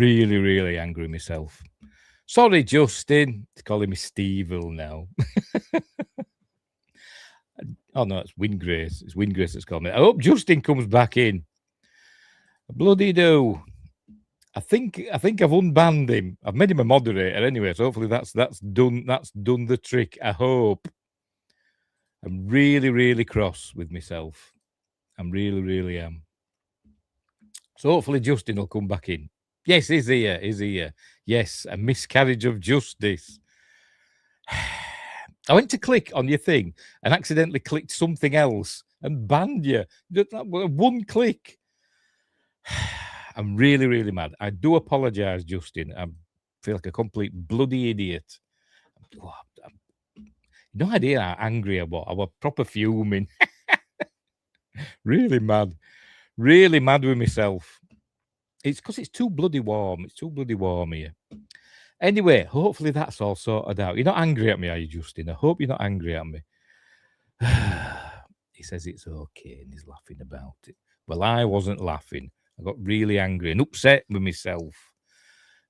really, really angry with myself. Sorry, Justin. He's calling me Stevil now. Oh, no, it's Windgrace. It's Windgrace that's called me. I hope Justin comes back in. Bloody do. I think I've unbanned him. I've made him a moderator anyway, so hopefully that's done the trick. I hope. I'm really, really cross with myself. I'm really am. So hopefully Justin will come back in. Yes, he's here. Yes, a miscarriage of justice. I went to click on your thing and accidentally clicked something else and banned you. One click. I'm really, really mad. I do apologise, Justin. I feel like a complete bloody idiot. No idea how angry I was. I was proper fuming. Really mad. Really mad with myself. It's because it's too bloody warm. It's too bloody warm here. Anyway, hopefully that's all sorted out. You're not angry at me, are you, Justin? I hope you're not angry at me. He says it's okay and he's laughing about it. Well, I wasn't laughing. I got really angry and upset with myself.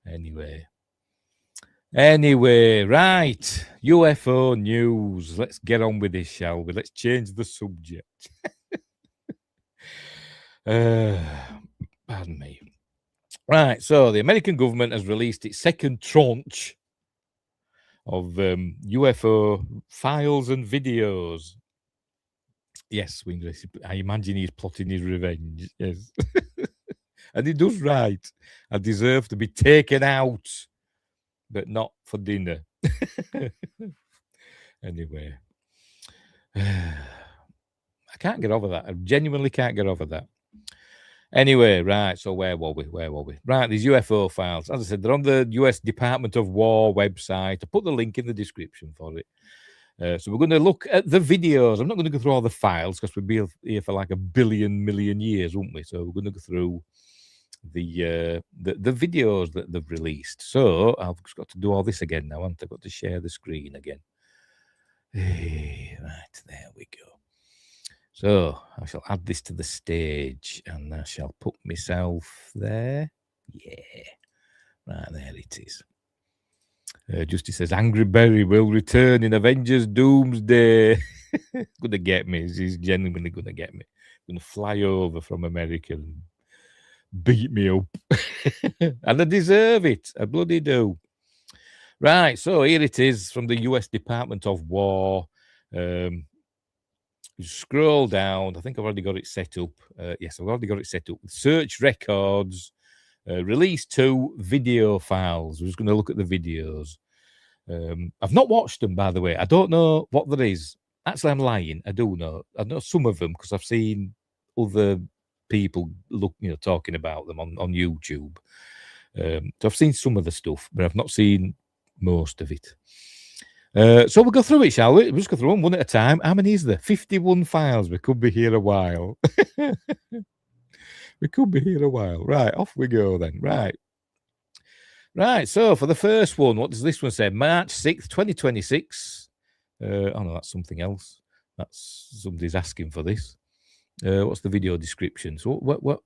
Anyway, right. UFO news. Let's get on with this, shall we? Let's change the subject. Pardon me. Right, so the American government has released its second tranche of UFO files and videos. Yes, Winggrace, I imagine he's plotting his revenge. Yes. And he does right. I deserve to be taken out, but not for dinner. Anyway. I can't get over that. I genuinely can't get over that. Anyway, right, so where were we? Right, these UFO files. As I said, they're on the US Department of War website. I put the link in the description for it. So we're going to look at the videos. I'm not going to go through all the files because we'll be here for like a million years, won't we? So we're going to go through the videos that they've released. So I've just got to do all this again now, haven't I? I've got to share the screen again. Right, there we go. So I shall add this to the stage and I shall put myself there. Yeah. Right, there it is. Justice says, Angry Berry will return in Avengers Doomsday. Gonna get me. He's genuinely gonna get me. Gonna fly over from America and beat me up. And I deserve it. I bloody do. Right, so here it is from the US Department of War. Scroll down. I think I've already got it set up. Yes, I've already got it set up. Search records. Release 2 video files. We're just going to look at the videos. I've not watched them, by the way. I don't know what there is. Actually, I'm lying. I do know. I know some of them because I've seen other people talking about them on YouTube. So I've seen some of the stuff, but I've not seen most of it. So we'll go through it, shall we? We'll just go through them one at a time. How many is there? 51 files. We could be here a while. We could be here a while. Right, off we go then. Right. So for the first one, what does this one say? March 6th, 2026. Oh, no, that's something else. That's somebody's asking for this. What's the video description? So what?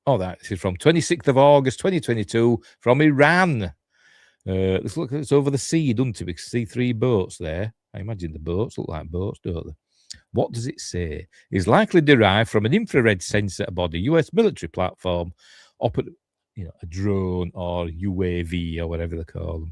Oh, that is from 26th of August, 2022 from Iran. Let's look. It's over the sea, doesn't it? We can see 3 boats there. I imagine the boats look like boats, don't they? What does it say? Is likely derived from an infrared sensor aboard a US military platform, a drone or UAV or whatever they call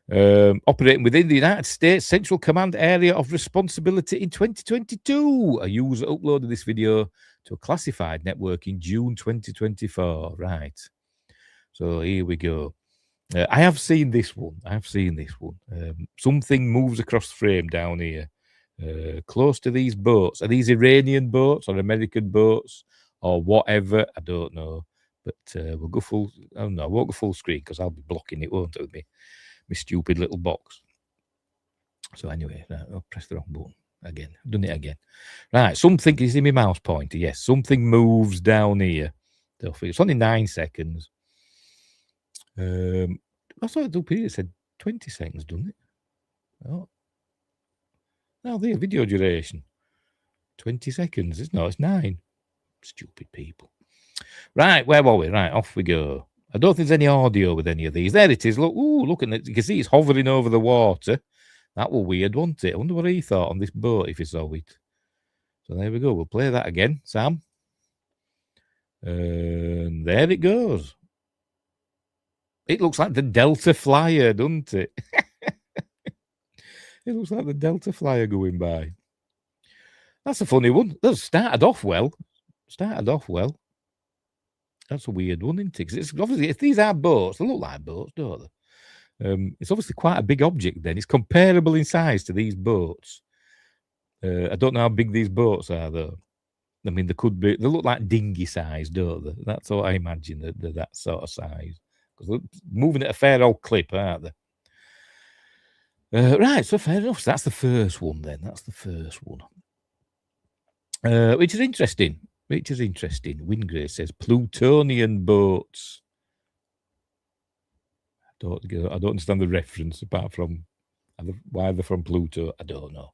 them. Operating within the United States Central Command Area of Responsibility in 2022. A user uploaded this video to a classified network in June 2024. Right. So here we go. I have seen this one. Something moves across the frame down here. Close to these boats. Are these Iranian boats or American boats or whatever? I don't know. But we'll go full. Oh no, I won't go full screen because I'll be blocking it, won't I, with my stupid little box. So anyway, I'll press the wrong button again. I've done it again. Right, something is in my mouse pointer. Yes, something moves down here. It's only 9 seconds. I thought it up here said 20 seconds, doesn't it? Oh. Now the video duration. 20 seconds. It's 9. Stupid people. Right, where were we? Right, off we go. I don't think there's any audio with any of these. There it is. Look, ooh, look at it. You can see it's hovering over the water. That was weird, wasn't it? I wonder what he thought on this boat if he saw it. So there we go. We'll play that again, Sam. And there it goes. It looks like the Delta Flyer, doesn't it? It looks like the Delta Flyer going by. That's a funny one. That started off well. That's a weird one, isn't it? Because it's obviously, if these are boats, they look like boats, don't they? It's obviously quite a big object then. It's comparable in size to these boats. I don't know how big these boats are, though. I mean, they look like dinghy size, don't they? That's what I imagine, they're that sort of size. Because they're moving at a fair old clip, aren't they? Right, so fair enough. So that's the first one then. That's the first one. Which is interesting. Wingrave says Plutonian boats. I don't understand the reference apart from why they're from Pluto. I don't know.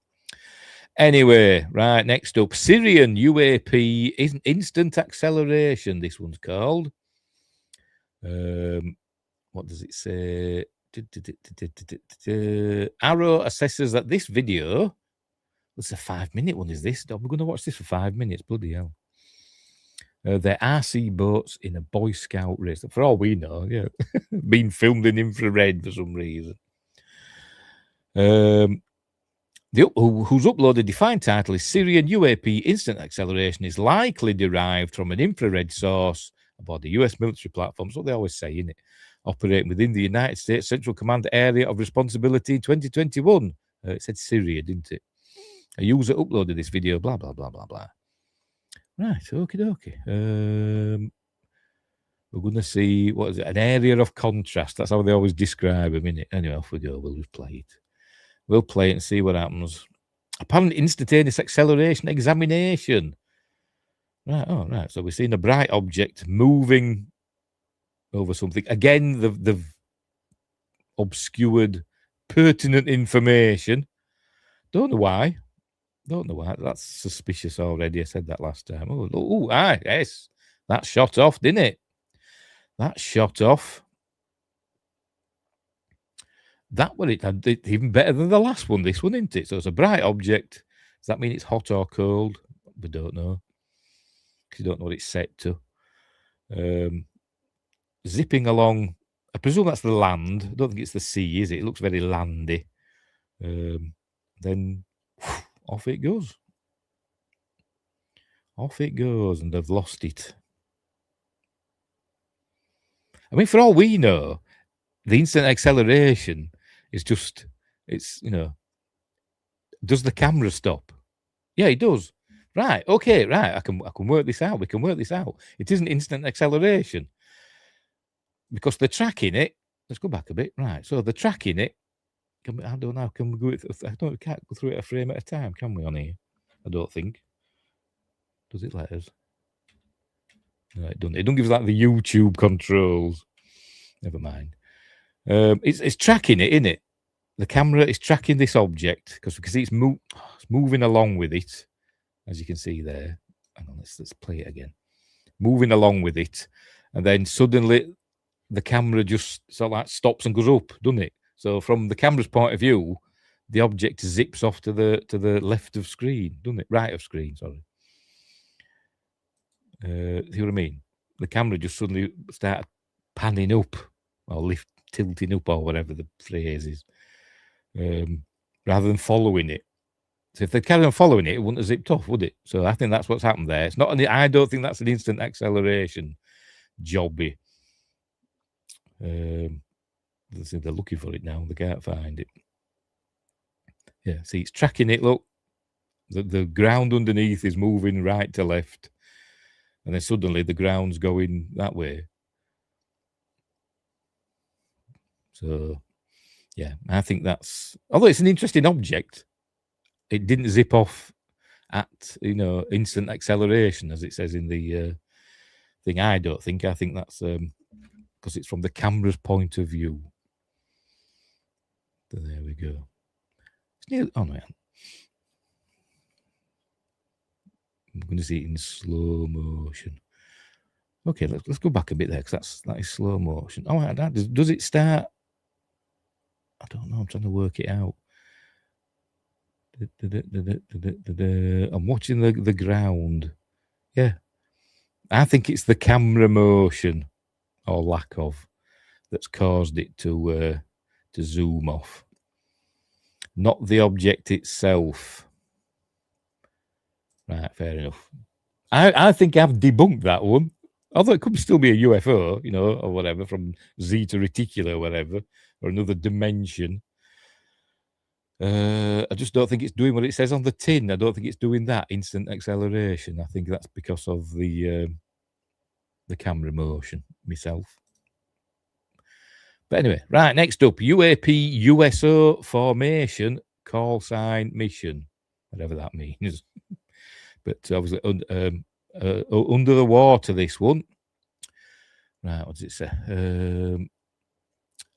Anyway, right, next up, Syrian UAP instant acceleration. This one's called. What does it say? Arrow assesses that this video. It's a 5-minute one. Is this? We're going to watch this for 5 minutes. Bloody hell! They're RC boats in a Boy Scout race. For all we know, yeah, being filmed in infrared for some reason. Whose uploaded defined title is Syrian UAP instant acceleration is likely derived from an infrared source aboard the US military platform. That's what they always say, isn't it? Operating within the United States Central Command Area of Responsibility in 2021. It said Syria, didn't it? A user uploaded this video, blah, blah, blah, blah, blah. Right, okie dokie. We're going to see, what is it, an area of contrast. That's how they always describe them, innit? Anyway, off we go. We'll just play it. We'll play it and see what happens. Apparent instantaneous acceleration examination. Right, right. So we're seeing a bright object moving over something. Again, the obscured, pertinent information. Don't know why. That's suspicious already. I said that last time. Yes. That shot off, didn't it? That shot off. That one, it even better than the last one, this one, isn't it? So it's a bright object. Does that mean it's hot or cold? We don't know. Because you don't know what it's set to. Zipping along. I presume that's the land. I don't think it's the sea, is it? It looks very landy. Then off it goes. Off it goes, and they've lost it. I mean, for all we know, the instant acceleration is just, does the camera stop? Yeah, it does. Right, okay, right. I can work this out. We can work this out. It isn't instant acceleration because they're tracking it. Let's go back a bit. Right, so they're tracking it. I don't know. Can we go? We can't go through it a frame at a time, can we? On here, I don't think. Does it let us? No, it doesn't. It don't give us like the YouTube controls. Never mind. It's tracking it, isn't it? The camera is tracking this object because it's moving along with it, as you can see there. Hang on, let's play it again. Moving along with it, and then suddenly the camera just sort of like stops and goes up, doesn't it? So from the camera's point of view, the object zips off to the left of screen, doesn't it? Right of screen, sorry. See what I mean? The camera just suddenly started panning up or tilting up or whatever the phrase is, rather than following it. So if they carried on following it, it wouldn't have zipped off, would it? So I think that's what's happened there. It's not. I don't think that's an instant acceleration jobby. They're looking for it now. They can't find it. Yeah, see, it's tracking it. Look, the ground underneath is moving right to left, and then suddenly the ground's going that way. So, yeah, I think that's. Although it's an interesting object, it didn't zip off at instant acceleration as it says in the thing. I don't think. I think that's because it's from the camera's point of view. So there we go. It's nearly. Oh no, I'm going to see it in slow motion. Okay, let's go back a bit there because that is slow motion. Oh, does it start? I don't know. I'm trying to work it out. I'm watching the ground. Yeah, I think it's the camera motion or lack of that's caused it to zoom off, not the object itself. Right, fair enough. I think I've debunked that one. Although it could still be a UFO, you know, or whatever, from Zeta Reticuli or whatever, or another dimension. I just don't think it's doing what it says on the tin. I don't think it's doing that instant acceleration. I think that's because of the camera motion myself. But anyway, right, next up, UAP USO formation call sign mission, whatever that means. But obviously under the water, this one. Right, what does it say?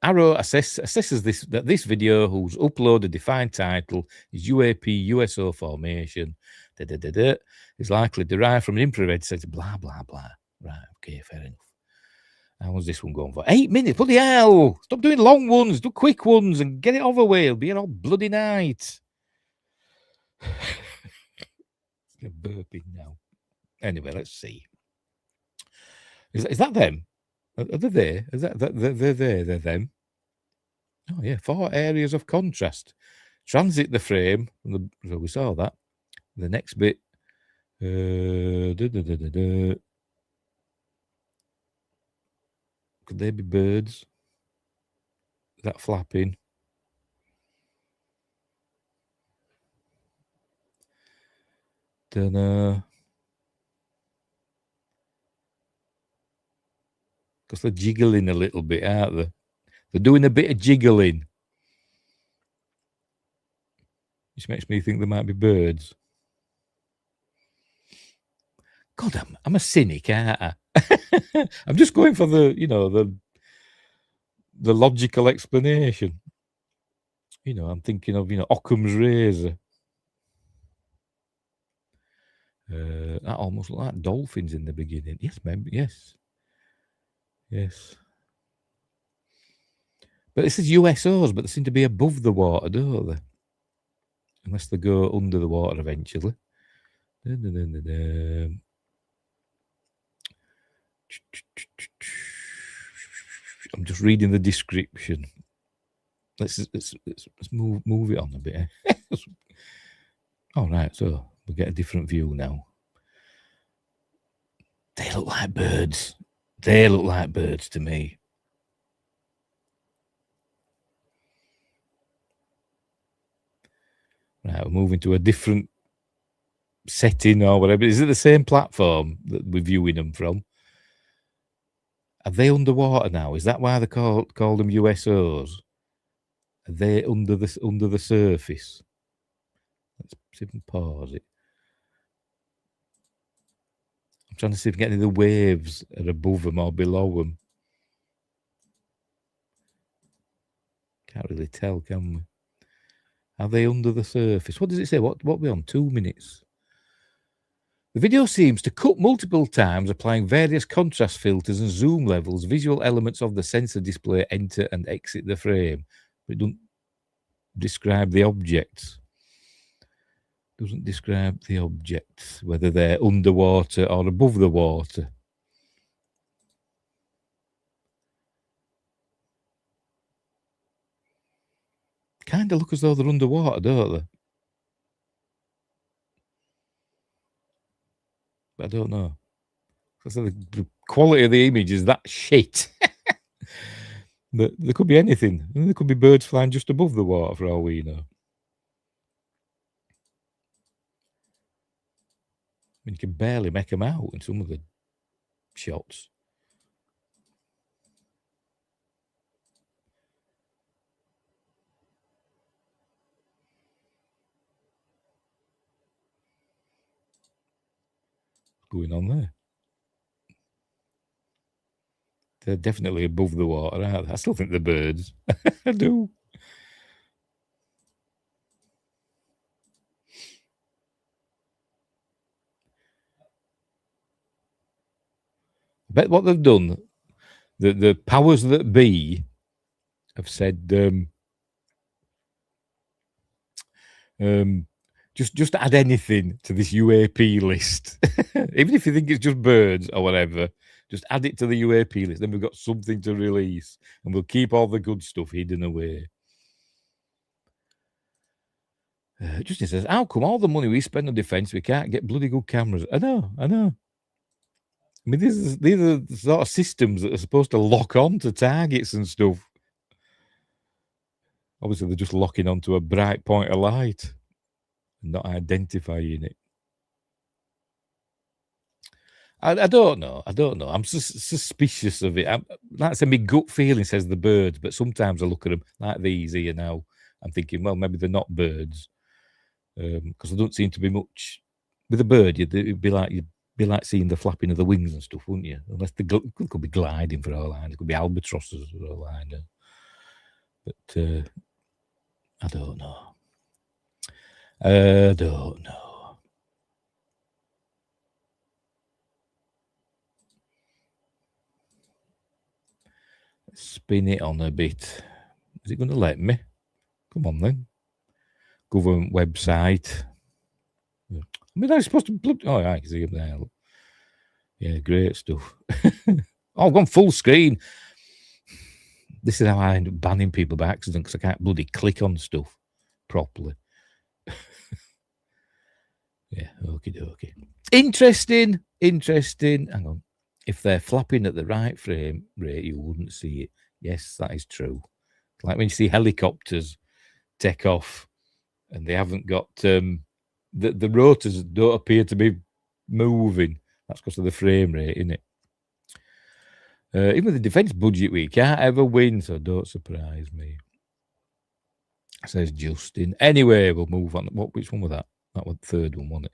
Arrow assesses this video, whose uploaded defined title is UAP USO formation, is likely derived from an infrared sensor, blah, blah, blah. Right, okay, fair enough. How was this one going for? 8 minutes, bloody hell. Stop doing long ones, do quick ones and get it over with. It'll be an all bloody night. Burping now. Anyway, let's see. Is that them? Are they there? Is that they're there? They're them. Oh yeah, 4 areas of contrast. Transit the frame. So we saw that. The next bit. Could they be birds? Is that flapping? Don't know. Because they're jiggling a little bit, aren't they? They're doing a bit of jiggling. Which makes me think there might be birds. God, I'm a cynic, aren't I? I'm just going for the logical explanation. I'm thinking of Occam's razor. That almost looked like dolphins in the beginning. Yes, maybe. Yes. But this is USOs, but they seem to be above the water, don't they? Unless they go under the water eventually. I'm just reading the description. Let's move it on a bit. All right, so we get a different view now. They look like birds. They look like birds to me. Right, we're moving to a different setting or whatever. Is it the same platform that we're viewing them from? Are they underwater now? Is that why they call them USOs? Are they under the surface? Let's see if we can pause it. I'm trying to see if any of the waves are above them or below them. Can't really tell, can we? Are they under the surface? What does it say? What are we on? 2 minutes. The video seems to cut multiple times, applying various contrast filters and zoom levels. Visual elements of the sensor display enter and exit the frame. But it doesn't describe the objects. Doesn't describe the objects, whether they're underwater or above the water. Kind of look as though they're underwater, don't they? But I don't know. The quality of the image is that shit. But there could be anything. There could be birds flying just above the water for all we know. I mean, you can barely make them out in some of the shots. What's going on there? They're definitely above the water, aren't they? I still think they're birds. I do. Bet what they've done, the powers that be have said, just add anything to this UAP list. Even if you think it's just birds or whatever, just add it to the UAP list. Then we've got something to release, and we'll keep all the good stuff hidden away. Justin says, how come all the money we spend on defence, we can't get bloody good cameras? I know. I mean, these are the sort of systems that are supposed to lock on to targets and stuff. Obviously, they're just locking onto a bright point of light and not identifying it. I don't know. I'm suspicious of it. Like I said, my gut feeling says the birds, but sometimes I look at them like these here now. I'm thinking, well, maybe they're not birds, because there don't seem to be much. With a bird, it'd be like seeing the flapping of the wings and stuff, wouldn't you? Unless they could be gliding for all I know. It could be albatrosses for all I know. But I don't know. Spin it on a bit. Is it going to let me? Come on then. Government website. I mean, I'm supposed to. Oh, I can see it there. Yeah, great stuff. Oh, I've gone full screen. This is how I end up banning people by accident, because I can't bloody click on stuff properly. Yeah, okie dokie. Interesting. Hang on. If they're flapping at the right frame rate, you wouldn't see it. Yes, that is true. It's like when you see helicopters take off and they haven't got the rotors don't appear to be moving. That's because of the frame rate, isn't it? Even with the defence budget, we can't ever win, so don't surprise me, says Justin. Anyway, we'll move on. Which one was that? That was the third one, wasn't it?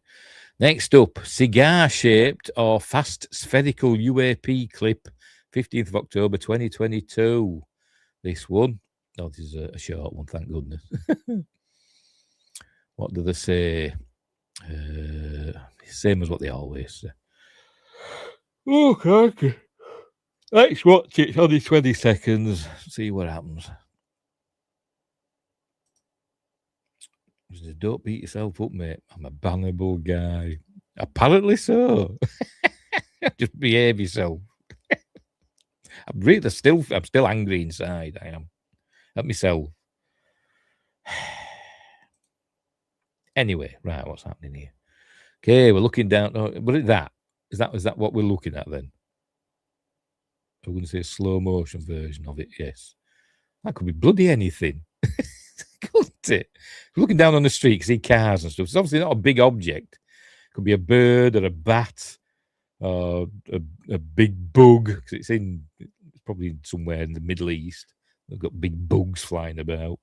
Next up, cigar-shaped or fast spherical UAP clip, 15th of October 2022. This one. Oh, this is a short one, thank goodness. What do they say? Same as what they always say. Okay. Let's watch it. It's only 20 seconds. See what happens. Don't beat yourself up, mate. I'm a bannable guy. Apparently so. Just behave yourself. I'm still angry inside. I am at myself. Anyway, right, what's happening here? Okay, we're looking down. What is that? Is that what we're looking at then? I'm going to say a slow motion version of it. Yes, that could be bloody anything, couldn't it? We're looking down on the street, see cars and stuff. It's obviously not a big object. It could be a bird or a bat or a big bug, because it's probably somewhere in the Middle East. They've got big bugs flying about.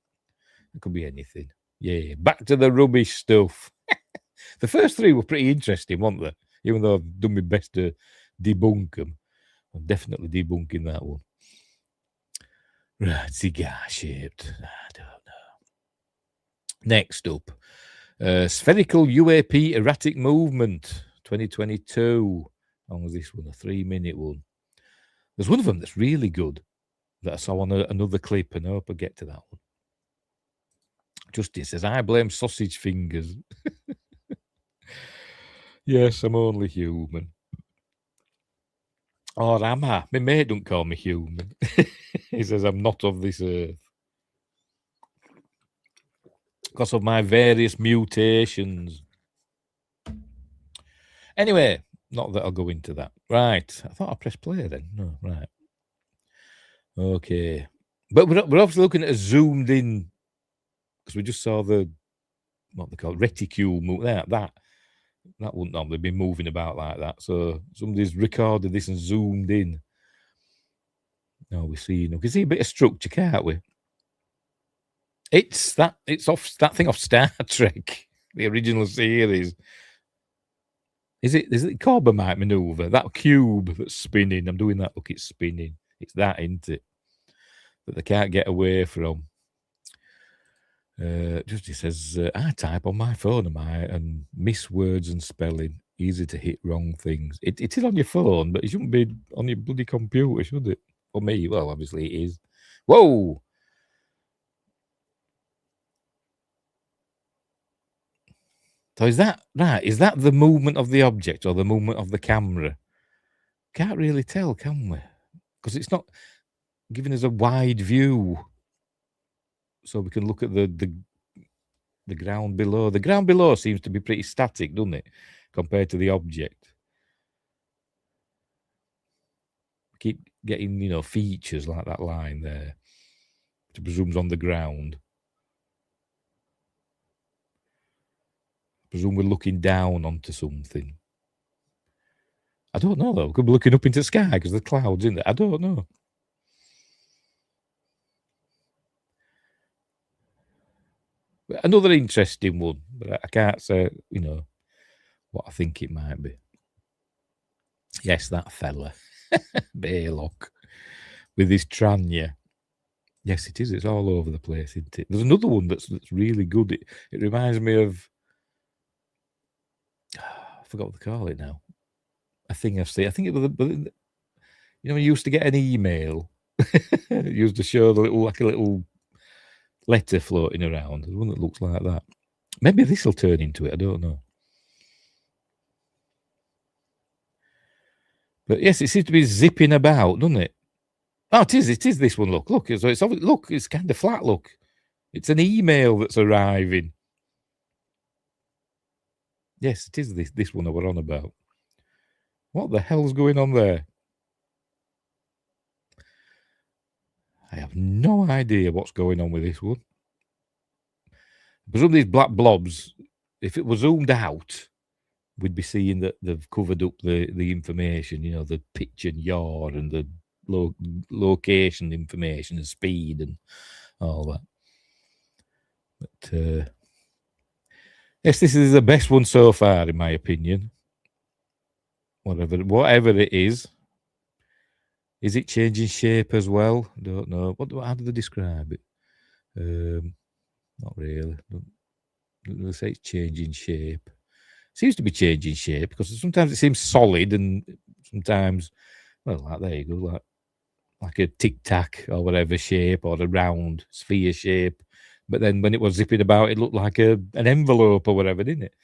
It could be anything. Yeah, back to the rubbish stuff. The first three were pretty interesting, weren't they? Even though I've done my best to debunk them. I'm definitely debunking that one. Right, cigar-shaped. I don't know. Next up, spherical UAP erratic movement, 2022. How long was this one? A 3-minute one. There's one of them that's really good that I saw on another clip, and I hope I get to that one. Justin says, I blame sausage fingers. Yes, I'm only human. Or am I? My mate don't call me human. He says I'm not of this earth. Because of my various mutations. Anyway, not that I'll go into that. Right. I thought I pressed play then. No, right. Okay. But we're obviously looking at a zoomed in, because we just saw what they call reticule move. That wouldn't normally be moving about like that. So somebody's recorded this and zoomed in. No, we can see a bit of structure, can't we? It's off that thing off Star Trek, the original series. Is it Corbomite maneuver? That cube that's spinning. I'm doing that. Look, it's spinning. It's that, isn't it? That they can't get away from. Just it says, I type on my phone, and miss words and spelling. easy to hit wrong things. It is on your phone, but it shouldn't be on your bloody computer, should it? For me, well, obviously it is. Whoa! So is that right? Is that the movement of the object or the movement of the camera? Can't really tell, can we? Because it's not giving us a wide view, so we can look at the ground below. The ground below seems to be pretty static, doesn't it, compared to the object? Keep getting, features like that line there, which I presume's on the ground. I presume we're looking down onto something. I don't know, though. Could be looking up into the sky because the clouds in there. I don't know. But another interesting one, but I can't say, what I think it might be. Yes, that fella, Baylock, with his Tranya. Yes, it is. It's all over the place, isn't it? There's another one that's really good. It reminds me of, I forgot what they call it now. A thing I've seen. I think it was, when you used to get an email, it used to show a little letter floating around. There's one that looks like that. Maybe this will turn into it. I don't know. But yes, it seems to be zipping about, doesn't it? Oh, it is. It is this one. Look. So it's kind of flat. Look, it's an email that's arriving. Yes, it is this one that we're on about. What the hell's going on there? I have no idea what's going on with this one. I presume these black blobs, if it was zoomed out, we'd be seeing that they've covered up the information, the pitch and yaw and the location information and speed and all that. But yes, this is the best one so far, in my opinion. Whatever it is. Is it changing shape as well? I don't know. How do they describe it? Not really. They say it's changing shape. Seems to be changing shape because sometimes it seems solid and sometimes, well, there you go, like a tic tac or whatever shape or a round sphere shape. But then when it was zipping about, it looked like an envelope or whatever, didn't it?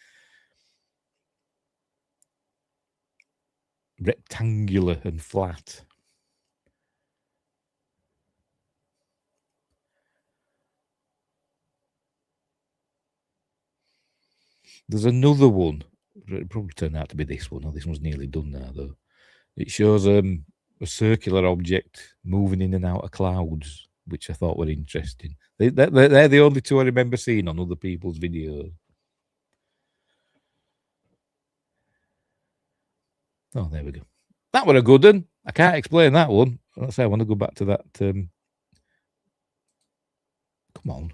Rectangular and flat. There's another one. It'll probably turn out to be this one. Oh, this one's nearly done now, though. It shows a circular object moving in and out of clouds, which I thought were interesting. They're the only two I remember seeing on other people's videos. Oh, there we go. That was a good one. I can't explain that one. Let's say I want to go back to that. Come on.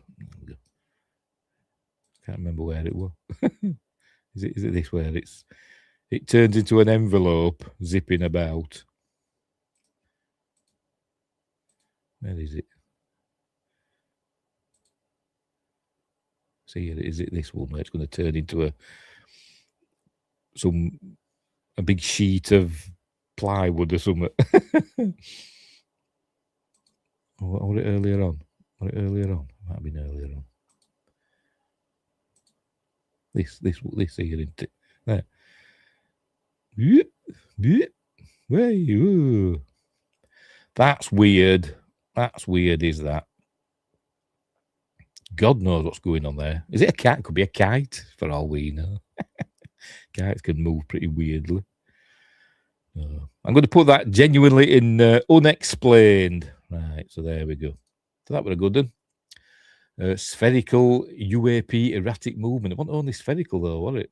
Can't remember where it was. Is it this where it turns into an envelope zipping about? Where is it? See, is it this one where it's going to turn into a big sheet of plywood or something? Or was it earlier on? Might have been earlier on. This here, isn't it? There. That's weird. That's weird, is that? God knows what's going on there. Is it a cat? It could be a kite, for all we know. Kites can move pretty weirdly. I'm going to put that genuinely in unexplained. Right, so there we go. So that was a good one. Spherical UAP erratic movement. It wasn't only spherical, though, was it?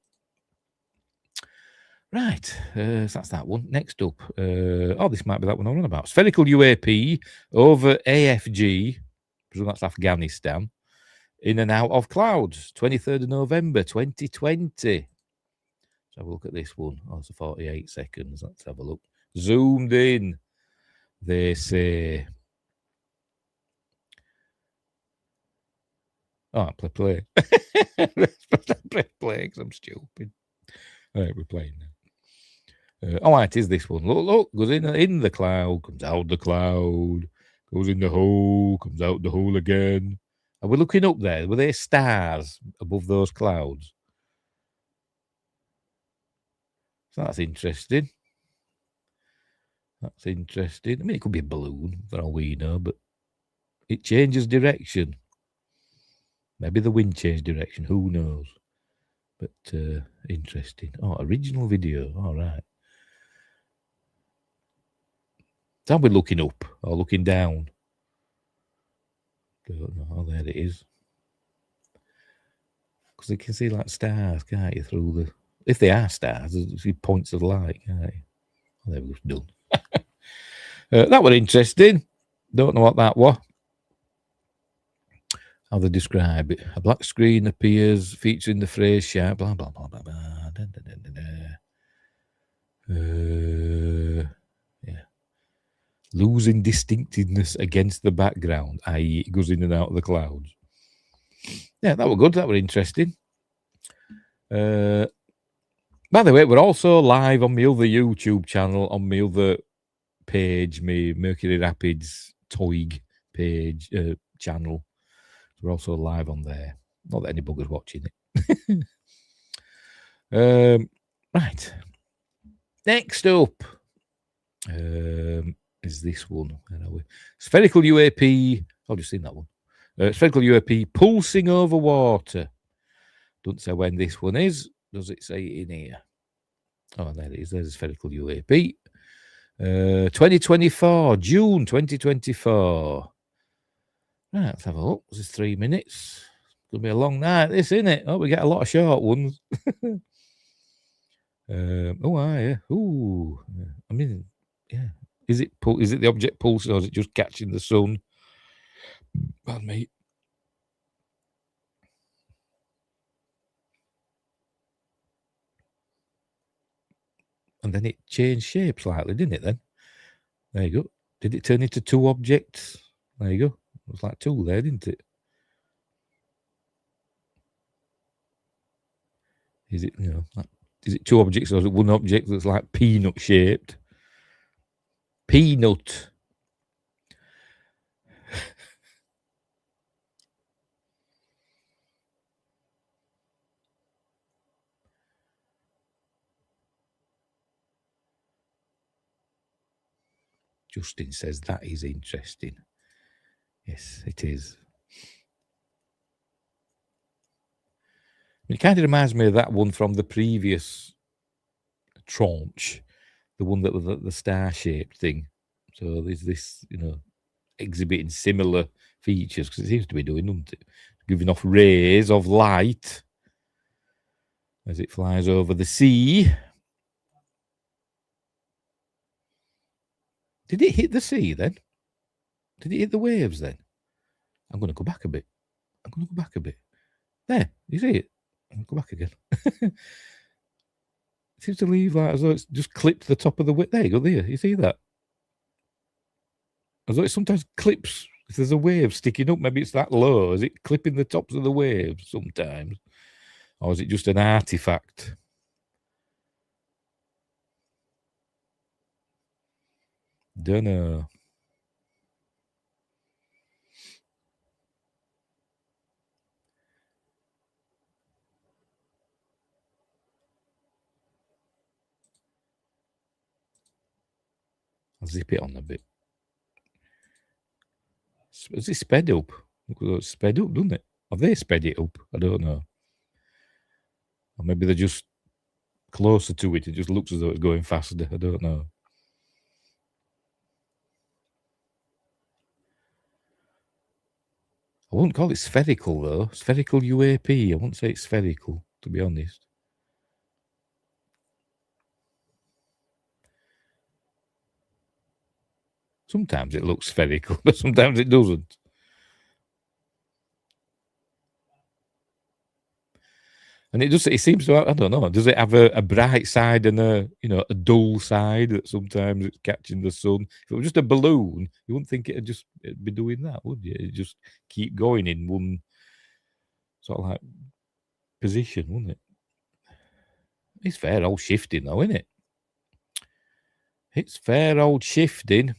Right, so that's that one. Next up, this might be that one I'm on about. Spherical UAP over AFG, I presume that's Afghanistan, in and out of clouds, 23rd of November, 2020. Let's have a look at this one. Oh, it's 48 seconds. Let's have a look. Zoomed in, they say. Oh, play. Play because I'm stupid. Right, we're playing now. Oh, it is this one. Look, goes in the cloud, comes out the cloud, goes in the hole, comes out the hole again. And we're looking up there. Were there stars above those clouds? So that's interesting. That's interesting. I mean, it could be a balloon, for all we know, but it changes direction. Maybe the wind changed direction. Who knows? But interesting. Oh, original video. All right. So are we looking up or looking down? Don't know. Oh, there it is. Because you can see like stars, can't you, through the... If they are stars, you see points of light, can't you? Oh, there we go. Done. That was interesting. Don't know what that was. How they describe it. A black screen appears featuring the phrase sharp, blah, blah, blah, blah, blah. Da, da, da, da, da. Yeah. Losing distinctiveness against the background, i.e. it goes in and out of the clouds. Yeah, that was good. That was interesting. By the way, we're also live on my other YouTube channel, on my other page, my Mercury Rapids TOYG page channel. We're also live on there. Not that any bugger's watching it. Right. Next up is this one. Where are we? Spherical UAP. I've just seen that one. Spherical UAP pulsing over water. Doesn't say when this one is. Does it say it in here? Oh, there it is. There's a spherical UAP. 2024, June 2024. Right, let's have a look. This is 3 minutes. It's going to be a long night, this, isn't it? Oh, we get a lot of short ones. Yeah. Ooh. I mean, yeah. Is it the object pulsing or is it just catching the sun? Pardon me. And then it changed shape slightly, didn't it then? There you go. Did it turn into two objects? There you go. It was like two there, didn't it? Is it, is it two objects or is it one object that's like peanut shaped? Peanut. Justin says that is interesting. Yes, it is. It kind of reminds me of that one from the previous tranche, the one that was the star-shaped thing. So there's this, exhibiting similar features because it seems to be doing, doesn't it? Giving off rays of light as it flies over the sea. Did it hit the sea then? Did it hit the waves then? I'm going to go back a bit. There, you see it? I'm going to go back again. It seems to leave like as though it's just clipped the top of the wave. There you go, there. You see that? As though it sometimes clips. If there's a wave sticking up, maybe it's that low. Is it clipping the tops of the waves sometimes? Or is it just an artifact? Don't know. I'll zip it on a bit. Is it sped up? It's sped up, doesn't it? Have they sped it up? I don't know. Or maybe they're just closer to it. It just looks as though it's going faster. I don't know. I wouldn't call it spherical, though. Spherical UAP. I wouldn't say it's spherical, to be honest. Sometimes it looks spherical, but sometimes it doesn't. And it seems to, I don't know, does it have a bright side and a dull side that sometimes it's catching the sun? If it was just a balloon, you wouldn't think it'd be doing that, would you? It'd just keep going in one sort of like position, wouldn't it? It's fair old shifting, though, isn't it? It's fair old shifting.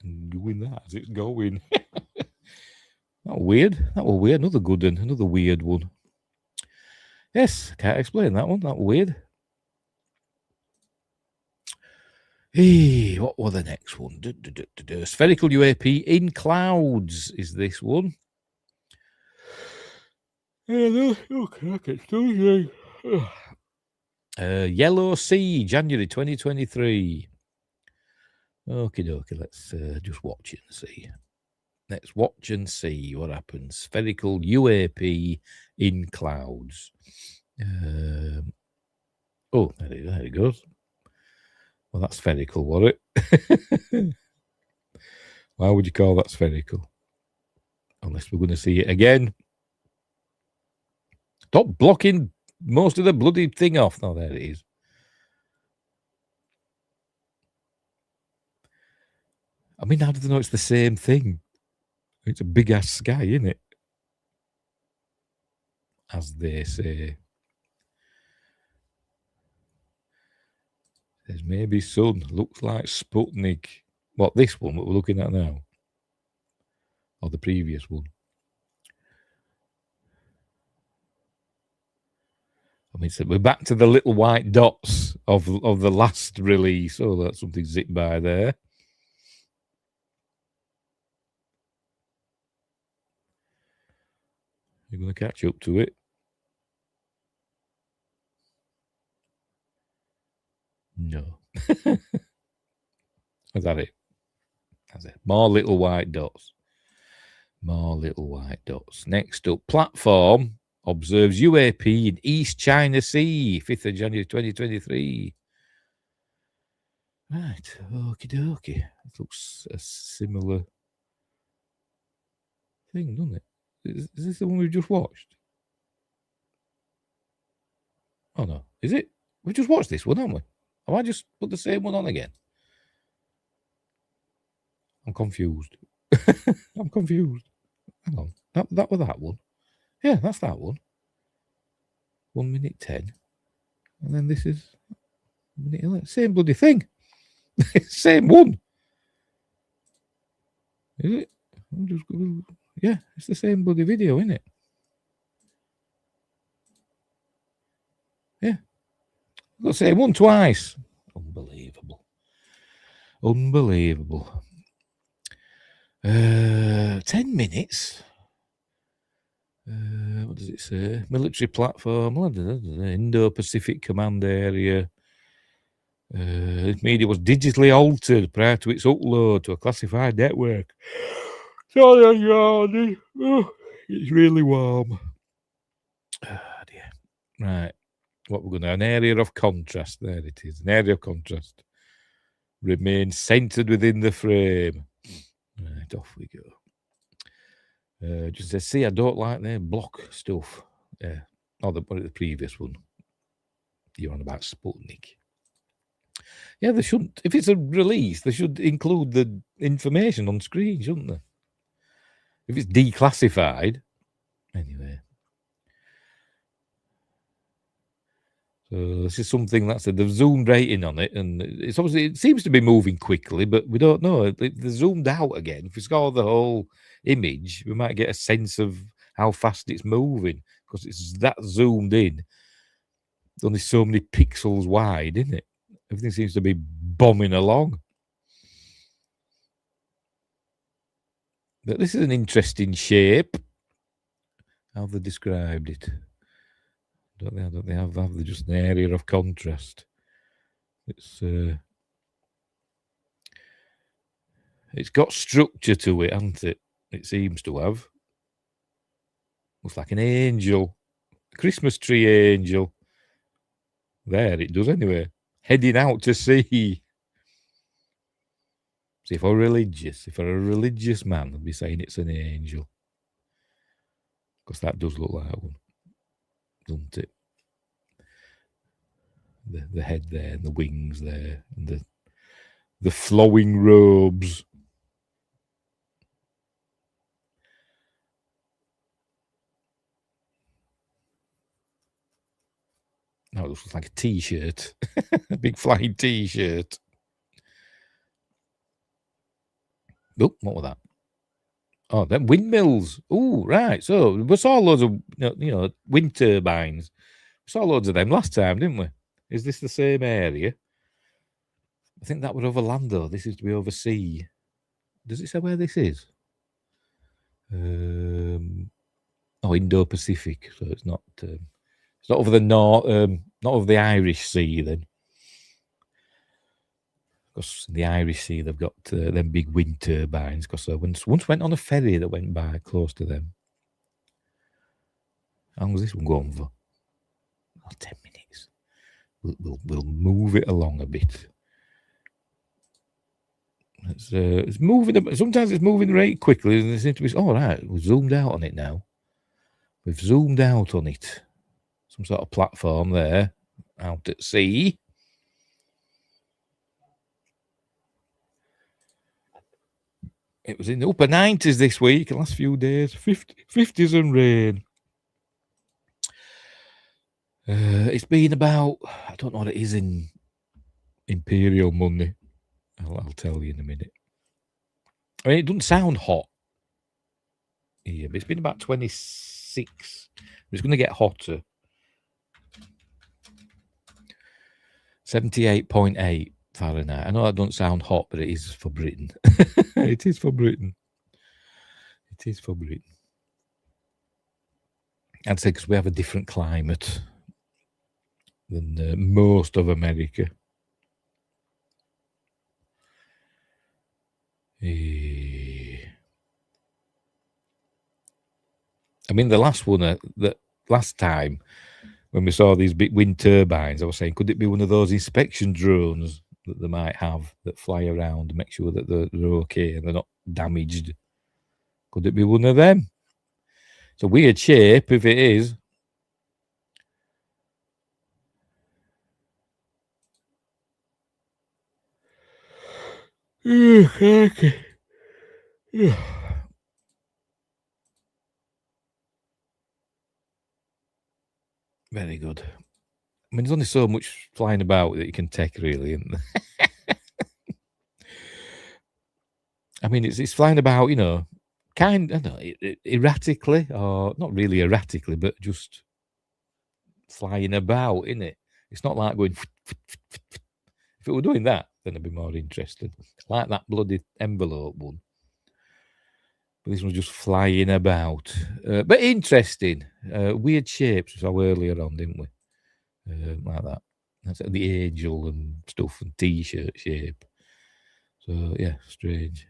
Doing that as it's going. That was weird. That was weird. Another good one. Another weird one. Yes, can't explain that one. That was weird. Hey, what was the next one? Spherical UAP in clouds is this one. Yellow Sea, January 2023. Okie dokie, let's just watch it and see. Let's watch and see what happens. Spherical UAP in clouds. Oh, there it goes. Well, that's spherical, was it? Why would you call that spherical? Unless we're going to see it again. Stop blocking most of the bloody thing off. Oh, there it is. I mean, how do they know it's the same thing? It's a big-ass sky, isn't it? As they say. There's maybe sun. Looks like Sputnik. What, this one that we're looking at now? Or the previous one? I mean, so we're back to the little white dots of the last release. Oh, that's something zipped by there. You're going to catch up to it? No. Is that it? That's it. More little white dots. More little white dots. Next up, platform observes UAP in East China Sea, 5th of January 2023. Right, okie dokie. It looks a similar thing, doesn't it? Is this the one we've just watched? Oh no, is it? We've just watched this one, haven't we? Have I just put the same one on again? I'm confused. I'm confused. Hang on, that was that one. Yeah, that's that one. 1 minute 10, and then this is 1 minute 11. Same bloody thing. Same one. Is it? I'm just gonna, yeah, it's the same bloody video, isn't it? Yeah. I've got the same one twice. Unbelievable. Unbelievable. 10 minutes. What does it say? Military platform, Indo-Pacific Command Area. This media was digitally altered prior to its upload to a classified network. Sorry, God. It's really warm. Oh, dear. Right. What we're going to have? An area of contrast. There it is. An area of contrast. Remain centered within the frame. Right, off we go. Just says, see, I don't like their block stuff. Yeah. Oh, the previous one. You're on about Sputnik. Yeah, they shouldn't. If it's a release, they should include the information on screen, shouldn't they? If it's declassified. Anyway. So this is something that's they've zoomed right in on it, and it's obviously it seems to be moving quickly, but we don't know. If they're zoomed out again, if we score the whole image, we might get a sense of how fast it's moving because it's that zoomed in. There's only so many pixels wide, isn't it? Everything seems to be bombing along. But this is an interesting shape. How they described it. Don't they have just an area of contrast? It's got structure to it, hasn't it? It seems to have. Looks like an angel. A Christmas tree angel. There it does anyway. Heading out to sea. See, if I were a religious man, I'd be saying it's an angel. Because that does look like one. Doesn't it? The head there and the wings there and the flowing robes. No, it looks like a T-shirt. A big flying T-shirt. Oh, what was that? Oh, them windmills. Oh, right. So we saw loads of wind turbines. We saw loads of them last time, didn't we? Is this the same area? I think that was over land, though. This is to be over sea. Does it say where this is? Indo-Pacific. So it's not over the north, not over the Irish Sea then. Because in the Irish Sea they've got them big wind turbines. Because I once went on a ferry that went by close to them. How long was this one going for? 10 minutes. We'll move it along a bit. It's moving. Sometimes it's moving right quickly, and it seems to be. All right, we've zoomed out on it now. We've zoomed out on it. Some sort of platform there, out at sea. It was in the upper 90s this week, the last few days. 50s and rain. It's been about, I don't know what it is in imperial money. I'll tell you in a minute. I mean, it doesn't sound hot here, but it's been about 26. It's going to get hotter. 78.8 Fahrenheit. I know that doesn't sound hot, but it is for Britain. It is for Britain. It is for Britain. I'd say because we have a different climate than most of America. I mean, the last one, last time when we saw these big wind turbines, I was saying, could it be one of those inspection drones that they might have that fly around and make sure that they're okay and they're not damaged? Could it be one of them? It's a weird shape if it is. Okay. Very good. I mean, there's only so much flying about that you can take, really. And I mean, it's flying about, kind of erratically, or not really erratically, but just flying about, innit? It's not like going. If it were doing that, then I'd be more interested. Like that bloody envelope one. But this one's just flying about. But interesting. Weird shapes we saw earlier on, didn't we? Like that. That's the angel and stuff and T-shirt shape. So, yeah, strange.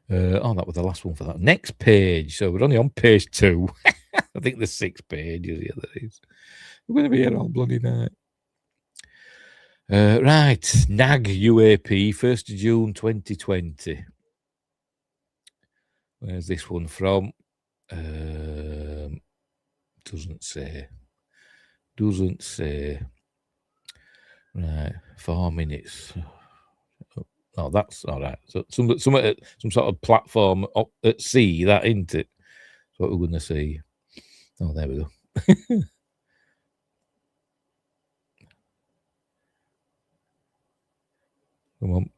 That was the last one for that. Next page. So we're only on page 2. I think there's 6 pages. Yeah, there is. We're going to be here all bloody night. Right. NAG UAP, 1st of June 2020. Where's this one from? Doesn't say. Right. 4 minutes. Oh, that's all right. So some sort of platform up at sea, that isn't it? That's what we're going to see. Oh, there we go. Come on.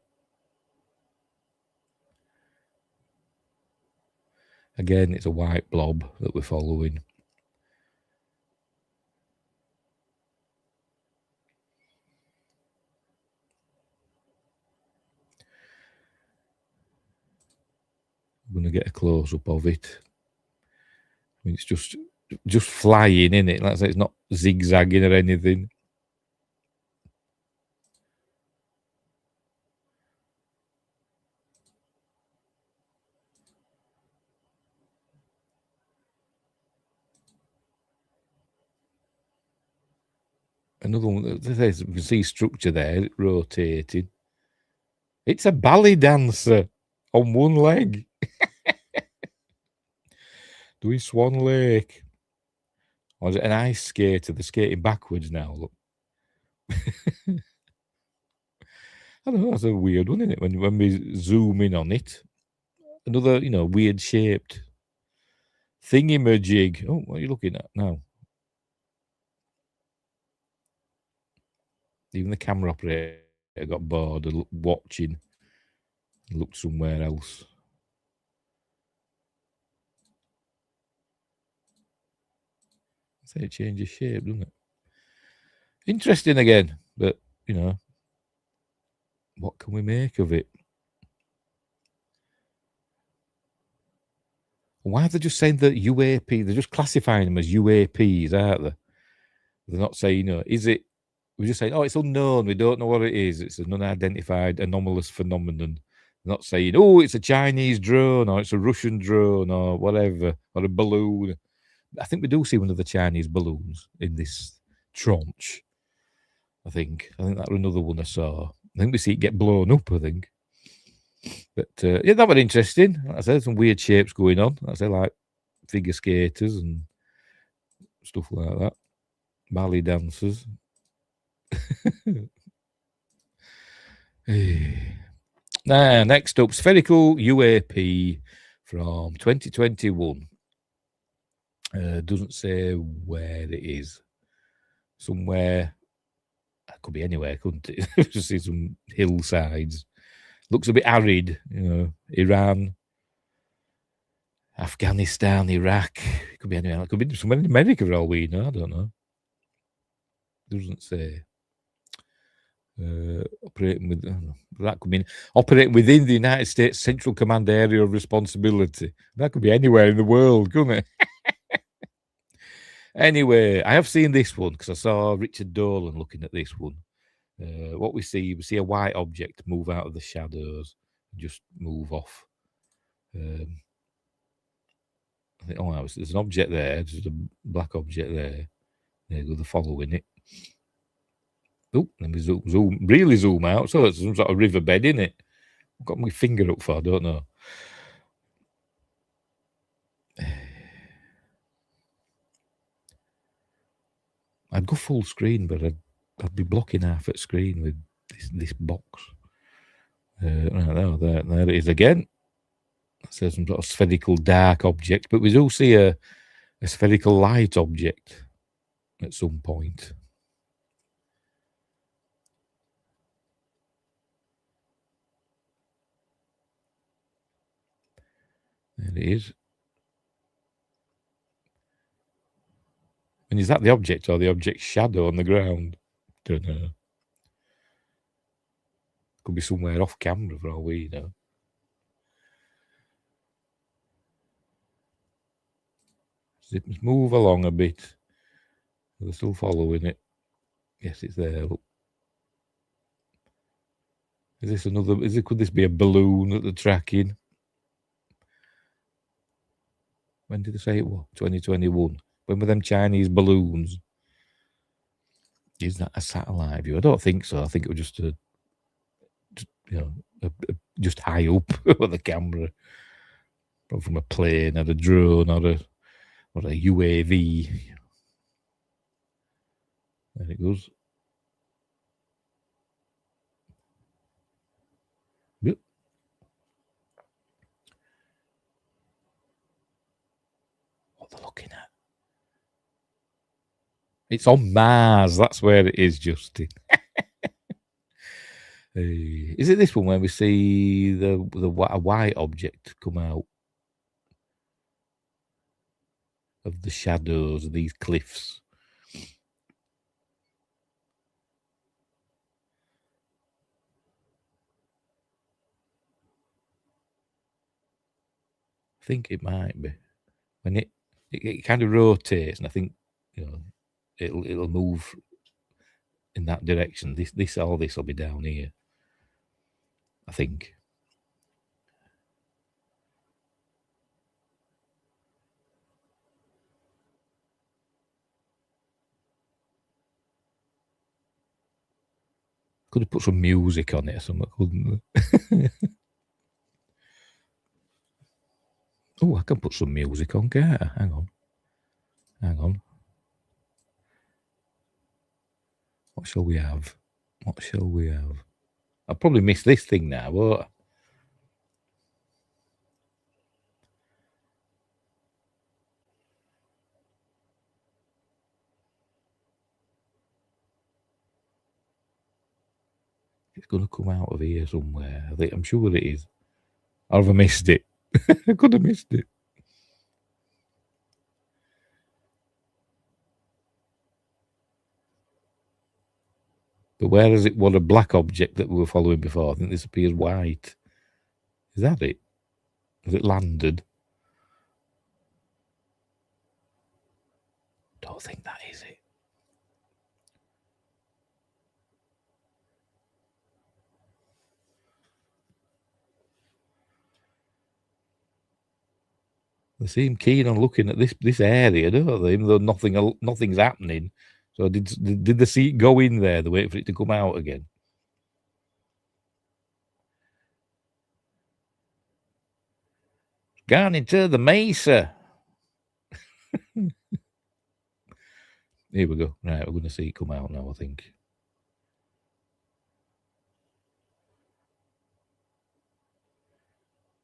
Again, it's a white blob that we're following. I'm going to get a close-up of it. I mean, it's just flying, in it. Like I say, it's not zigzagging or anything. Another one, there's, you can see structure there, rotating. It's a ballet dancer on one leg. Doing Swan Lake. Or is it an ice skater? They're skating backwards now, look. I don't know, that's a weird one, isn't it? When we zoom in on it. Another, weird shaped Thingamajig. Oh, what are you looking at now? Even the camera operator got bored of watching. He looked somewhere else. So it changes shape, doesn't it? Interesting again, but you know, what can we make of it? Why are they just saying that UAP? They're just classifying them as UAPs, aren't they? They're not saying, you know, is it? We're just saying, oh, it's unknown. We don't know what it is. It's an unidentified anomalous phenomenon. They're not saying, oh, it's a Chinese drone or it's a Russian drone or whatever, or a balloon. I think we do see one of the Chinese balloons in this tranche. I think that's another one I saw. I think we see it get blown up, I think. But yeah, that was interesting. Like I said, some weird shapes going on. Like I said, like figure skaters and stuff like that. Ballet dancers. Now, next up, spherical UAP from 2021. Doesn't say where it is. Somewhere. It could be anywhere, couldn't it? Just see some hillsides. Looks a bit arid, you know. Iran, Afghanistan, Iraq. It could be anywhere. It could be somewhere in America for all we know. I don't know. Doesn't say. Operating with that could mean operating within the United States Central Command Area of Responsibility. That could be anywhere in the world, couldn't it? Anyway, I have seen this one because I saw Richard Dolan looking at this one. What we see a white object move out of the shadows and just move off. I think, oh, there's an object there. There's a black object there. There you go, they're following it. Oh, let me really zoom out. So it's some sort of riverbed, isn't it? I've got my finger up for, I don't know. I'd go full screen, but I'd be blocking half at screen with this box. Right, there it is again. It says some sort of spherical dark object, but we do see a spherical light object at some point. There it is. And is that the object or the object's shadow on the ground? Don't know. Could be somewhere off camera for all we know. Let's move along a bit. They're still following it. Yes, it's there. Look. Is this another? Could this be a balloon that they're tracking? When did they say it was? 2021. When were them Chinese balloons? Is that a satellite view? I don't think so. I think it was just just high up with a camera, from a plane or a drone or a UAV. There it goes. Yep. What they're looking at? It's on Mars. That's where it is, Justin. Is it this one where we see a white object come out of the shadows of these cliffs? I think it might be. When it kind of rotates, and I think it'll move in that direction. This will be down here, I think. Could have put some music on it or something, couldn't they? Oh, I can put some music on, can't I? Hang on. What shall we have? I'll probably miss this thing now, won't I? going to come out of here somewhere. I'm sure it is. Or have I missed it? I could have missed it. But where is it? What a black object that we were following before? I think this appears white. Is that it? Has it landed? Don't think that is it. They seem keen on looking at this area, don't they? Even though nothing's happening. So did they see it go in there? They wait for it to come out again. Gone into the mesa. Here we go. Right, we're going to see it come out now, I think.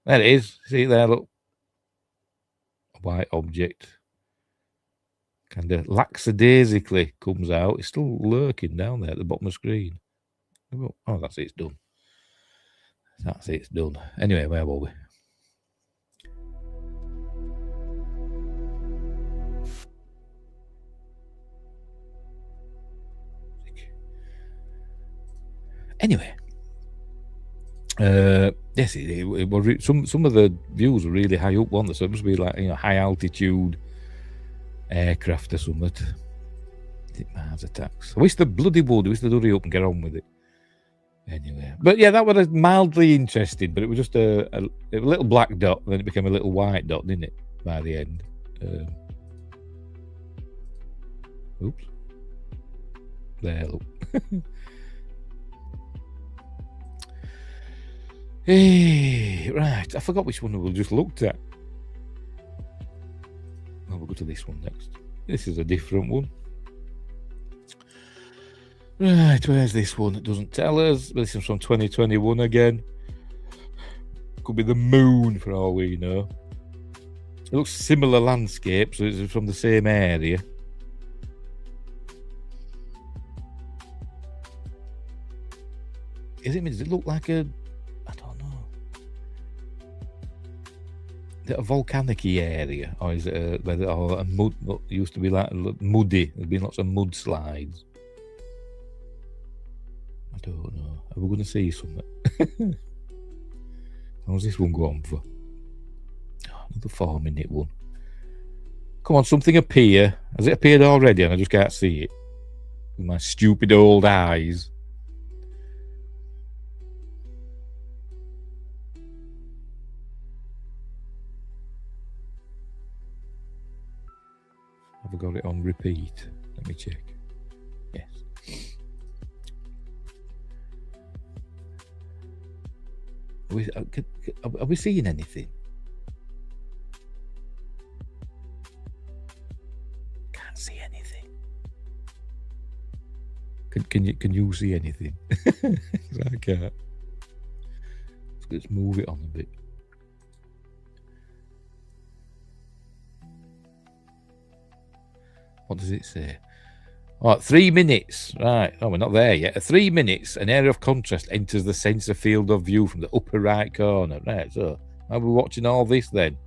There it is. See it there, look. A white object. Kind of lackadaisically comes out. It's still lurking down there at the bottom of the screen. Oh, that's it. It's done. That's it. It's done. Anyway, where were we? Anyway, yes, it was some of the views were really high up, weren't they? So it must be like high altitude aircraft or something. Mars attacks. I wish the bloody would. I wish they'd hurry up and get on with it. Anyway, but yeah, that was mildly interesting. But it was just a little black dot, then it became a little white dot, didn't it? By the end. Oops. There, look. Hey, right, I forgot which one we just looked at. We'll go to this one next. This is a different one. Right, where's this one? It doesn't tell us. This is from 2021 again. Could be the moon for all we know. It looks similar landscape, so it's from the same area. Does it look like a... I don't know. Is it a volcanic-y area? Or is it a mud... It used to be like muddy. There's been lots of mudslides. I don't know. Are we going to see something? How's this one go on for? Oh, another 4-minute one. Come on, something appear. Has it appeared already and I just can't see it? With my stupid old eyes. Have I got it on repeat? Let me check. Yes. Are we seeing anything? Can't see anything. Can you see anything? I can't. Let's move it on a bit. What does it say? Oh, 3 minutes. Right. Oh, we're not there yet. At 3 minutes, an area of contrast enters the sensor field of view from the upper right corner. Right, so are we watching all this then?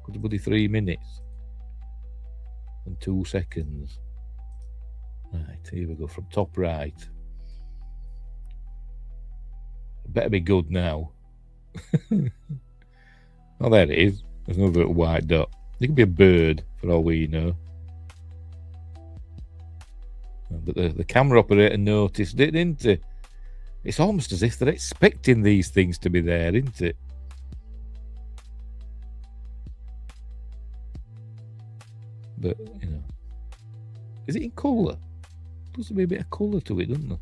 Could it be 3 minutes? And 2 seconds. Right, here we go from top right. Better be good now. Oh, there it is. There's another little white dot. It could be a bird for all we know. But the camera operator noticed it, didn't it? It's almost as if they're expecting these things to be there, isn't it? But, is it in colour? There's to be a bit of colour to it, doesn't there?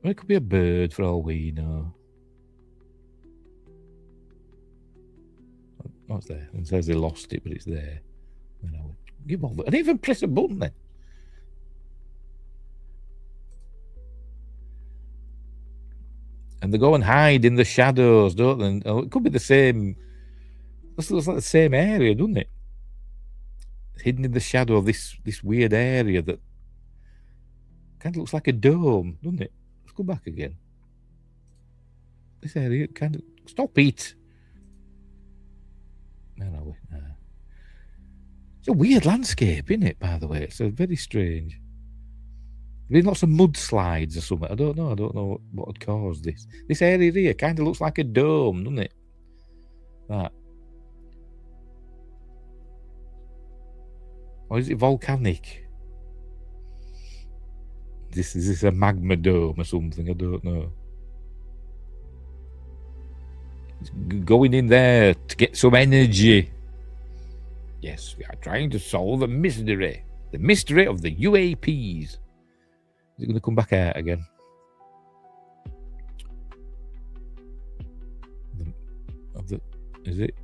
Well, it could be a bird for all we know. Oh, it's there. It says they lost it, but it's there. Give all that. I didn't even press a button then. And they go and hide in the shadows, don't they? And, it could be the same. This looks like the same area, doesn't it? It's hidden in the shadow of this weird area that Kind of looks like a dome, doesn't it? Let's go back again. This area kind of... Stop it! Where are we? It's a weird landscape, isn't it, by the way? It's very strange. There's lots of mudslides or something. I don't know what would cause this. This area here kind of looks like a dome, doesn't it? That. Or is it volcanic? Is this a magma dome or something? I don't know. It's going in there to get some energy. Yes, we are trying to solve a mystery. The mystery of the UAPs. Is it going to come back out again? Is it?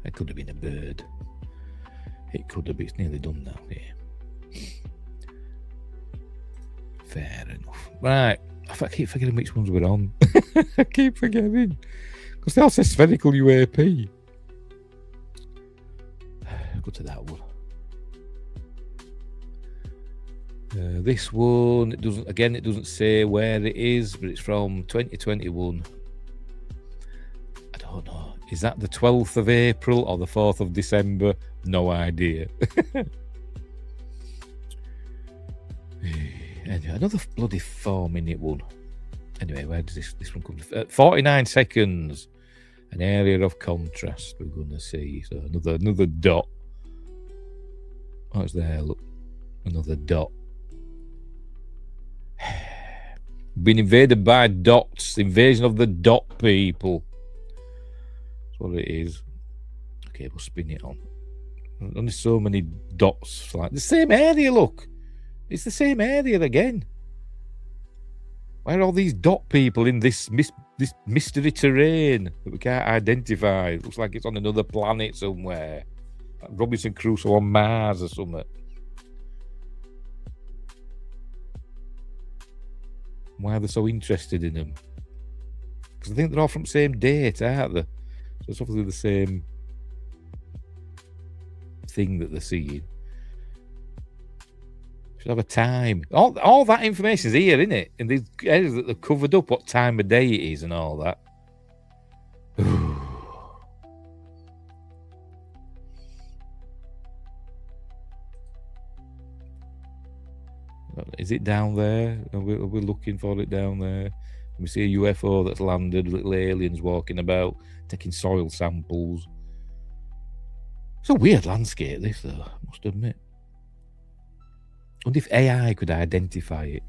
It could have been a bird. It could have been. It's nearly done now. Yeah. Fair enough. Right. I keep forgetting which ones we're on. I keep forgetting. Because they all say spherical UAP. Go to that one. This one, it doesn't say where it is, but it's from 2021. I don't know. Is that the 12th of April or the 4th of December? No idea. Anyway, another bloody 4-minute one. Anyway, where does this one come from? 49 seconds. An area of contrast we're going to see. So another dot. Oh, it's there, look. Another dot. Been invaded by dots. Invasion of the dot people. That's what it is. Okay, we'll spin it on. Only so many dots. Like the same area, look. It's the same area again. Why are all these dot people in this mystery terrain that we can't identify? It looks like it's on another planet somewhere. Like Robinson Crusoe on Mars or something. Why are they so interested in them? Because I think they're all from the same date, aren't they? So it's obviously the same thing that they're seeing. Should have a time. All that information is here, isn't it? In these areas that they've covered up, what time of day it is and all that. Is it down there? Are we looking for it down there? We see a UFO that's landed, little aliens walking about, taking soil samples. It's a weird landscape, this, though, I must admit. I wonder if AI could identify it.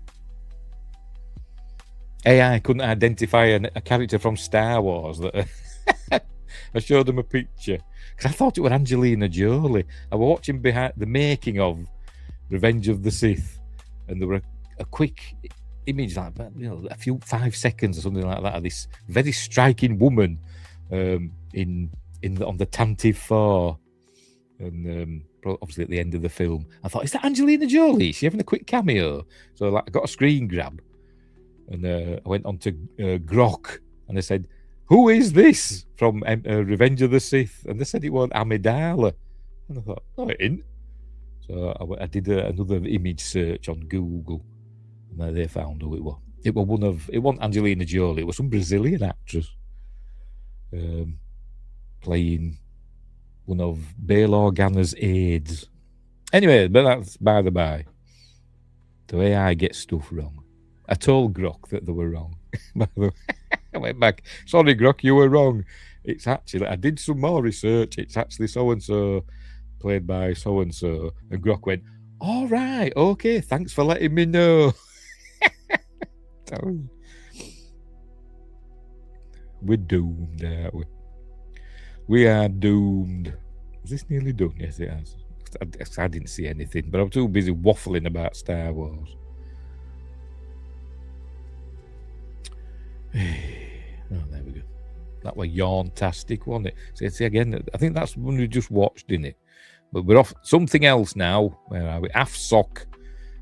AI couldn't identify a character from Star Wars. That I showed them a picture. Because I thought it was Angelina Jolie. I was watching behind the making of Revenge of the Sith. And there were a quick image, like, a few 5 seconds or something like that, of this very striking woman on the Tantive 4. And obviously at the end of the film, I thought, is that Angelina Jolie? Is she having a quick cameo? So I got a screen grab, and I went on to Grok, and I said, who is this from Revenge of the Sith? And they said it was Amidala. And I thought, no, it ain't. So I did another image search on Google, and they found who it was. It wasn't Angelina Jolie. It was some Brazilian actress playing one of Bail Organa's aides. Anyway, but that's by the by. The AI gets stuff wrong. I told Grok that they were wrong. I went back. Sorry, Grok, you were wrong. It's actually, I did some more research. It's actually so-and-so, played by so-and-so. And Grok went, all right, okay, thanks for letting me know. We're doomed, aren't we? We are doomed. Is this nearly done? Yes, it has. I didn't see anything, but I'm too busy waffling about Star Wars. Oh, there we go. That was yawn-tastic, wasn't it? See again, I think that's one we just watched, didn't it? But we're off something else now. Where are we? Afsok,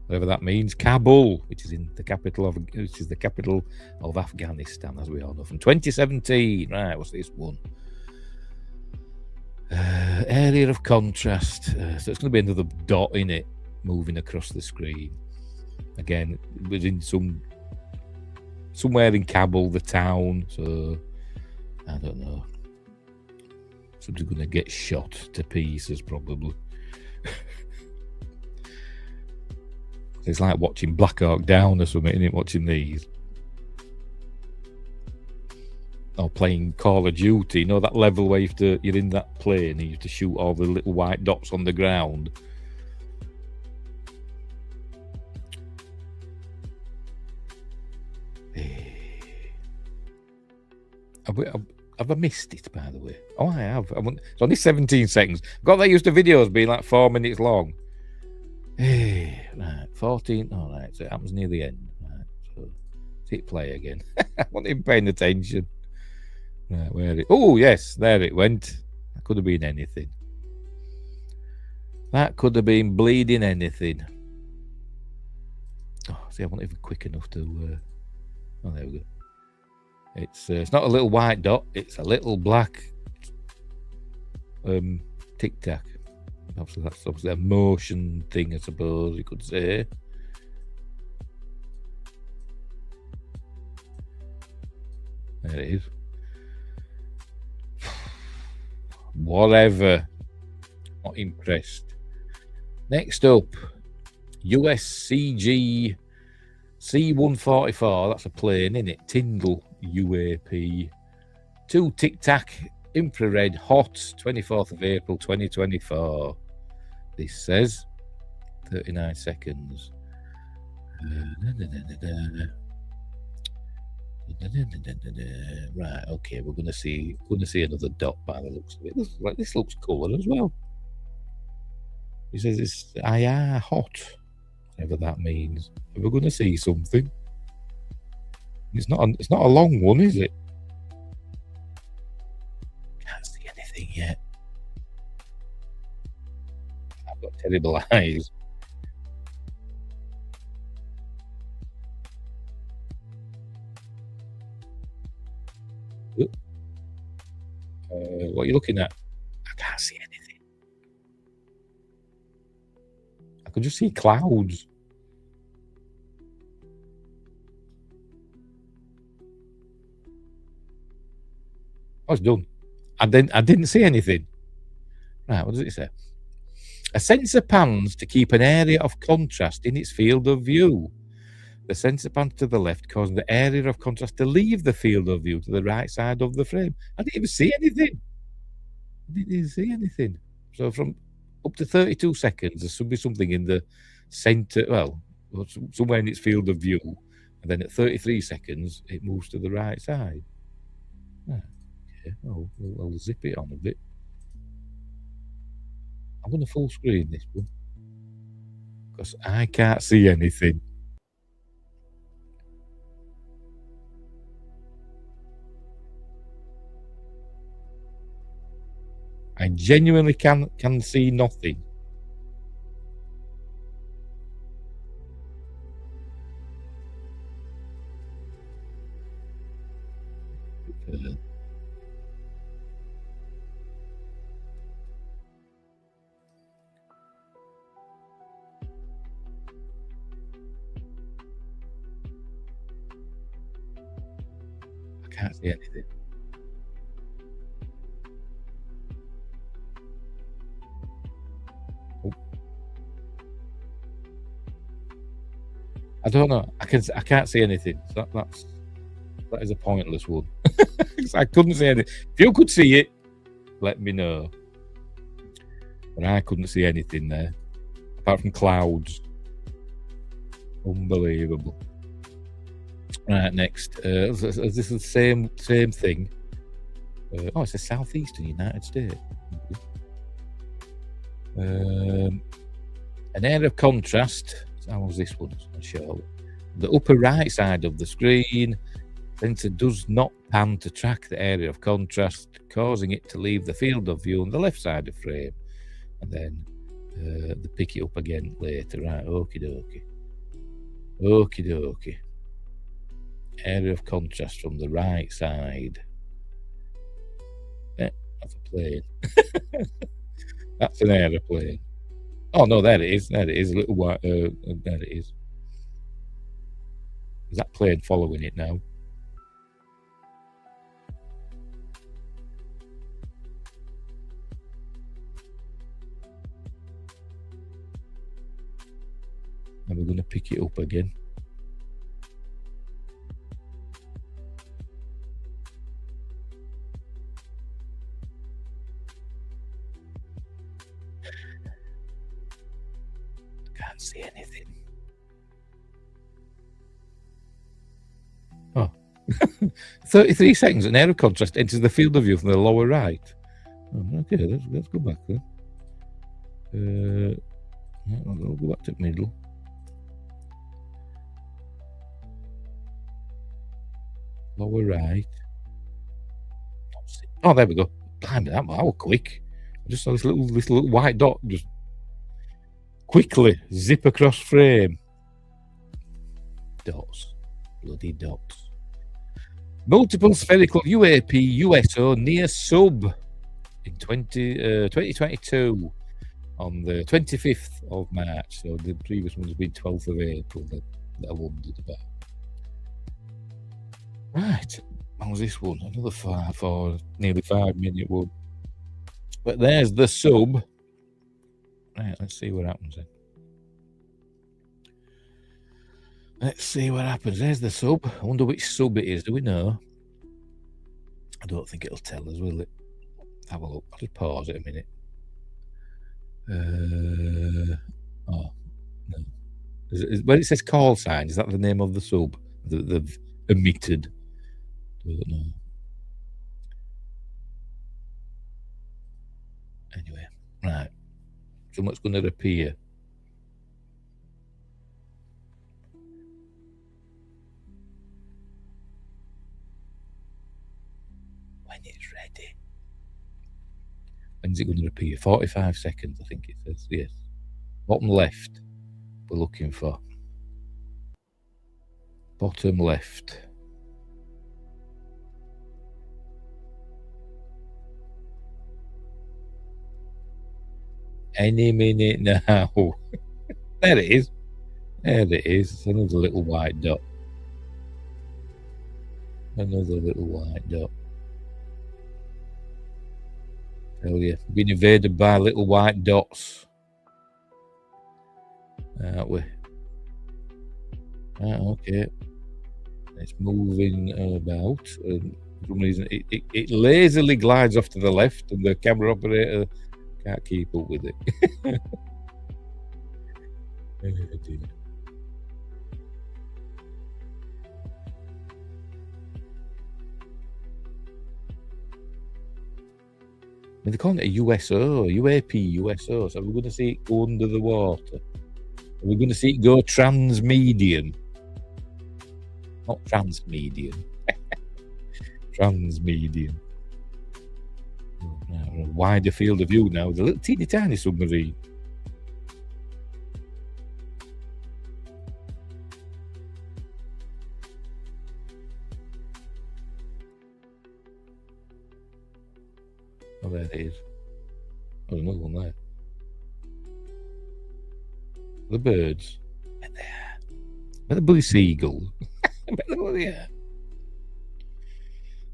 whatever that means. Kabul, which is the capital of Afghanistan, as we all know, from 2017. Right, what's this one? Area of contrast. So it's going to be another dot in it moving across the screen. Again, it was in somewhere in Kabul, the town. So I don't know. Somebody's going to get shot to pieces, probably. It's like watching Black Hawk Down or something, isn't it? Watching these. Or playing Call of Duty. You know that level where you're in that plane and you have to shoot all the little white dots on the ground. Have I missed it, by the way? Oh, I have. It's only 17 seconds. Got that used to videos being like 4 minutes long. Right, 14. All right, so it happens near the end. Right, so hit play again. I wasn't even paying attention. Right, where it? Oh, yes, there it went. That could have been anything. That could have been bleeding anything. Oh, see, I wasn't even quick enough to. Oh, there we go. It's not a little white dot. It's a little black tic tac. Obviously, that's obviously a motion thing, I suppose you could say. There it is. Whatever. Not impressed. Next up, USCG C-144. That's a plane, isn't it? Tyndall UAP. 2 Tic Tac infrared hot 24th of April 2024. This says 39 seconds. Right, okay, we're gonna see another dot by the looks of it. This looks cooler as well. He says it's hot, whatever that means. We're gonna see something. It's not a long one, is it? Can't see anything yet. I've got terrible eyes. What are you looking at? I can't see anything. I could just see clouds. Oh, it's done. I didn't see anything. Right, what does it say? A sensor pans to keep an area of contrast in its field of view. The sensor pans to the left, causing the area of contrast to leave the field of view to the right side of the frame. I didn't even see anything. So from up to 32 seconds, there should be something in the center, well, somewhere in its field of view. And then at 33 seconds, it moves to the right side. Okay. Oh, I'll zip it on a bit. I'm going to full screen this one because I can't see anything. I genuinely can see nothing. I can't see anything. Oh. I don't know. I can't see anything. So that is a pointless one. I couldn't see anything. If you could see it, let me know. But I couldn't see anything there, apart from clouds. Unbelievable. Right, next. This is the same thing. Oh, it's the southeastern United States. An area of contrast. How was this one? Show the upper right side of the screen. Sensor does not pan to track the area of contrast, causing it to leave the field of view on the left side of frame. And then they pick it up again later. Right, okie dokie. Area of contrast from the right side. That's a plane. That's an aeroplane. Oh no, there it is. There it is. A little white. There it is. Is that plane following it now? And we're going to pick it up again. Can't see anything. Oh. 33 seconds, an area of contrast enters the field of view from the lower right. Oh, okay, let's go back then. We'll go back to the middle. Lower right. Oh, there we go. Blimey, that was quick. I just saw this little white dot just quickly zip across frame. Dots. Bloody dots. Multiple spherical UAP USO near sub in 2022 on the 25th of March. So the previous one's been 12th of April that I wondered about. Right. What was this one? Another 5 or nearly 5-minute one. But there's the sub. Right, let's see what happens then. Let's see what happens. There's the sub. I wonder which sub it is. Do we know? I don't think it'll tell us, will it? Have a look. I'll just pause it a minute. Oh, no. When it says call sign, is that the name of the sub that they've omitted? Don't know. Anyway, right. So what's going to appear? When it's ready. When's it going to appear? 45 seconds, I think it says. Yes. Bottom left, we're looking for. Bottom left. Any minute now. There it is. There it is. It's another little white dot. Another little white dot. Tell you, been invaded by little white dots. Aren't we? Okay. It's moving about. And for some reason, it lazily glides off to the left, and the camera operator can't keep up with it. Oh, dear. They're calling it a USO, UAP USO. So we're going to see it go under the water. We're going to see it go transmedian. Not transmedian. Transmedian. Now, a wider field of view now. The little teeny tiny submarine. Oh, there it is. There's another one there. The birds. I bet they are. I bet the bloody seagulls. I bet they bloody are.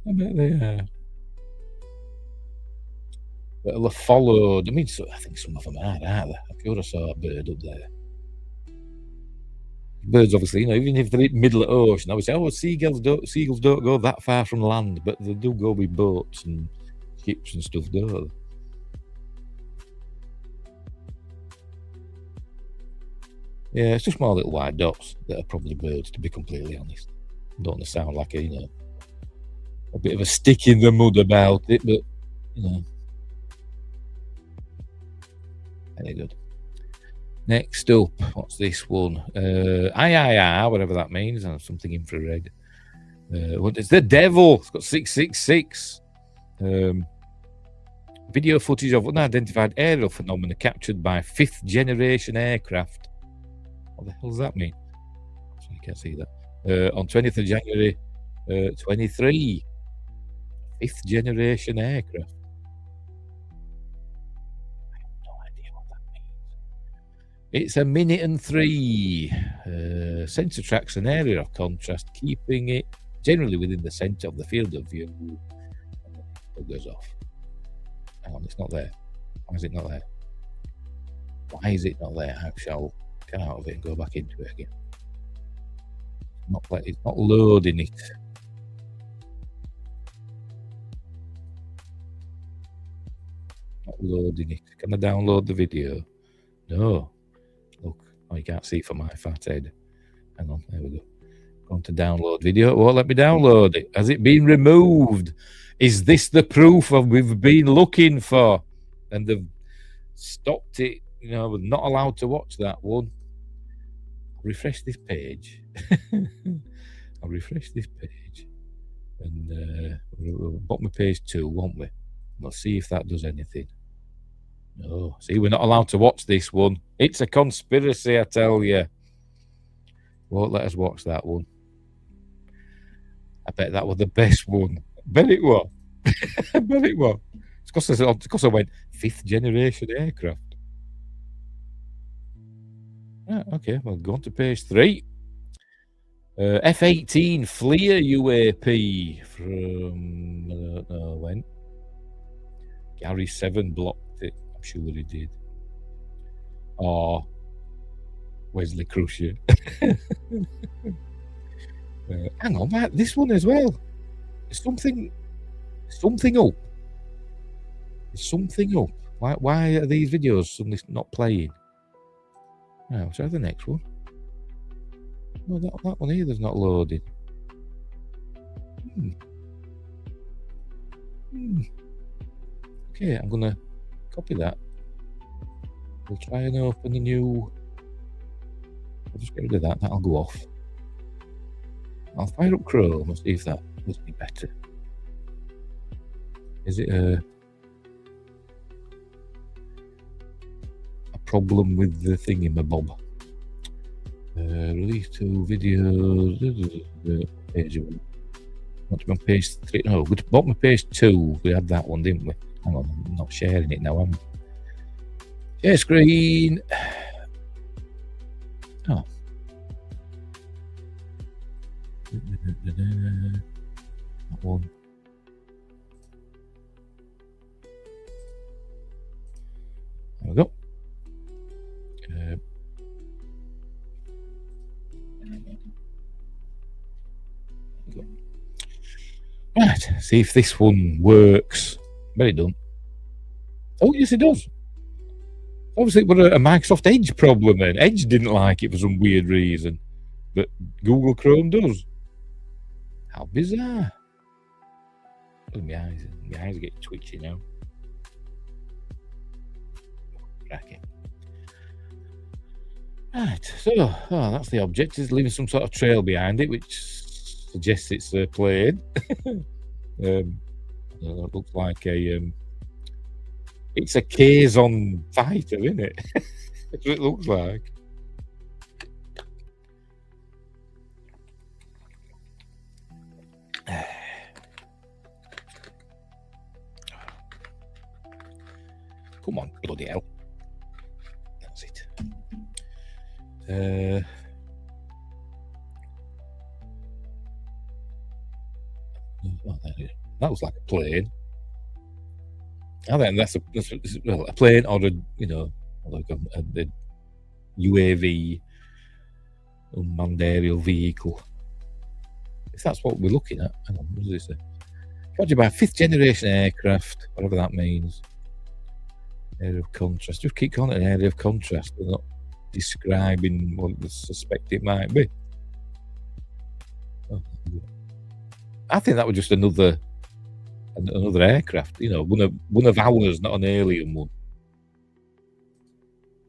I bet they are. But they'll have followed. I mean, I think some of them are, aren't they? I'm sure I saw a bird up there. Birds, obviously, even if they're in the middle of the ocean, I would say, seagulls don't go that far from land, but they do go with boats and ships and stuff, don't they? Yeah, it's just more little white dots that are probably birds, to be completely honest. Don't want to sound like a bit of a stick in the mud about it, but very good. Next up, what's this one? IIR, whatever that means, something infrared. It's the devil. It's got 666. Video footage of unidentified aerial phenomena captured by 5th generation aircraft. What the hell does that mean? You can't see that. On 20th of January 23. 5th generation aircraft. It's a minute and 3. Sensor tracks an area of contrast, keeping it generally within the center of the field of view. And it goes off. Hang on, it's not there. Why is it not there? Why is it not there? I shall get out of it and go back into it again. It's not loading it. Not loading it. Can I download the video? No. Look. Oh, you can't see for my fat head. Hang on. There we go. Going to download video. It won't let me download it. Has it been removed? Is this the proof of we've been looking for? And they've stopped it. You know, we're not allowed to watch that one. I'll refresh this page. I'll refresh this page. And we'll bottom of page 2, won't we? We'll see if that does anything. No. See, we're not allowed to watch this one. It's a conspiracy, I tell you. Won't let us watch that one. I bet that was the best one. I bet it was. I bet it was. It's because I went 5th generation aircraft. Right, okay, we'll go on to page 3. F-18 Fleer UAP from, I don't know when. Gary 7 blocked it. I'm sure he did. Or Wesley Crusher. Hang on, Matt, this one as well. There's something up. There's something up. Why are these videos suddenly not playing? Now, try the next one. No, that one either's not loading. Okay, I'm gonna copy that. We'll try and open a new. I'll just get rid of that. That'll go off. I'll fire up Chrome and see if that does any better. Is it a problem with the thingamabob? Release 2 videos. Page 1. Want to be on page 3? No, go to bottom of page 2. We had that one, didn't we? Hang on, I'm not sharing it now. Share screen. Oh. That one. There we go. Right, see if this one works. Bet it don't. Oh, yes, it does. Obviously, it was a Microsoft Edge problem, and Edge didn't like it for some weird reason, but Google Chrome does. How bizarre! Oh, my eyes get twitchy now. Cracking. Right, so that's the object. It's leaving some sort of trail behind it, which suggests it's a plane. It looks like it's a Kazon fighter, isn't it? That's what it looks like. Come on, bloody hell. That's it. That was like a plane. I think that's a plane or like a UAV, unmanned aerial vehicle. If that's what we're looking at, hang on, what does it say? Captured by 5th generation aircraft, whatever that means. Area of contrast. Just keep calling it an area of contrast. They're not describing what they suspect it might be. I think that was just another aircraft, one of ours, not an alien one.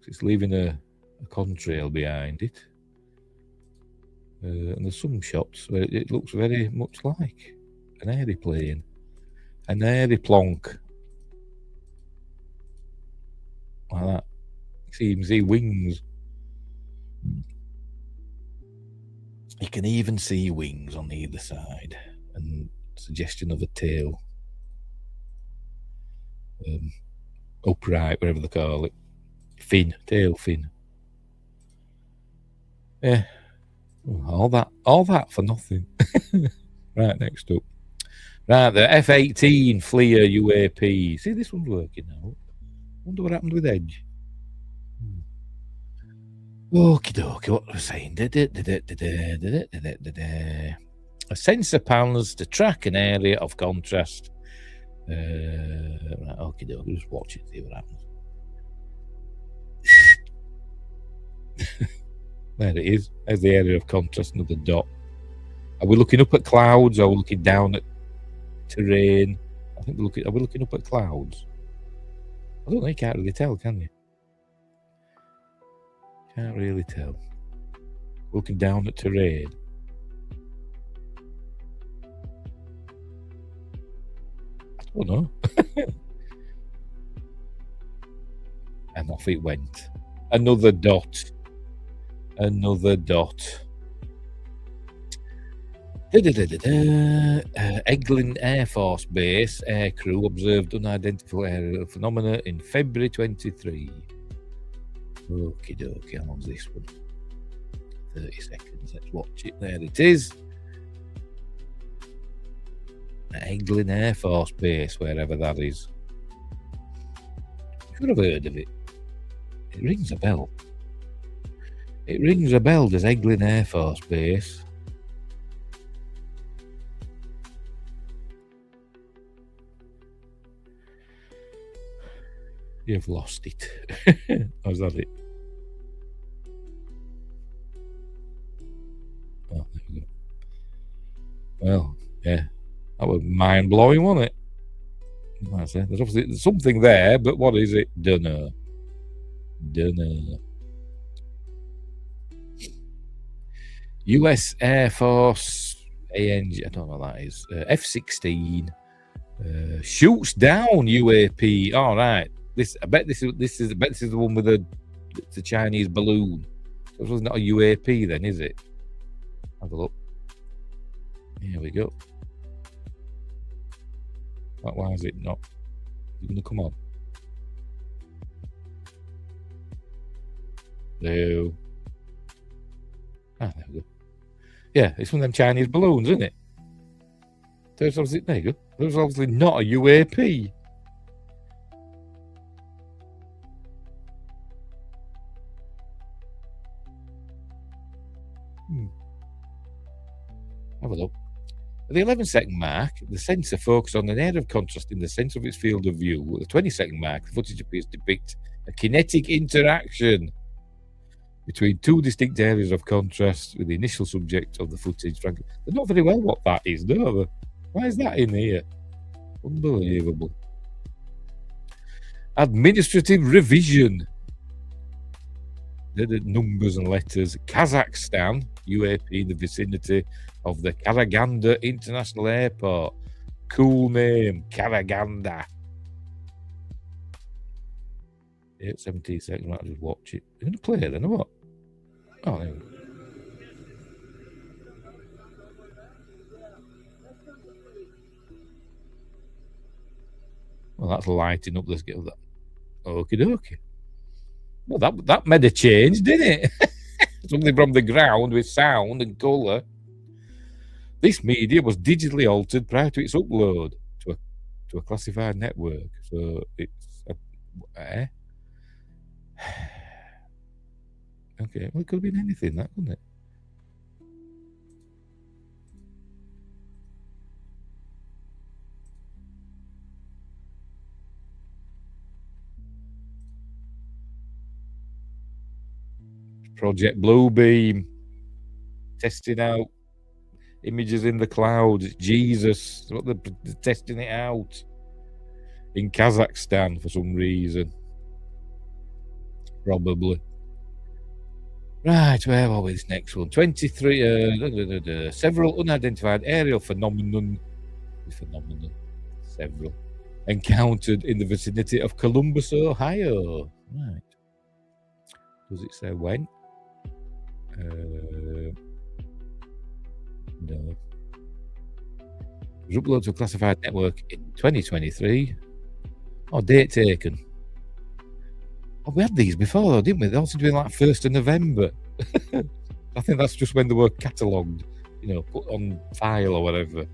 It's leaving a contrail behind it. And there's some shots where it looks very much like an aeroplane, an aeroplonk. Like that. You can see wings. You can even see wings on either side, and suggestion of a tail. Upright, whatever they call it. Fin, tail fin. Yeah. All that for nothing. Right, next up. Right, the F-18 Fleer UAP. See, this one's working now. Wonder what happened with Edge. Okie dokie, what was I saying? A sensor panels to track an area of contrast. Right, okie dokie, just watch it, see what happens. There it is. There's the area of contrast, another dot. Are we looking up at clouds or are we looking down at terrain? I think are we looking up at clouds? I don't know, you can't really tell, can you? Can't really tell. Looking down at terrain. I don't know. And off it went. Another dot. Another dot. Eglin Air Force Base aircrew observed unidentified aerial phenomena in February 23. Okie dokie, how long's this one? 30 seconds, let's watch it. There it is. Eglin Air Force Base, wherever that is. Should have heard of it. It rings a bell. It rings a bell, does Eglin Air Force Base. You've lost it. Or is that it? Oh, there we go. Well, yeah. That was mind-blowing, wasn't it? That's it. There's obviously something there, but what is it? Dunno. US Air Force ANG, I don't know what that is. F-16 shoots down UAP. All right. I bet this is the one with the Chinese balloon. So it was not a UAP then, is it? Have a look. Here we go. Why is it not? Is it going to come on? No. Ah, there we go. Yeah, it's one of them Chinese balloons, isn't it? There's obviously, there you go. There's obviously not a UAP. Have a look. At the 11-second mark, the sensor focused on an area of contrast in the centre of its field of view. At the 20-second mark, the footage appears to depict a kinetic interaction between two distinct areas of contrast with the initial subject of the footage. They know very well what that is, don't they? Why is that in here? Unbelievable. Administrative revision. The numbers and letters. Kazakhstan, UAP, in the vicinity of the Karaganda International Airport. Cool name, Karaganda. 17 seconds, I'll just watch it. You're going to play it then, or what? Oh, there we go. Well, that's lighting up. Let's get that. Okie dokie. Well, that made a change, didn't it? Something from the ground with sound and colour. This media was digitally altered prior to its upload to a classified network. So it's okay. Well, it could have been anything, that, couldn't it? Project Bluebeam, testing out images in the clouds. It's Jesus. They're testing it out in Kazakhstan for some reason. Probably. Right, where are we? This next one. 23. Several unidentified aerial phenomenon. Several. Encountered in the vicinity of Columbus, Ohio. Right. Does it say when? No. It was uploaded to a classified network in 2023. Oh, date taken. Oh, we had these before, though, didn't we? They all seem to be like 1st of November. I think that's just when they were catalogued, you know, put on file or whatever.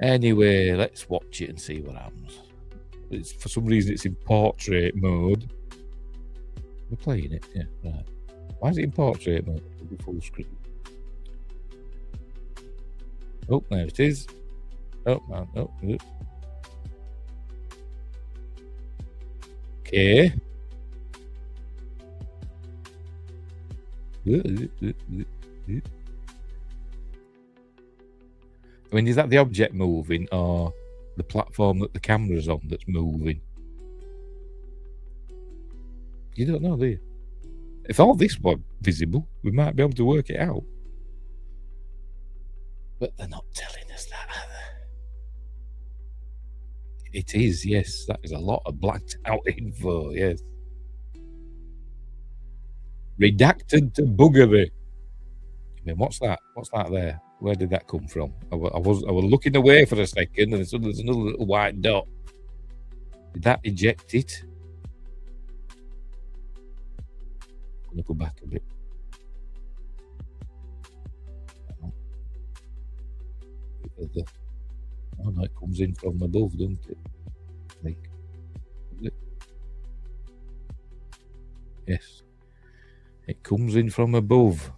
Anyway, let's watch it and see what happens. It's, for some reason, it's in portrait mode. We're playing it, yeah, right. Why is it in portrait mode? It'll be full screen. Oh, there it is. Oh, man, oh. Okay. I mean, is that the object moving or the platform that the camera's on that's moving? You don't know, do you? If all this were visible, we might be able to work it out. But they're not telling us that, are they? It is, yes. That is a lot of blacked out info, yes. Redacted to buggery. I mean, what's that? What's that there? Where did that come from? I was looking away for a second, and suddenly there's another little white dot. Did that eject it? I'm gonna go back a bit. Oh no, it comes in from above, doesn't it? Like, yes, it comes in from above.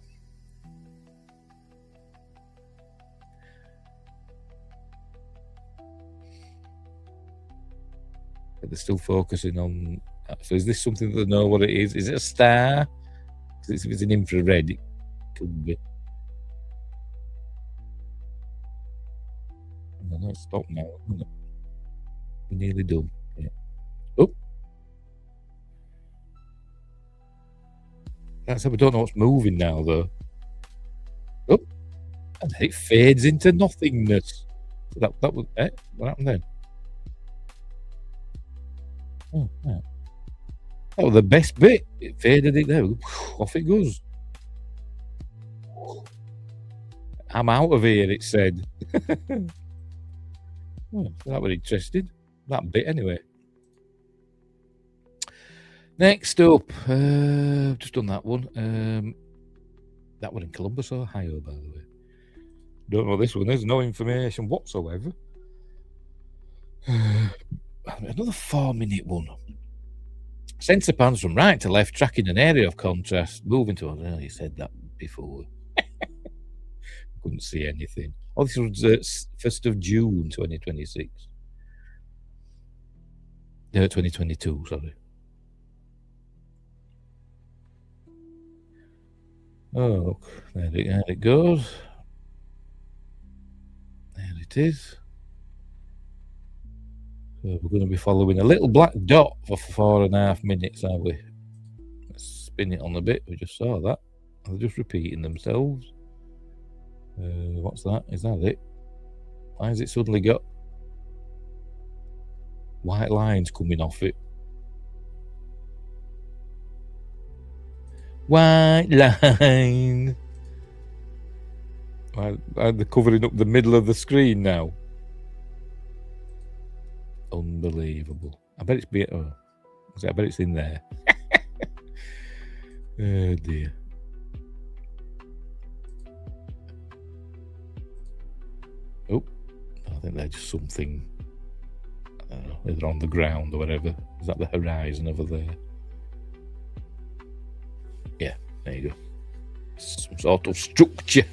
But they're still focusing on. So is this something that they know what it is? Is it a star? Because if it's an infrared, it could be. I know it's stopped now, isn't it? We're nearly done. Yeah. Oh, that's how we don't know what's moving now, though. Oh, and then it fades into nothingness. So that was what happened then? Oh, yeah. That was the best bit. It faded it there. Off it goes. I'm out of here, it said. Oh, that was interesting. That bit, anyway. Next up, just done that one. That one in Columbus, Ohio, by the way. Don't know what this one is. No information whatsoever. Another 4-minute one. Sensor pans from right to left, tracking an area of contrast, moving to. Oh, you said that before. Couldn't see anything. Oh, this was 1st of June 2026. 2022, sorry. Oh, look, there it goes. There it is. So we're going to be following a little black dot for 4.5 minutes, are we? Let's spin it on a bit. We just saw that. They're just repeating themselves. What's that? Is that it? Why has it suddenly got white lines coming off it? White line. Why are they covering up the middle of the screen now? Unbelievable. I bet it's I bet it's in there. Oh dear. Oh, I think they're just something. I don't know, either on the ground or whatever. Is that the horizon over there? Yeah, there you go. Some sort of structure.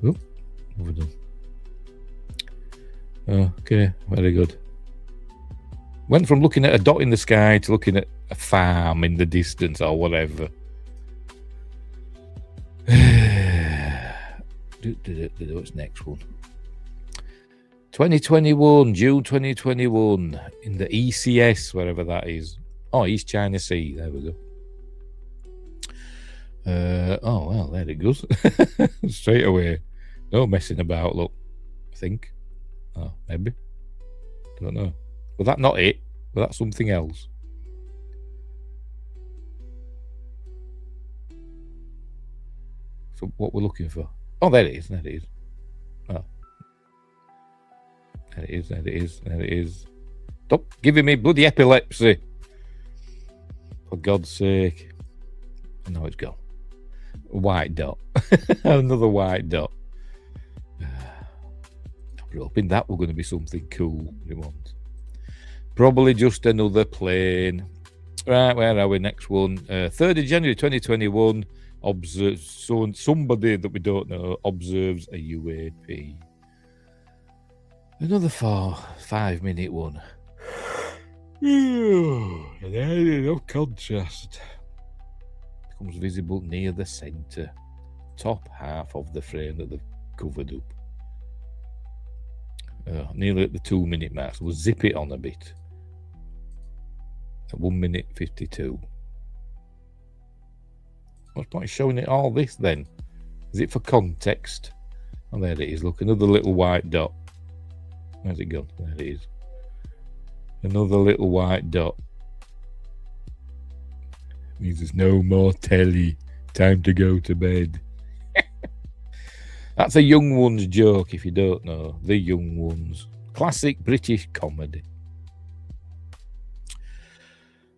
Oh, overdone. Okay, very good. Went from looking at a dot in the sky to looking at a farm in the distance or whatever. What's next one? 2021, June 2021, in the ECS, wherever that is. Oh, East China Sea. There we go. Oh, well, there it goes. Straight away. No messing about, look. I think. Oh, maybe. Don't know. Was that not it? Was that something else? So what we're looking for. Oh, there it is. There it is. Oh. There it is. There it is. There it is. Stop giving me bloody epilepsy. For God's sake. No, it's gone. White dot. Another white dot. We're hoping that we're going to be something cool we want. Probably just another plane. Right, where are we? Next one. 3rd of January 2021. Somebody that we don't know observes a UAP. Another 5-minute one. An area of contrast becomes visible near the centre, top half of the frame that they've covered up. Nearly at the 2-minute mark, so we'll zip it on a bit. At 1 minute 52. What's the point of showing it all this then? Is it for context? Oh, there it is. Look, another little white dot. Where's it gone? There it is. Another little white dot. Means there's no more telly. Time to go to bed. That's a Young Ones joke, if you don't know. The Young Ones. Classic British comedy.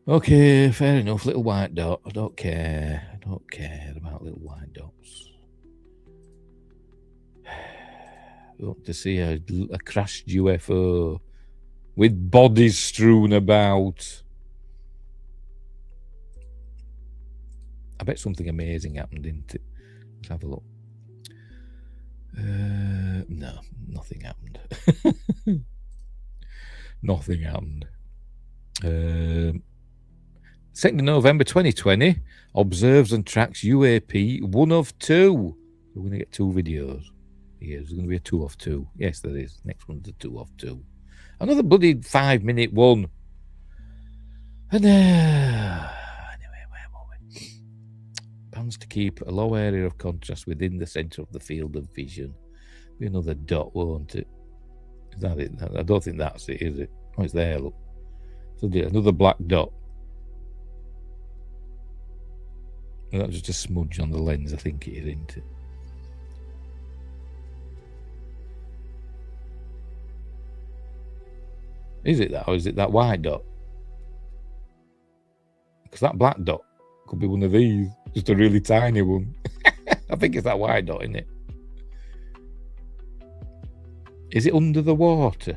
Okay, fair enough. Little white dot. I don't care. I don't care about little white dots. We want to see a crashed UFO with bodies strewn about. I bet something amazing happened, didn't it? Let's have a look. No, nothing happened. Nothing happened. 2nd of November 2020, observes and tracks UAP 1 of 2. We're going to get 2 videos. Yeah, there's going to be a 2 of 2. Yes, there is. Next one's a 2 of 2. Another bloody 5-minute one. And anyway, where were we? Plans to keep a low area of contrast within the centre of the field of vision. Be another dot, won't it? Is that it? I don't think that's it, is it? Oh, it's there, look. So another black dot. That's just a smudge on the lens, I think it is, isn't it? Is it that, or is it that white dot? Because that black dot could be one of these, just a really tiny one. I think it's that white dot, isn't it? Is it under the water?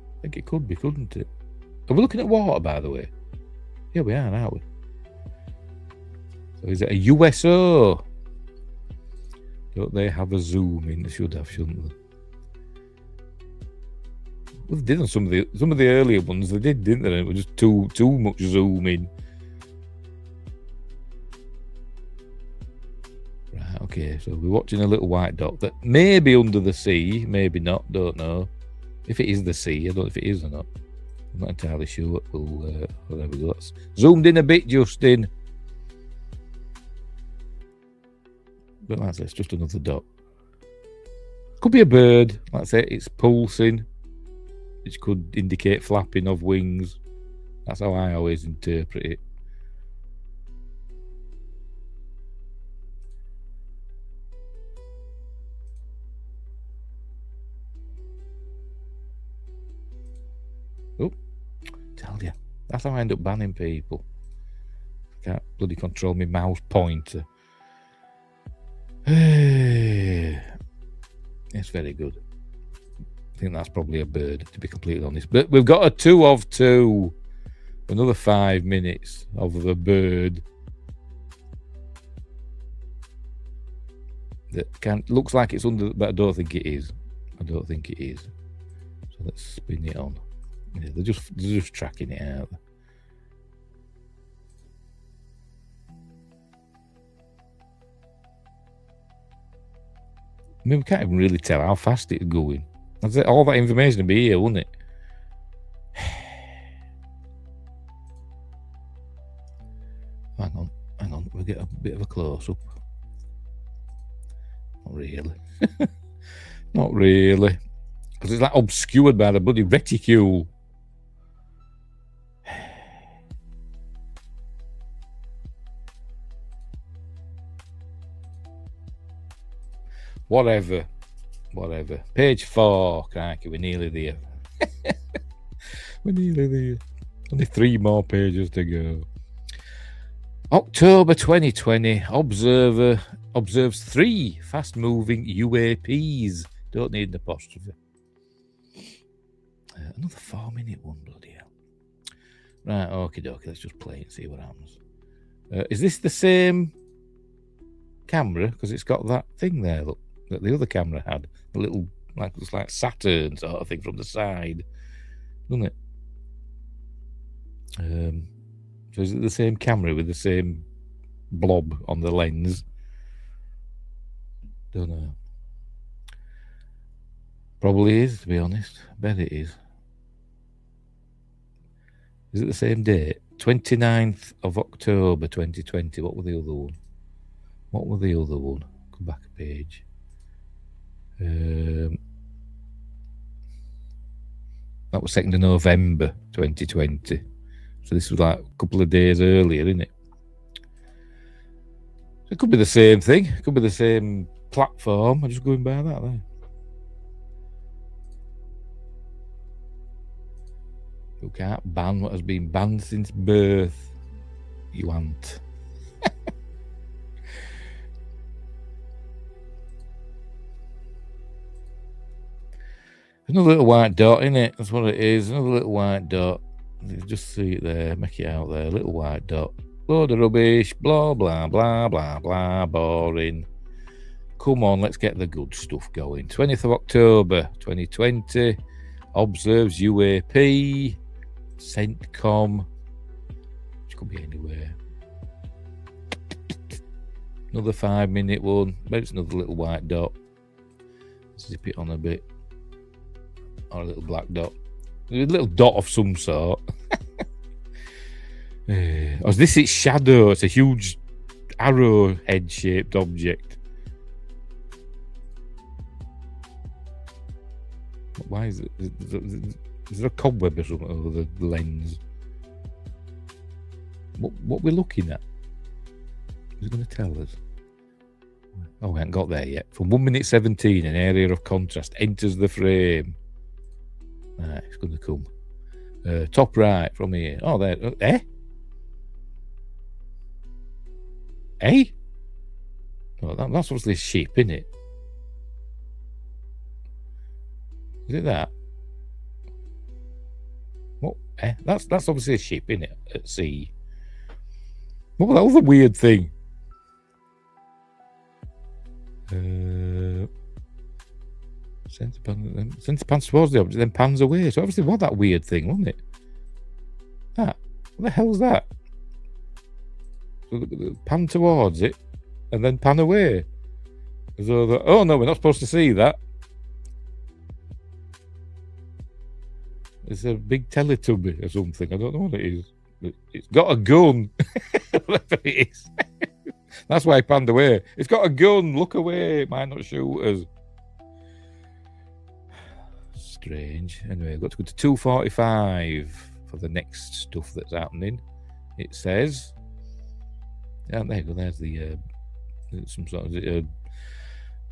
I think it could be, couldn't it? Are we looking at water, by the way? Yeah, we are, aren't we? So is it a USO? Don't they have a zoom in? They should have, shouldn't they? Well, they did on some of the earlier ones. They did, didn't they? It was just too much zoom in. Right. Okay. So we're watching a little white dot that may be under the sea, maybe not. Don't know. If it is the sea, I don't know if it is or not. I'm not entirely sure. Well, there we go. That's zoomed in a bit, Justin. But like I say, it's just another dot. Could be a bird. Like I say, it's pulsing, which could indicate flapping of wings. That's how I always interpret it. Oh, tell you. That's how I end up banning people. I can't bloody control my mouse pointer. It's very good. I think that's probably a bird, to be completely honest. But we've got a 2 of 2. Another 5 minutes of the bird. That looks like it's under, but I don't think it is. I don't think it is. So let's spin it on. Yeah, they're just tracking it out. I mean, we can't even really tell how fast it's going. All that information would be here, wouldn't it? Hang on. We'll get a bit of a close-up. Not really. Not really. Because it's like obscured by the bloody reticule. Whatever. Page 4. Crikey, we're nearly there. We're nearly there. Only 3 more pages to go. October 2020. Observer observes 3 fast-moving UAPs. Don't need an apostrophe. Another 4-minute one, bloody hell. Right, okie dokie. Let's just play and see what happens. Is this the same camera? Because it's got that thing there, look, that the other camera had. A little, looks like Saturn sort of thing from the side. Doesn't it? So is it the same camera with the same blob on the lens? Don't know. Probably is, to be honest. I bet it is. Is it the same date? 29th of October 2020. What were the other one? Come back a page. That was 2nd of November 2020. So this was like a couple of days earlier, isn't it? So it could be the same thing. It could be the same platform. I'm just going by that there. You can't ban what has been banned since birth. You ant. Another little white dot, in it. That's what it is. Another little white dot. You just see it there. Make it out there. Little white dot. Load of rubbish. Blah, blah, blah, blah, blah. Boring. Come on, let's get the good stuff going. 20th of October 2020. Observes UAP. CENTCOM. Which could be anywhere. Another 5-minute one. Maybe it's another little white dot. Zip it on a bit. Or a little black dot. A little dot of some sort. Or is this its shadow? It's a huge arrowhead-shaped object. Why is it? Is there a cobweb or something over the lens? What we're looking at? Who's going to tell us? Oh, we haven't got there yet. From 1 minute 17, an area of contrast enters the frame. Right, it's going to come. Top right from here. Oh, there. Eh? Eh? Oh, that's obviously a ship, isn't it? Is it that? What? Eh? That's obviously a ship, isn't it? At sea. What was that other weird thing? Centre pans towards the object, then pans away. So obviously, what that weird thing, wasn't it? That. What the hell's that? So pan towards it, and then pan away. As though oh no, we're not supposed to see that. It's a big Teletubby or something. I don't know what it is. It's got a gun. Whatever it is. That's why it panned away. It's got a gun. Look away. It might not shoot us. Strange. Anyway, I've got to go to 2:45 for the next stuff that's happening. It says, yeah, there you go. There's the some sort of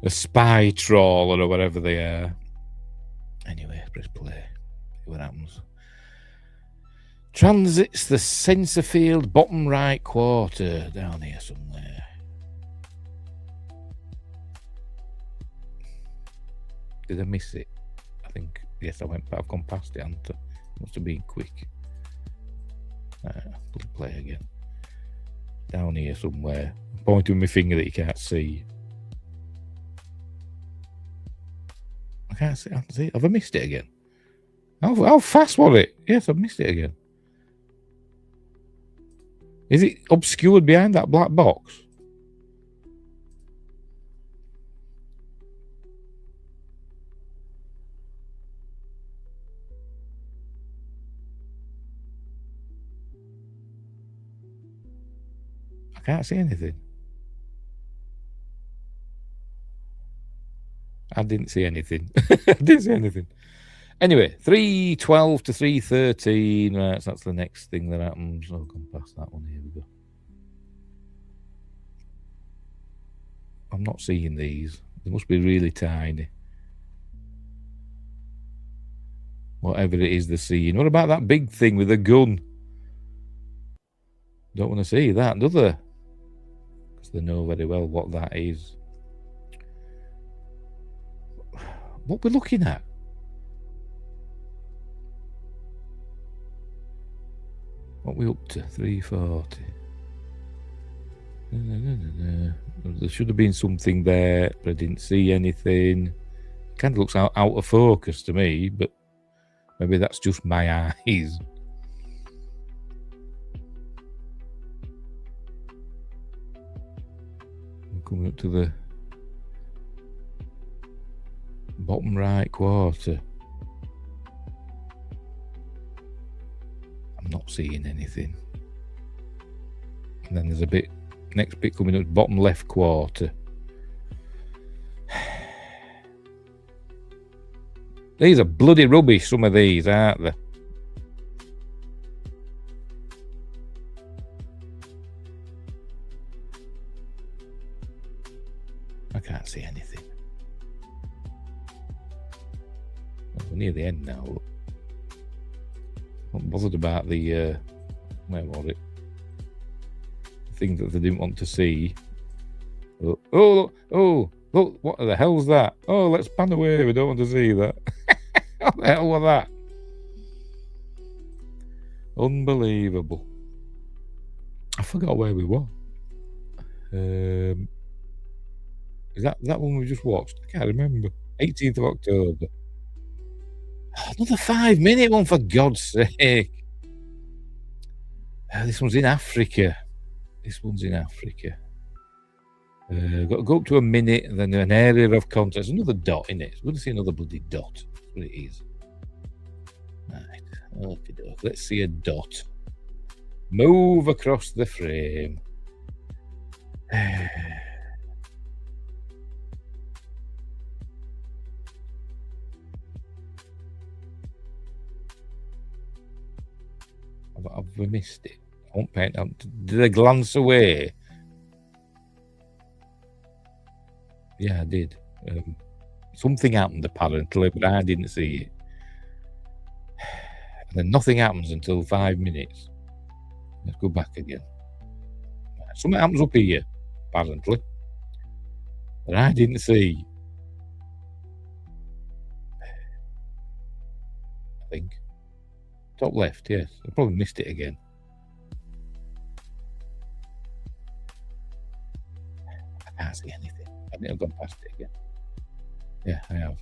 a spy trawler or whatever they are. Anyway, press play. See what happens. Transits the sensor field bottom right quarter down here somewhere. Did I miss it? I think yes, I've gone past it. Must have been quick. Let's play again. Down here somewhere. I'm pointing with my finger that you can't see. I can't see. Have I missed it again? How fast was it? Yes, I've missed it again. Is it obscured behind that black box? I can't see anything. I didn't see anything. I didn't see anything. Anyway, 3:12 to 3:13. Right, so that's the next thing that happens. I'll come past that one. Here we go. I'm not seeing these. They must be really tiny. Whatever it is they're seeing. What about that big thing with a gun? Don't want to see that, do they? Because they know very well what that is. What we're looking at? What we up to? 340. There should have been something there, but I didn't see anything. Kind of looks out of focus to me, but maybe that's just my eyes. I'm coming up to the bottom right quarter. I'm not seeing anything. And then there's a bit, next bit coming up, bottom left quarter. These are bloody rubbish, some of these, aren't they? I can't see anything. We're near the end now. I'm not bothered about the, where was it? The thing that they didn't want to see. Oh, look, what the hell's that? Oh, let's pan away, we don't want to see that. What the hell was that? Unbelievable. I forgot where we were. Is that one we just watched? I can't remember. 18th of October. Oh, another 5-minute one, for God's sake. This one's in Africa. Got to go up to a minute, and then an area of contact. There's another dot in it. We're going to see another bloody dot. That's what it is. Right. Okay. Let's see a dot. Move across the frame. Have we missed it? I won't paint up. Did I glance away? Yeah, I did. Something happened apparently, but I didn't see it. And then nothing happens until 5 minutes. Let's go back again. Something happens up here, apparently, that I didn't see. I think. Top left, yes. I probably missed it again. I can't see anything. I think I've gone past it again. Yeah, I have.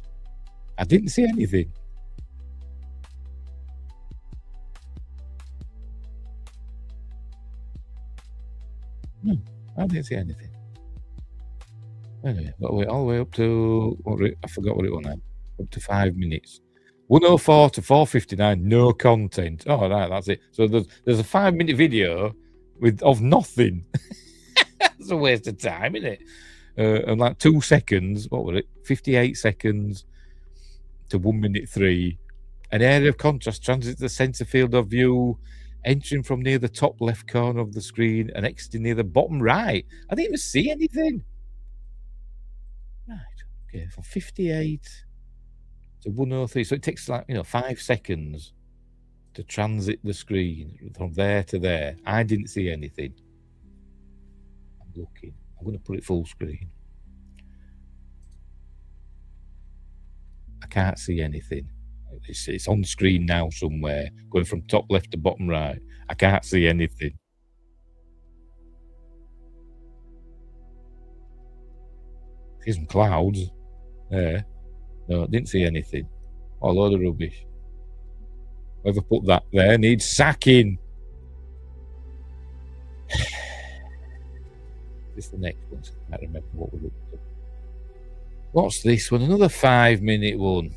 I didn't see anything. No, I didn't see anything. Anyway, all the way up to, I forgot what it was now. Up to 5 minutes. 104 to 459, no content. Oh, right, that's it. So there's a 5-minute video of nothing. That's a waste of time, isn't it? And like 2 seconds, what was it? 58 seconds to 1:03. An area of contrast transits the center field of view, entering from near the top left corner of the screen and exiting near the bottom right. I didn't even see anything. Right, okay, from 58 to 1:03. So it takes 5 seconds to transit the screen from there to there. I didn't see anything. I'm looking. I'm going to put it full screen. I can't see anything. It's on screen now somewhere, going from top left to bottom right. I can't see anything. See some clouds. There. No, I didn't see anything. Oh, a load of rubbish. Whoever put that there needs sacking. This is the next one. I can't remember what we're up to. What's this one? Another 5-minute one.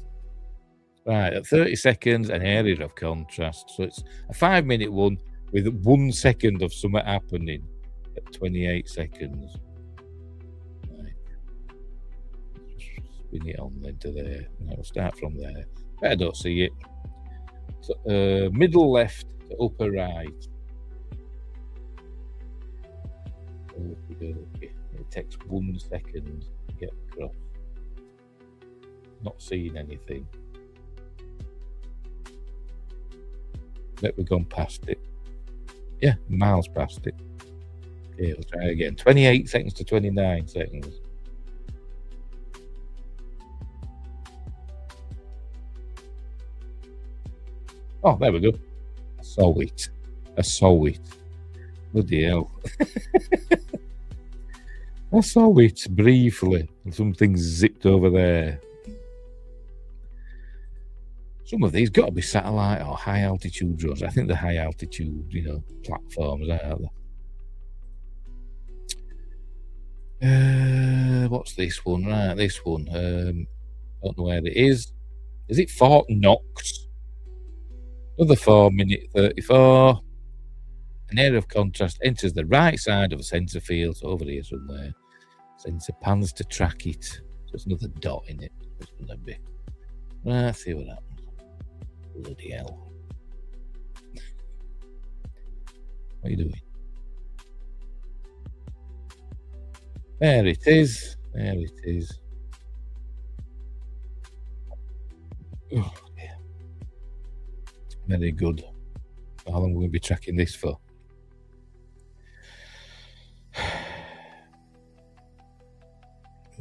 Right, at 30 seconds, an area of contrast. So it's a 5-minute one with 1 second of something happening at 28 seconds. Right. Spin it on then to there. Right, we'll start from there. I don't see it. So, middle left to upper right. Okay. It takes 1 second to get across. not seeing anything. Bet we've gone past it. Yeah, miles past it. Okay, we'll try again. 28 seconds to 29 seconds. Oh, there we go. I saw it. Bloody hell. I saw it briefly. Something zipped over there. Some of these got to be satellite or high altitude drones. I think the high altitude, platforms, aren't they? What's this one? Right, this one. Don't know where it is. Is it Fort Knox? Another 4 minute 34. An area of contrast enters the right side of a sensor field, so over here somewhere. Sensor pans to track it. So there's another dot in it. It's gonna be. Let's see what happens. Bloody hell. What are you doing? There it is. There it is. Oh, dear. Very good. How long will we be tracking this for?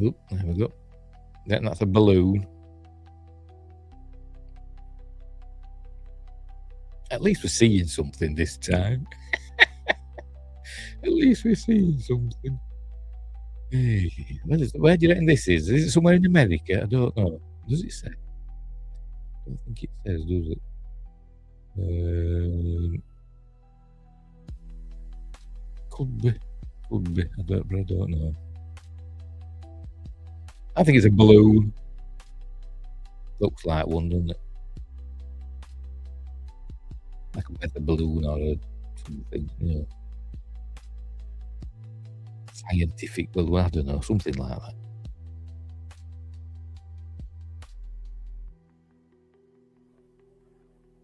Oop, there we go. Then that's a balloon. At least we're seeing something this time. At least we're seeing something. Hey, where do you reckon this is? Is it somewhere in America? I don't know. Does it say? I don't think it says, does it? Could be. I don't know. I think it's a balloon. Looks like one, doesn't it? Like a weather balloon or something, Scientific balloon, I don't know, something like that.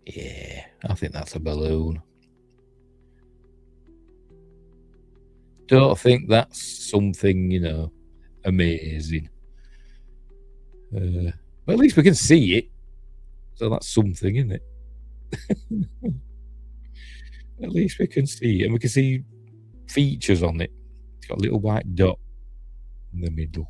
Yeah, I think that's a balloon. Don't think that's something, amazing. But at least we can see it. So that's something, isn't it? At least we can see it. And we can see features on it. It's got a little white dot in the middle.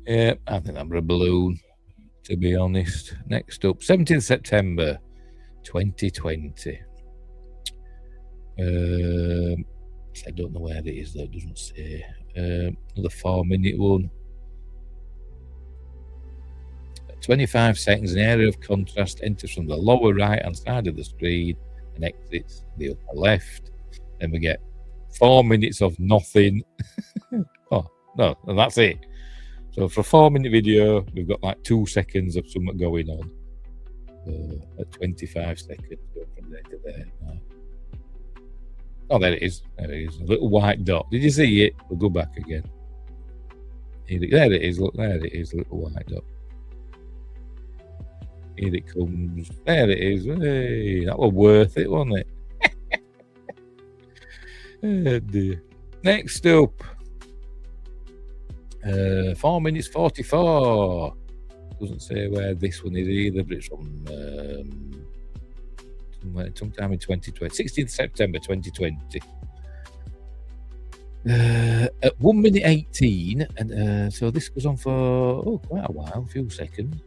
Yeah, I think that's a balloon, to be honest. Next up, 17th September 2020. I don't know where it is, though. It doesn't say. Another 4 minute one. 25 seconds, an area of contrast enters from the lower right hand side of the screen and exits the upper left. Then we get 4 minutes of nothing. Oh, no, and that's it. So for a 4 minute video, we've got like 2 seconds of something going on. At 25 seconds, go from there to there. Oh, there it is. There it is. A little white dot. Did you see it? We'll go back again. There it is. Look, there it is. A little white dot. Here it comes. There it is. Hey, that was worth it, wasn't it? Oh dear. Next up. 4 minutes 44. Doesn't say where this one is either, but it's from sometime in 2020. 16th September 2020. At 1 minute 18, and so this goes on for quite a while, a few seconds.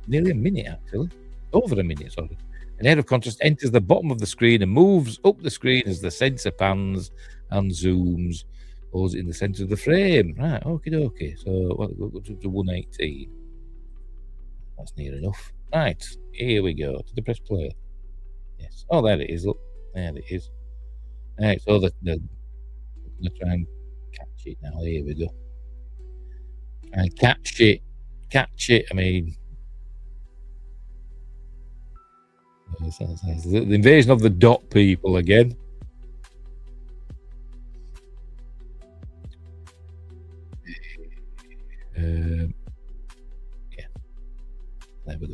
Nearly a minute, actually. Over a minute, sorry. An area of contrast enters the bottom of the screen and moves up the screen as the sensor pans and zooms. Holds it in the center of the frame. Right, okie dokie. So, we'll go to 118. That's near enough. Right, here we go. Did I press play? Yes. Oh, there it is. Look, there it is. Right, so I'm going to try and catch it now. Here we go. Try and catch it. Catch it. I mean, the invasion of the dot people again.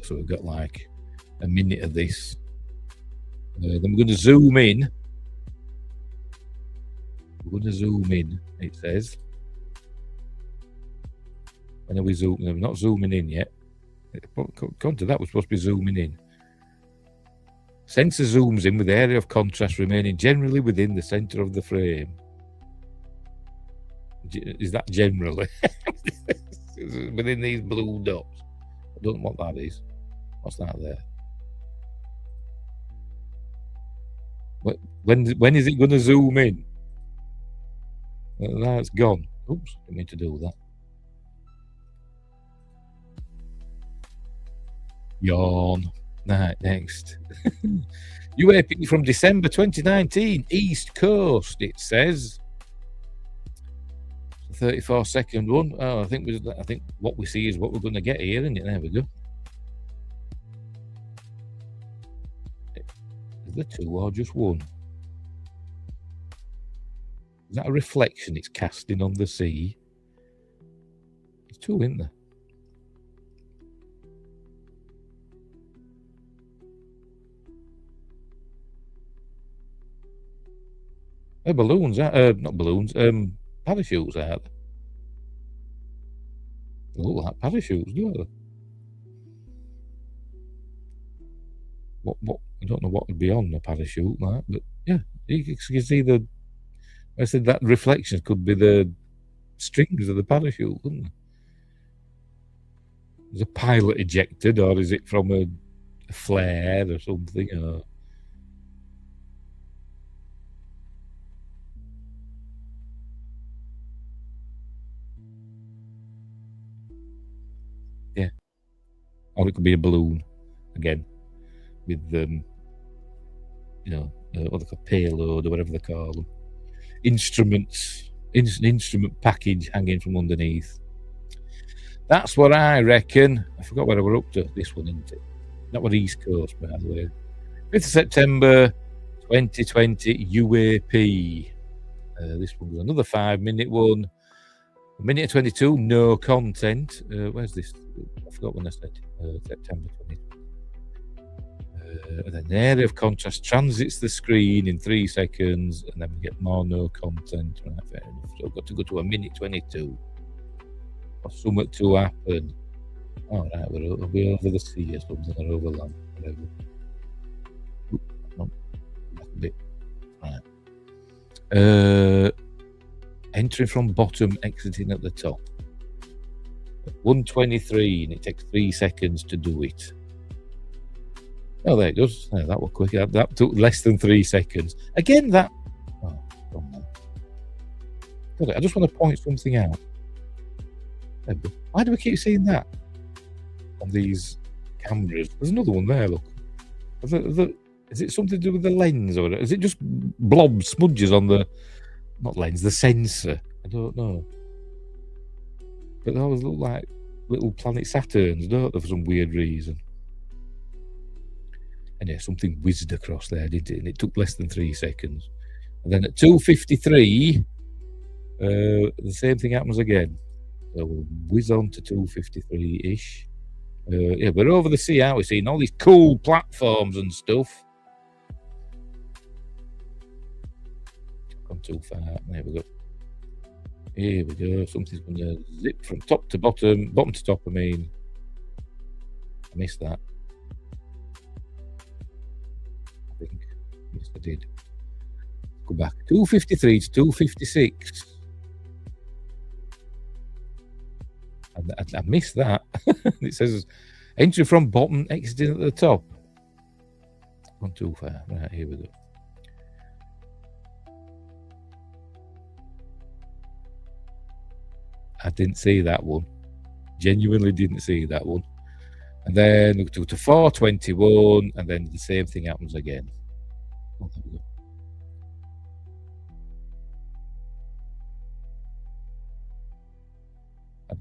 So we've got like a minute of this. Then we're going to zoom in. We're going to zoom in, it says. When are we zooming? We're not zooming in yet. According to that, we're supposed to be zooming in. Sensor zooms in with the area of contrast remaining generally within the center of the frame. Is that generally? Within these blue dots? I don't know what that is. What's that there? When is it going to zoom in? That's gone. Oops, didn't mean to do that. Yawn. Right, next. UAP from December 2019, East Coast, it says. 34-second one. Oh, I think what we see is what we're going to get here, isn't it? There we go. Is there two or just one? Is that a reflection it's casting on the sea? There's two, isn't there? Balloons, not balloons, parachutes out there. They look like parachutes, don't they? What? I don't know what would be on a parachute, like, but yeah, you can see I said that reflection could be the strings of the parachute, couldn't it? Is a pilot ejected, or is it from a flare or something? Or... Yeah. Or it could be a balloon again with what they call payload or whatever they call them. Instruments, instrument package hanging from underneath. That's what I reckon. I forgot where we're up to. This one, isn't it? Not what East Coast, by the way. 5th of September 2020, UAP. This one was another 5-minute one. 1:22, no content. Where's this? I forgot when I said September 2020. And then the area of contrast transits the screen in 3 seconds, and then we get more no content. Right, fair enough. So I've got to go to 1:22 for something to happen. All right, we'll be over the sea or something, or over land, whatever. No, back a bit. Right. Entering from bottom, exiting at the top. 1:23, and it takes 3 seconds to do it. Oh, there it goes. Oh, that was quick. That took less than 3 seconds. Again, that... Oh, come on. Got it. I just want to point something out. Why do we keep seeing that on these cameras? There's another one there, look. Is it something to do with the lens, or is it just blob smudges on the... Not lens, the sensor? I don't know. But they always look like little planet Saturns, don't they, for some weird reason. And yeah, something whizzed across there, didn't it? And it took less than 3 seconds. And then at 2:53, the same thing happens again. So we'll whiz on to 2:53-ish. Yeah, we're over the sea, aren't we? Seeing all these cool platforms and stuff. Gone too far. There we go. Here we go. Something's going to zip from top to bottom, bottom to top, I mean. I missed that. I think. Yes, I did. Go back. 2:53 to 2:56. I missed that. It says entry from bottom, exiting at the top. Gone too far. Right, here we go. I didn't see that one. Genuinely didn't see that one. And then we go to 4:21, and then the same thing happens again. Oh, there we go.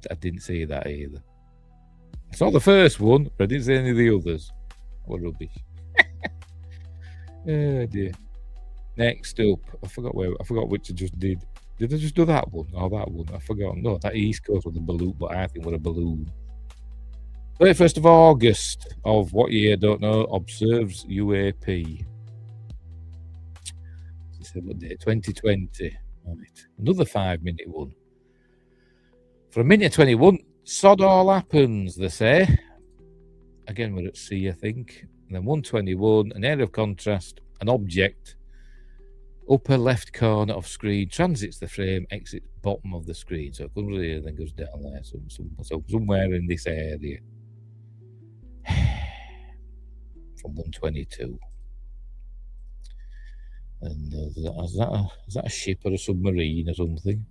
I didn't see that either. I saw the first one, but I didn't see any of the others. What rubbish. Oh dear. Next up, I forgot which I just did. Did I just do that one? Or that one? I forgot. No, that East Coast with the balloon, but I think what a balloon. 31st of August of what year? Don't know. Observes UAP. What day? 2020. Right. Another 5-minute one. For a minute 21, sod all happens, they say. Again, we're at C, I think. And then 121, an area of contrast, an object, upper left corner of screen, transits the frame, exits bottom of the screen. So it comes here, then goes down there. So somewhere in this area. From 122. And is that a ship or a submarine or something?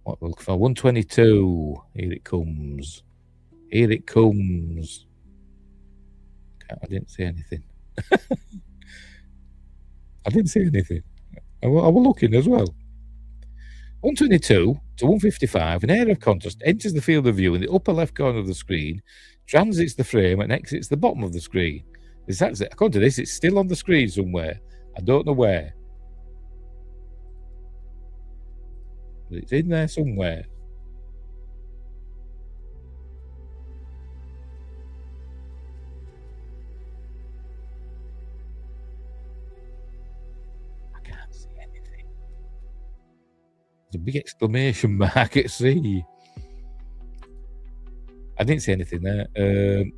What we'll look for? 122. Here it comes. Here it comes. I didn't see anything. I didn't see anything. I was looking as well. 122 to 155, an area of contrast enters the field of view in the upper left corner of the screen, transits the frame, and exits the bottom of the screen. According to this, it's still on the screen somewhere. I don't know where. But it's in there somewhere. I can't see anything. There's a big exclamation mark at sea. I didn't see anything there.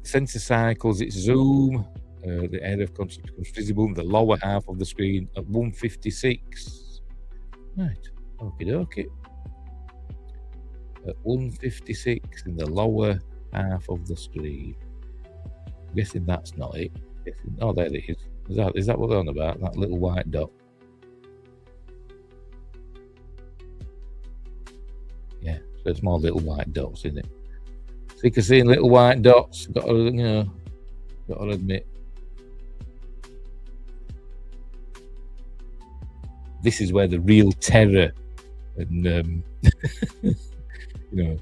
Sensor cycles its zoom. The area of contrast becomes visible in the lower half of the screen at 156. Right. Okie dokie. At 156 in the lower half of the screen. I'm guessing that's not it. Oh, there it is. Is that what they're on about? That little white dot? Yeah, so it's more little white dots, isn't it? Sick of seeing little white dots. Got to admit. This is where the real terror and the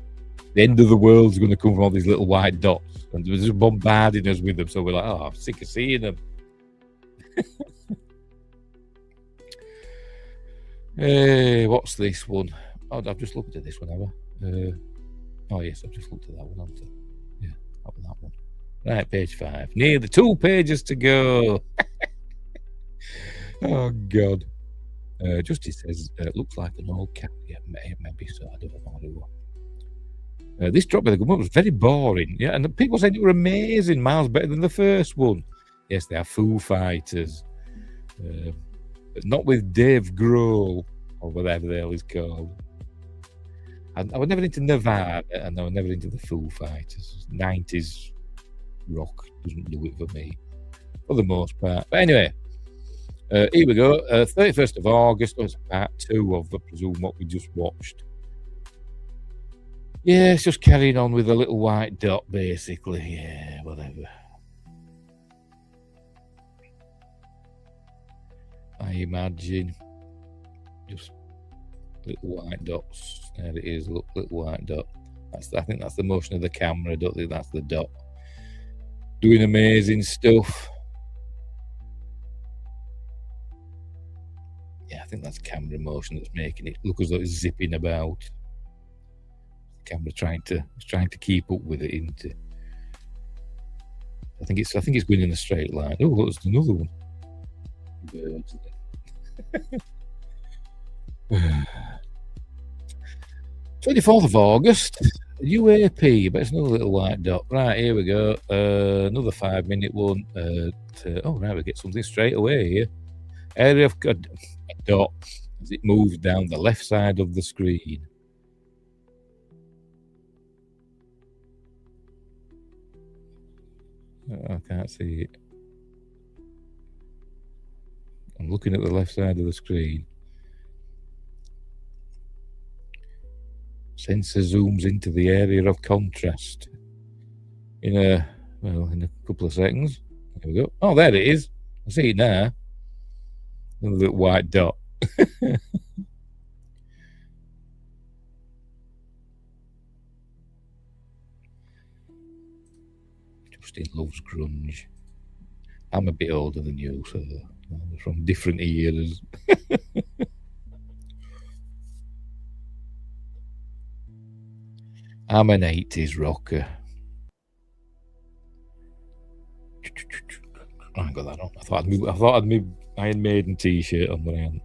end of the world's going to come from all these little white dots, and they're just bombarding us with them. So we're like, oh, I'm sick of seeing them. Hey, what's this one? Oh, I've just looked at this one, have I? Oh yes, I've just looked at that one, haven't I? Yeah, that one. Right, page 5. Nearly 2 pages to go. Oh God. Justice says, looks like an old cat. Yeah, maybe so. I don't know. This drop by the government was very boring. Yeah, and the people said it were amazing, miles better than the first one. Yes, they are Foo Fighters. But not with Dave Grohl, or whatever the hell he's called. I was never into Nirvana, and I was never into the Foo Fighters. 90s rock doesn't do it for me, for the most part. But anyway, here we go. 31st of August. It's part 2 of, I presume, what we just watched. Yeah, it's just carrying on with a little white dot, basically. Yeah, whatever. I imagine just little white dots. There it is. Look, little white dot. I think that's the motion of the camera. I don't think that's the dot. Doing amazing stuff. Yeah, I think that's camera motion that's making it look as though it's zipping about. The camera trying to keep up with it, isn't it? I think it's going in a straight line. Oh, look, there's another one. Birds. 24th of August, UAP, but it's another little white dot. Right, here we go. Another 5-minute one. Right, we get something straight away here. Area of dot as it moves down the left side of the screen. I can't see it. I'm looking at the left side of the screen. Sensor zooms into the area of contrast in a couple of seconds. There we go. Oh, there it is. I see it now. Another little white dot. Justin loves grunge. I'm a bit older than you, so we're from different eras. I'm an 80s rocker. I ain't got that on. I thought I'd my Iron Maiden t-shirt on, but I haven't.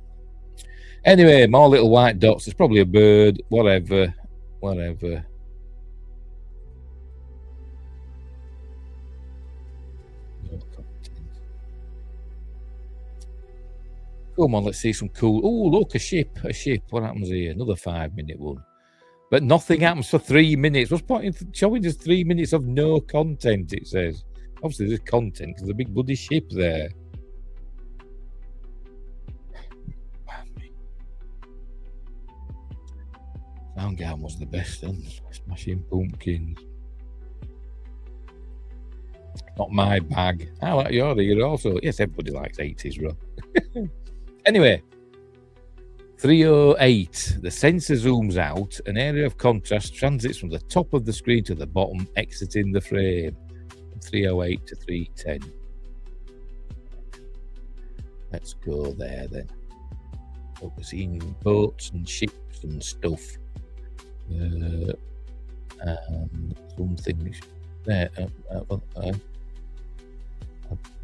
Anyway, more little white dots. It's probably a bird. Whatever. No content. Come on, let's see some cool. Oh, look, a ship. What happens here? Another 5-minute one. But nothing happens for 3 minutes. What's the point in showing us 3 minutes of no content? It says. Obviously, there's content because there's a big bloody ship there. Soundgarden was the best then. Smashing Pumpkins. Not my bag. I like your ear also. Yes, everybody likes 80s rock. Anyway, 308. The sensor zooms out. An area of contrast transits from the top of the screen to the bottom, exiting the frame. From 308 to 310. Let's go there then. Focusing boats and ships and stuff. And something there.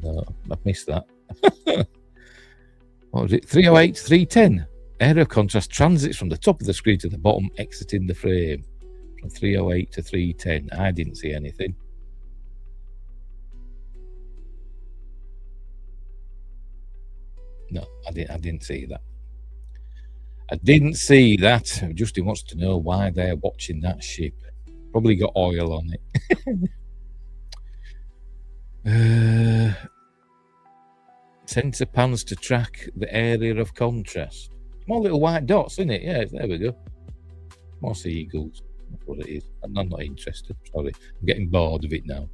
No, I've missed that. What was it? 308, 310. Area of contrast transits from the top of the screen to the bottom, exiting the frame. From 308 to 310. I didn't see anything. No, I didn't see that. I didn't see that. Justin wants to know why they're watching that ship. Probably got oil on it. Sensor pans to track the area of contrast. More little white dots, isn't it? Yeah, there we go. More seagulls. That's what it is. I'm not interested. Sorry. I'm getting bored of it now.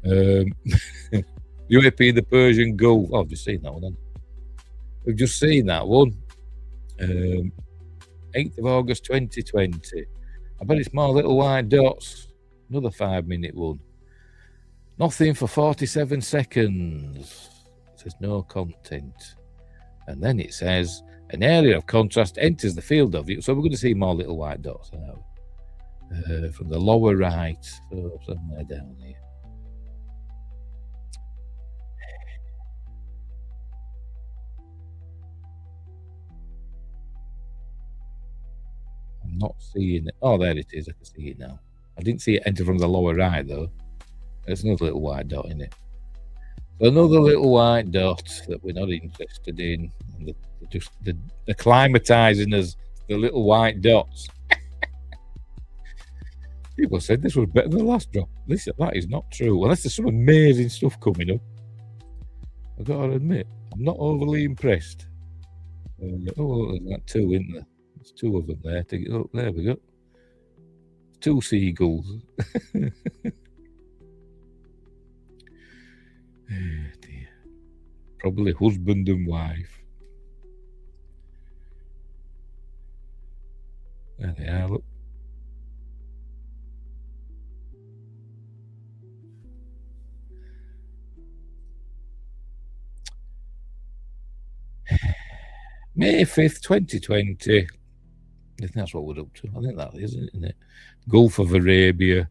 UAP, the Persian Gulf. Oh, I've just seen that one. Then. We've just seen that one. 8th of August 2020. I bet it's more little white dots. Another 5-minute one. Nothing for 47 seconds. It says no content. And then it says an area of contrast enters the field of view. So we're going to see more little white dots now. From the lower right. So somewhere down here. I'm not seeing it. Oh, there it is. I can see it now. I didn't see it enter from the lower right, though. There's another little white dot in it. So another little white dot that we're not interested in. And they're acclimatizing us the little white dots. People said this was better than the last drop. That is not true. Unless there's some amazing stuff coming up. I've got to admit, I'm not overly impressed. Oh, there's like two, isn't there? There's two of them there. Oh, there we go. 2 seagulls. Oh, dear. Probably husband and wife. There they are, look. May 5th, 2020. I think that's what we're up to. I think that is, isn't it? Gulf of Arabia.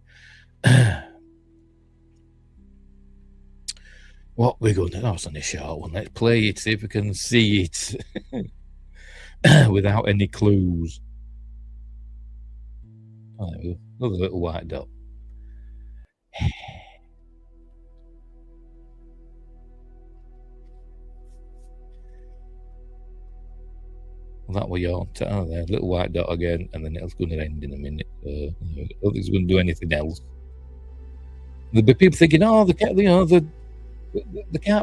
What we're going to... That's on a short one. Let's play it, see if we can see it without any clues. Oh, there we go. Another little white dot. That was your there, little white dot again, and then it's going to end in a minute. I don't think it's going to do anything else. There'll be people thinking, "Oh, there can't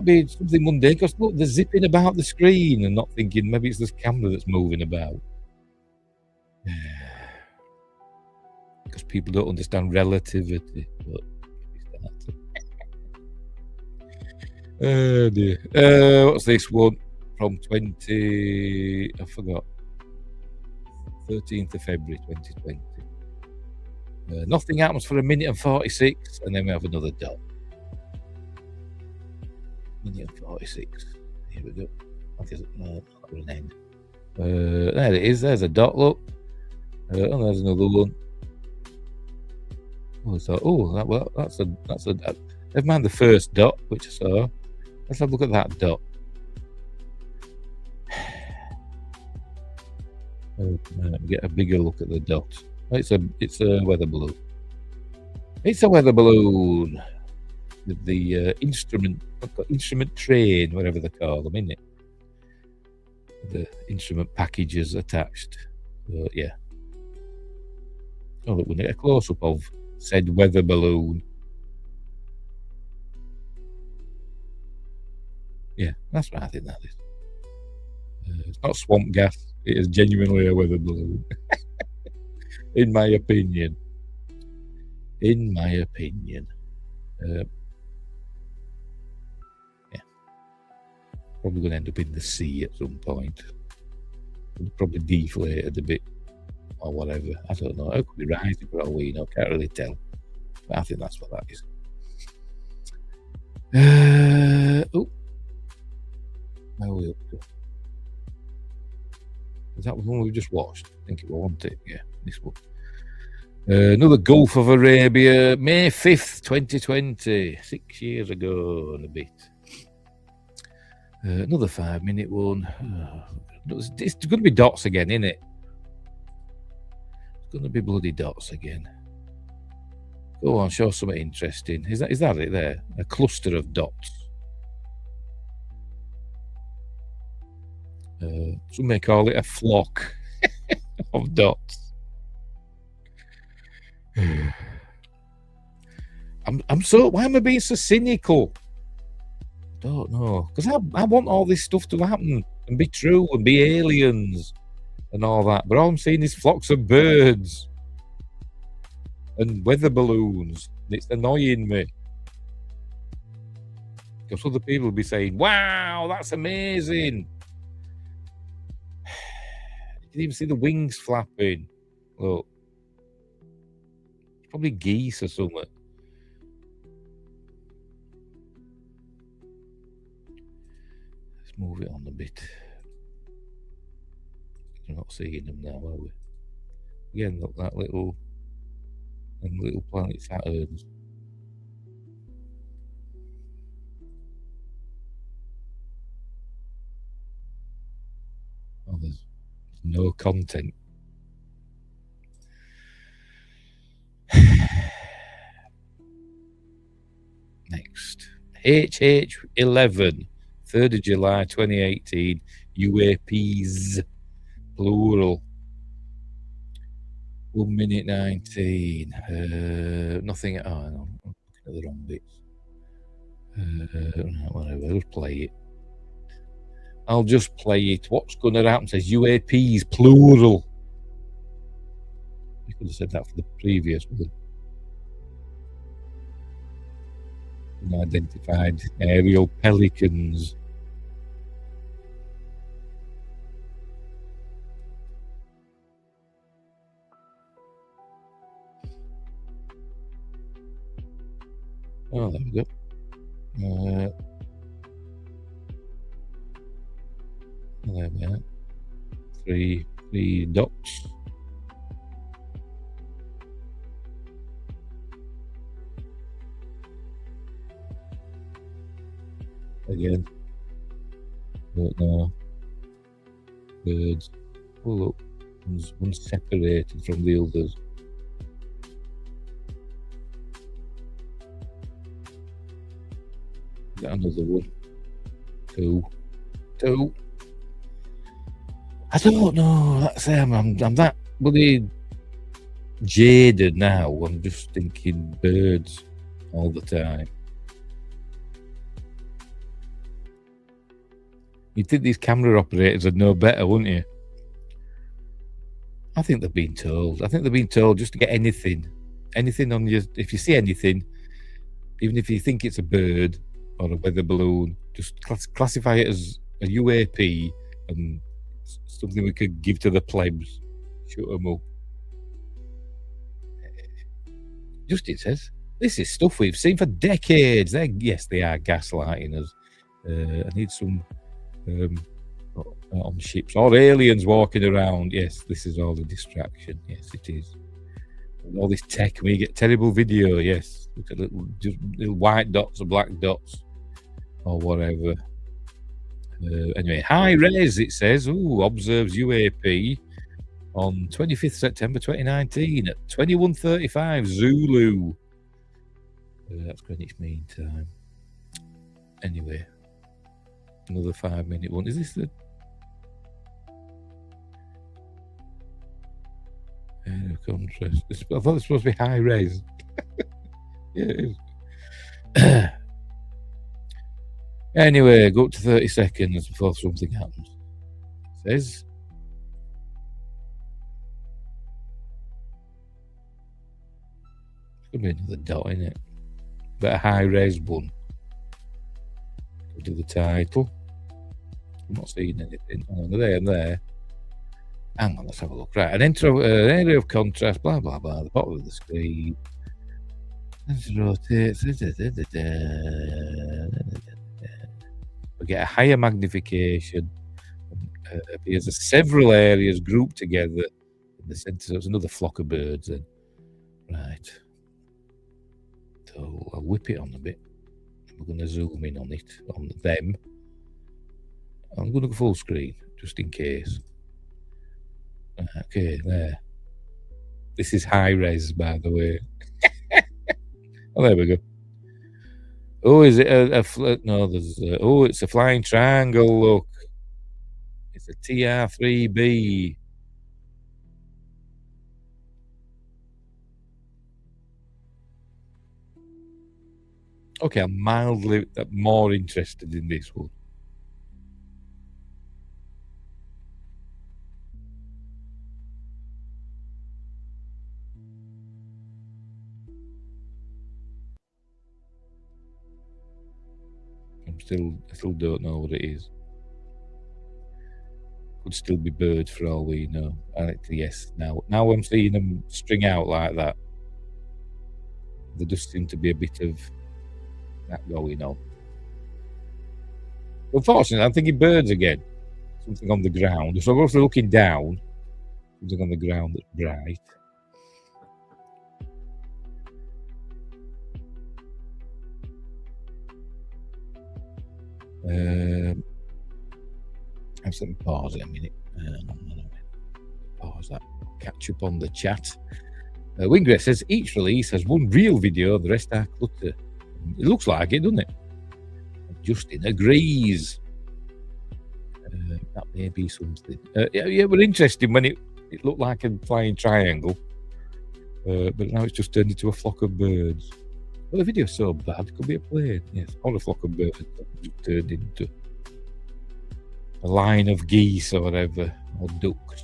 be something mundane because look, they're zipping about the screen," and not thinking maybe it's this camera that's moving about. Because people don't understand relativity. But oh dear. What's this one? From 20, I forgot, 13th of February 2020. Nothing happens for 1 minute and 46, and then we have another dot. 1 minute and 46. Here we go. No, an end. There it is. There's a dot. Look. And there's another one. Oh, so that's a. Never mind the first dot, which I saw. Let's have a look at that dot. Get a bigger look at the dot. It's a weather balloon. It's a weather balloon with the instrument train, whatever they call them, isn't it? The instrument packages attached. Yeah. Oh, look, we get a close up of said weather balloon. Yeah, that's what I think that is. It's not swamp gas. It is genuinely a weather balloon, in my opinion. In my opinion. Yeah. Probably going to end up in the sea at some point. It'll probably deflated a bit or whatever. I don't know. It could be rising for all we know. Can't really tell. But I think that's what that is. Oh. Where are we up to? Is that the one we just watched? I think it was, wasn't it? Yeah, this one. Another Gulf of Arabia, May 5th, 2020. 6 years ago and a bit. Another 5-minute one. It's going to be dots again, isn't it? It's going to be bloody dots again. Go on, show something interesting. Is that it there? A cluster of dots. Some may call it a flock of dots. Why am I being so cynical? I don't know, because I want all this stuff to happen and be true and be aliens and all that, but all I'm seeing is flocks of birds and weather balloons, and it's annoying me. Because other people will be saying, wow, that's amazing. You can even see the wings flapping. Look. It's probably geese or something. Let's move it on a bit. We're not seeing them now, are we? Again, look, that little planet Saturns. Oh, there's no content. Next. HH11, 3rd of July 2018, UAPs, plural. 1 minute 19. Nothing. Oh, no, I'm looking at the wrong bits. Whatever, I'll just play it. I'll just play it. What's going to happen? It says UAPs, plural. You could have said that for the previous one. Unidentified aerial pelicans. Oh, there we go. There we are. Three dots. Again. Don't know. Birds. Oh, look. One's separated from the others. Got another one. Two. I don't know. That's I'm that bloody jaded now. I'm just thinking birds all the time. You'd think these camera operators would know better, wouldn't you? I think they've been told. I think they've been told just to get anything on you. If you see anything, even if you think it's a bird or a weather balloon, just classify it as a UAP and something we could give to the plebs. Shoot them up. Just it says, this is stuff we've seen for decades. Yes, they are gaslighting us. I need some on ships or aliens walking around. Yes, this is all a distraction. Yes, it is. All this tech, we get terrible video. Yes, look at little white dots or black dots. or whatever. Anyway, high res, it says. Ooh, observes UAP on 25th September 2019 at 21:35 Zulu. That's Greenwich Mean Time. Anyway, another 5-minute one. Is this the contrast? I thought it's supposed to be high res. Yeah, it is. Anyway, go up to 30 seconds before something happens. It says. Could be another dot in it. But a high res one. Go to the title. I'm not seeing anything. Oh, there and there. Hang on, let's have a look. Right, an area of contrast, blah blah blah. The bottom of the screen. Let's rotate. We get a higher magnification. Appears as several areas grouped together in the center. So it's another flock of birds then. Right. So I'll whip it on a bit. We're going to zoom in on it, on them. I'm going to go full screen, just in case. Okay, there. This is high res, by the way. Oh, there we go. Oh, is it no, there's oh, it's a flying triangle, look. It's a TR3B. Okay, I'm mildly more interested in this one. I still don't know what it is. Could still be birds for all we know. Yes, now I'm seeing them string out like that. There does seem to be a bit of that going on. Unfortunately, I'm thinking birds again. Something on the ground. So I'm also looking down. Something on the ground that's bright. Let me pause it a minute. Pause that. Catch up on the chat. Wingray says each release has one real video, the rest are clutter. It looks like it, doesn't it? Justin agrees. That may be something. Yeah, but interesting when it looked like a flying triangle, but now it's just turned into a flock of birds. Well, the video's so bad, it could be a plane. Yes, or a flock of birds that just turned into a line of geese or whatever, or ducks.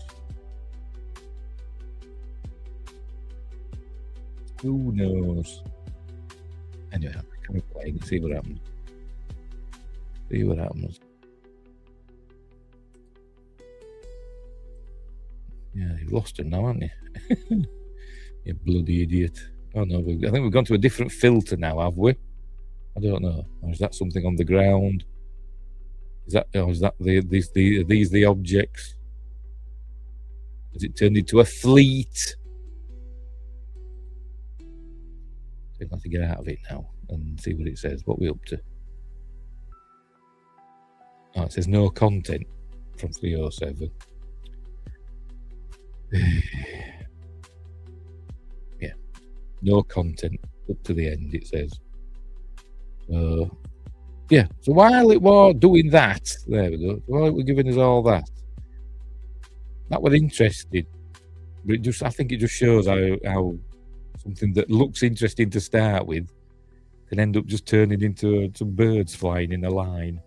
Who knows? Anyway, I'm playing and see what happens. See what happens. Yeah, you've lost him now, haven't you? You bloody idiot. Oh no, I think we've gone to a different filter now, have we? I don't know. Or is that something on the ground? Is that these the objects? Has it turned into a fleet? So I've got to get out of it now and see what it says. What we're up to. Oh, it says no content from 307. Yeah, no content up to the end, it says. Yeah, so while it was doing that, there we go. While it was giving us all that was interesting. But I think it just shows how something that looks interesting to start with can end up just turning into some birds flying in a line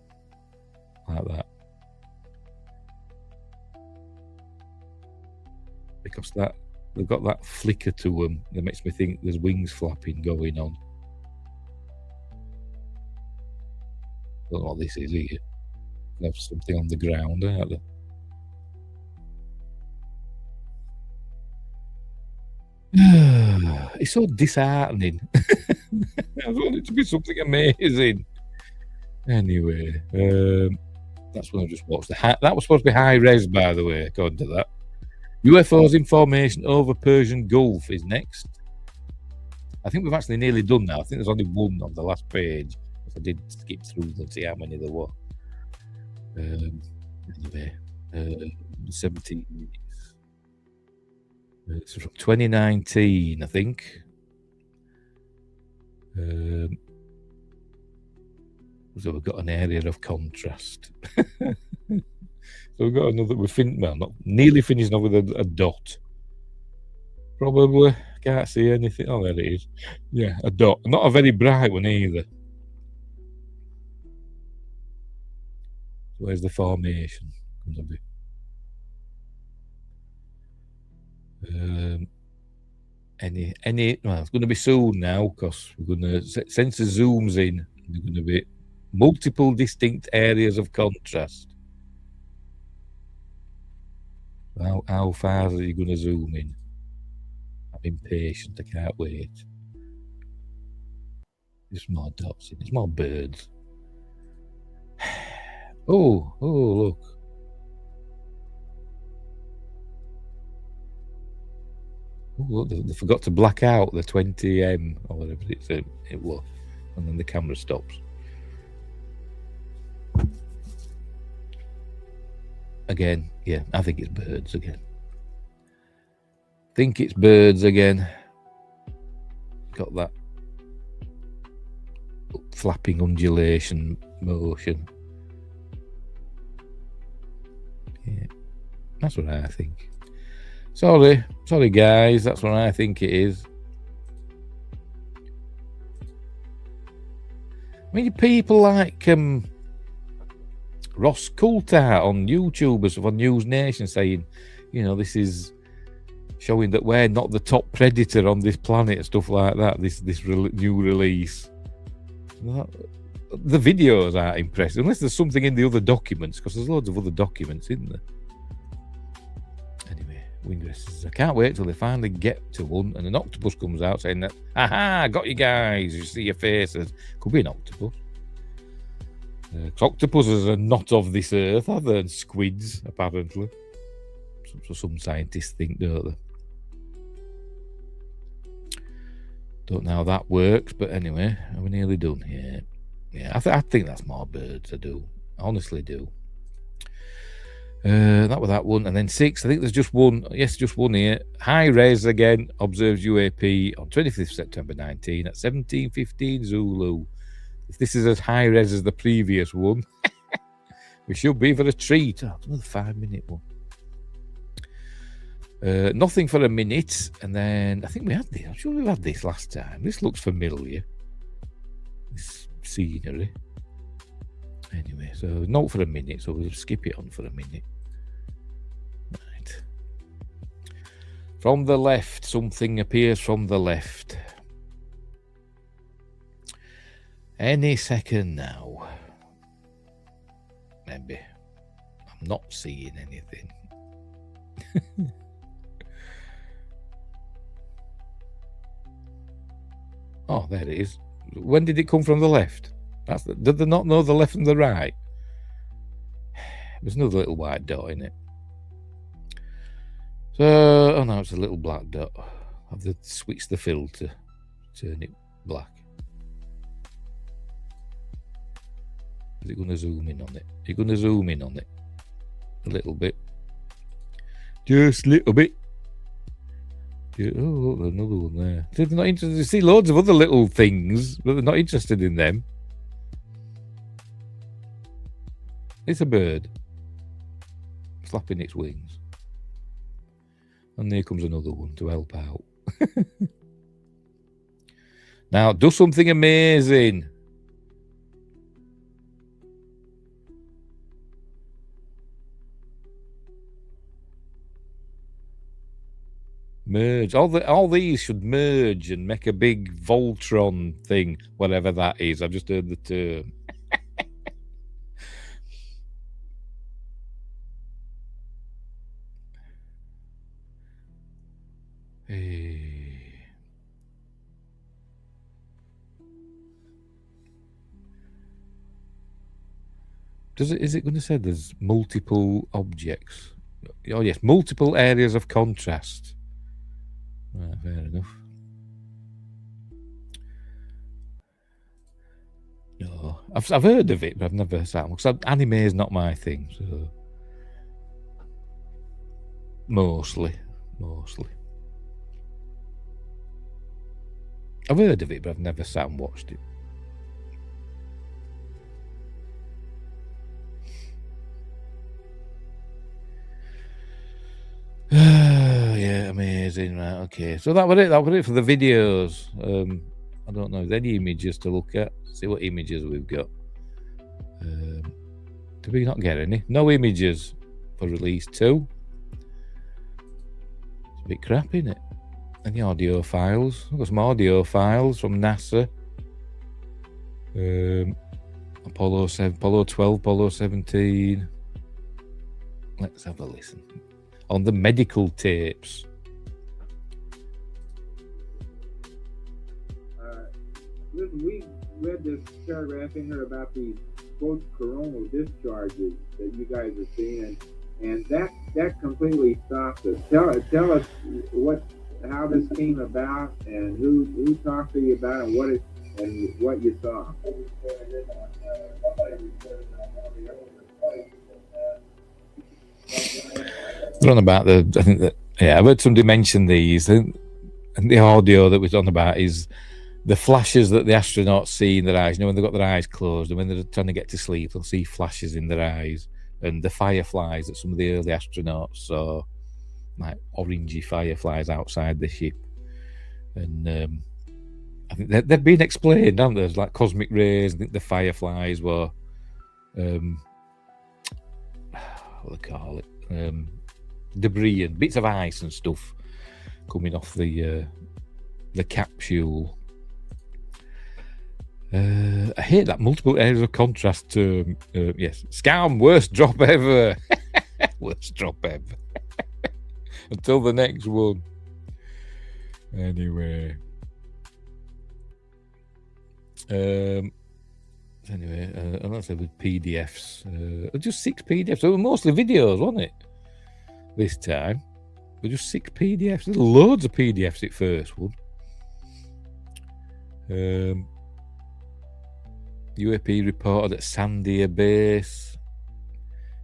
like that. Because they've got that flicker to them that makes me think there's wings flapping going on. I don't know what this is here. There's something on the ground, aren't there? It's so disheartening. I want it to be something amazing. Anyway, that's what I just watched. That was supposed to be high res, by the way, according to that. UFOs information over Persian Gulf is next. I think we've actually nearly done that. I think there's only one on the last page. I did skip through them, see how many there were. Anyway, 17 minutes. It's from 2019, I think. So we've got an area of contrast. So we've got another. Not nearly finished off with a dot. Probably can't see anything. Oh, there it is. Yeah, a dot. Not a very bright one either. Where's the formation gonna be? Well, it's going to be soon now, because we're going to, since the zooms in, there's going to be multiple distinct areas of contrast. How far are you going to zoom in? I'm impatient. I can't wait. There's more dots in. There's more birds. Oh, look. Oh, look, they forgot to black out the 20M or whatever it was, and then the camera stops. Again, yeah, I think it's birds again. Got that flapping undulation motion. Yeah, that's what I think. Sorry guys, that's what I think it is. I mean, people like Ross Coulthart on YouTube or on News Nation saying, this is showing that we're not the top predator on this planet and stuff like that. This new release. The videos aren't impressive, unless there's something in the other documents, because there's loads of other documents, isn't there? Anyway, Wingresses, I can't wait till they finally get to one and an octopus comes out saying that, aha, got you guys, you see your faces. Could be an octopus. Octopuses are not of this earth, are they? And squids, apparently. So some scientists think, don't they? Don't know how that works, but anyway, are we nearly done here? Yeah, I think that's more birds. I do. I honestly do. That was that one. And then 6, I think there's just one. Yes, just one here. High res again, observes UAP on 25th September 19 at 17:15 Zulu. If this is as high res as the previous one, we should be for a treat. Oh, another 5-minute one. Nothing for a minute, and then I think we had this. I'm sure we had this last time. This looks familiar. This scenery. Anyway, so not for a minute, so we'll skip it on for a minute. Right. From the left, something appears from the left. Any second now. Maybe. I'm not seeing anything. Oh, there it is. When did it come from the left? Did they not know the left and the right? There's another little white dot in it. So, oh no, it's a little black dot. I have to switch the filter, turn it black. Is it going to zoom in on it? You're going to zoom in on it a little bit. Just a little bit. Oh, look, another one there. They're not interested. You see loads of other little things, but they're not interested in them. It's a bird flapping its wings. And there comes another one to help out. Now, do something amazing. Merge. All these should merge and make a big Voltron thing, whatever that is. I've just heard the term. Is it going to say there's multiple objects? Oh yes, multiple areas of contrast. Right, fair enough. No. I've heard of it, but I've never sat one, because anime is not my thing. So mostly. I've heard of it, but I've never sat and watched it. Yeah, amazing. Right, okay. So that was it. That was it for the videos. I don't know. There's any images to look at. See what images we've got. Did we not get any? No images for release 2. It's a bit crap, isn't it? Any audio files? I've got some audio files from NASA. Apollo 7, Apollo 12, Apollo 17. Let's have a listen. On the medical tapes. Listen, we read this paragraph in here about these post-coronal discharges that you guys are seeing, and that completely stopped us. Tell us how this came about, and who talked to you about it, and what you saw. We're on about I think that, I've heard somebody mention these, and the audio that was on about is the flashes that the astronauts see in their eyes. You know, when they've got their eyes closed and when they're trying to get to sleep, they'll see flashes in their eyes, and the fireflies that some of the early astronauts saw, like orangey fireflies outside the ship. And I think they've been explained, haven't they? There's like cosmic rays. I think the fireflies were, what do they call it? Debris and bits of ice and stuff coming off the capsule. I hate that multiple areas of contrast term. Yes, scam, worst drop ever. Worst drop ever. Until the next one. Anyway. And let's say with PDFs. Just 6 PDFs. They were mostly videos, wasn't it? This time. But just 6 PDFs. There's loads of PDFs at first one. UAP reported at Sandia Base.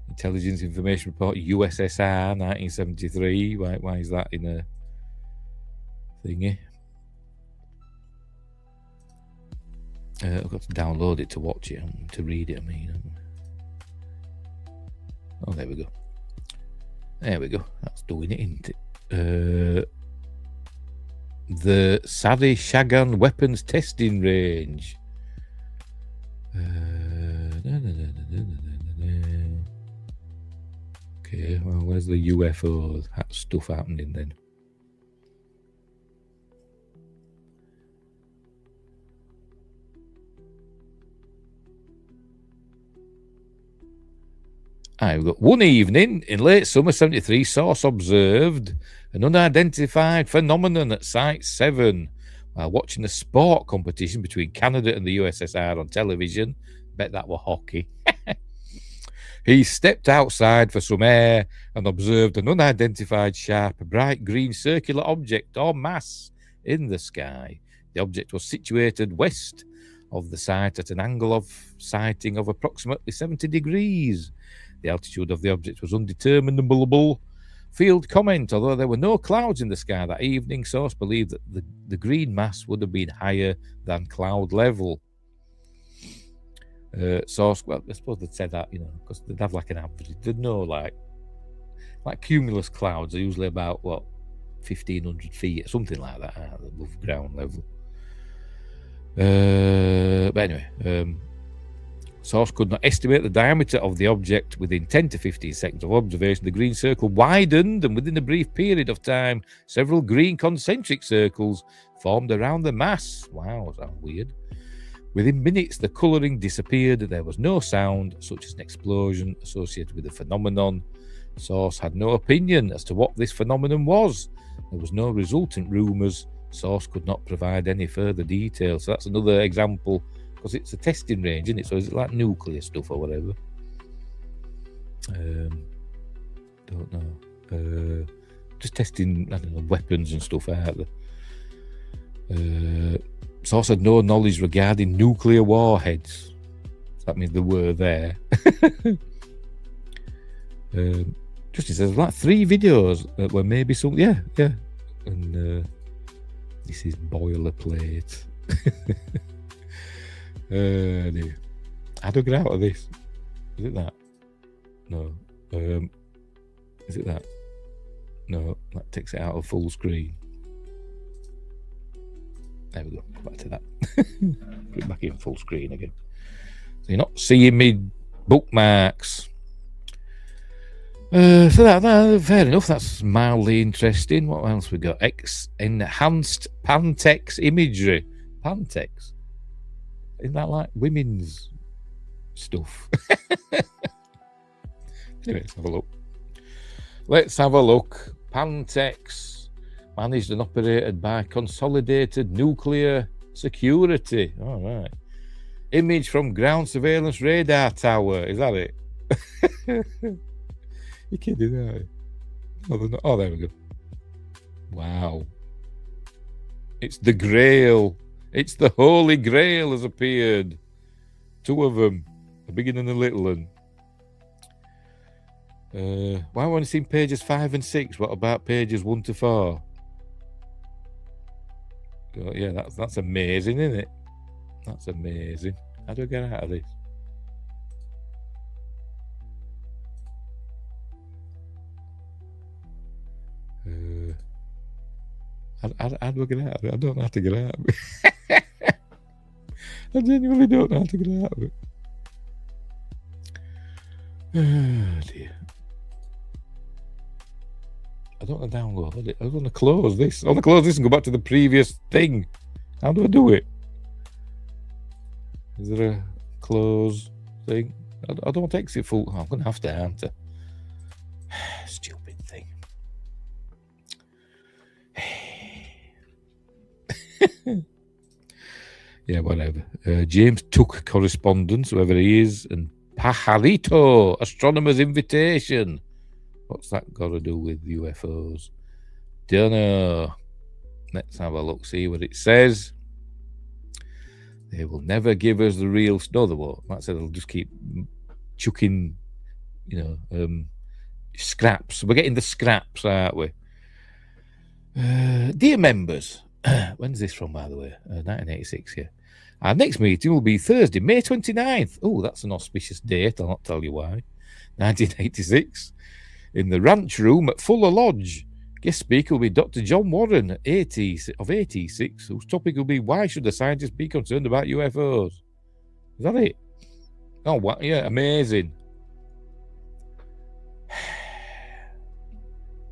Intelligence Information Report, USSR, 1973. Why is that in a thingy? I've got to download it to watch it, to read it, I mean. Oh, there we go. There we go. That's doing it, isn't it? The Sadi Shagan Weapons Testing Range. Okay, well, where's the UFO stuff happening then? We've got one evening in late summer 73, source observed an unidentified phenomenon at Site 7 while watching a sport competition between Canada and the USSR on television. Bet that were hockey. He stepped outside for some air and observed an unidentified sharp, bright green circular object or mass in the sky. The object was situated west of the site at an angle of sighting of approximately 70 degrees. The altitude of the object was undeterminable. Field comment, although there were no clouds in the sky that evening, source believed that the green mass would have been higher than cloud level. Source, well, I suppose they'd say that, because they'd have like an average. They'd know like cumulus clouds are usually about, 1,500 feet or something like that above ground level. But anyway, source could not estimate the diameter of the object. Within 10 to 15 seconds of observation, the green circle widened, and within a brief period of time, several green concentric circles formed around the mass. Wow, sounds weird. Within minutes, the colouring disappeared. There was no sound, such as an explosion, associated with the phenomenon. Source had no opinion as to what this phenomenon was. There was no resultant rumours. Source could not provide any further details. So that's another example, because it's a testing range, isn't it? So is it like nuclear stuff or whatever? Don't know. Just testing, I don't know, weapons and stuff out there. Source had no knowledge regarding nuclear warheads. that means they were there. Just it says like 3 videos that were maybe some. Yeah. And this is boilerplate. Dear. How do I get out of this? Is it that? No. Is it that? No, that takes it out of full screen. There we go. Back to that. Put it back in full screen again. So you're not seeing me bookmarks. So that fair enough. That's mildly interesting. What else we got? Enhanced Pantex imagery. Pantex. Isn't that like women's stuff? Anyway, let's have a look. Let's have a look. Pantex, managed and operated by Consolidated Nuclear Security. All right. Image from ground surveillance radar tower. Is that it? You're kidding, aren't you? Oh, they're not. Oh, there we go. Wow. It's the Grail. It's the Holy Grail has appeared. 2 of them. The big one and the little one. Why have I only seen pages 5 and 6? What about pages 1 to 4? Oh, yeah, that's amazing, isn't it? That's amazing. How do I get out of this? How do I get out of it? I don't know how to get out of it. I genuinely don't know how to get out of it. Oh dear. I don't want to download it. I want to close this. I want to close this and go back to the previous thing. How do I do it? Is there a close thing? I don't want to exit full. Oh, I'm going to have to answer. Stupid thing. Yeah, whatever. James Took correspondence, whoever he is, and Pajarito, astronomer's invitation. What's that got to do with UFOs? Don't know. Let's have a look, see what it says. They will never give us the real snow. They won't. Like I said, they'll just keep chucking, scraps. We're getting the scraps, aren't we? Dear members, when's this from, by the way? 1986, yeah. Our next meeting will be Thursday, May 29th. Oh, that's an auspicious date. I'll not tell you why. 1986. In the Ranch Room at Fuller Lodge. Guest speaker will be Dr. John Warren of 86, whose topic will be why should the scientists be concerned about UFOs? Is that it? Oh, what? Yeah, amazing.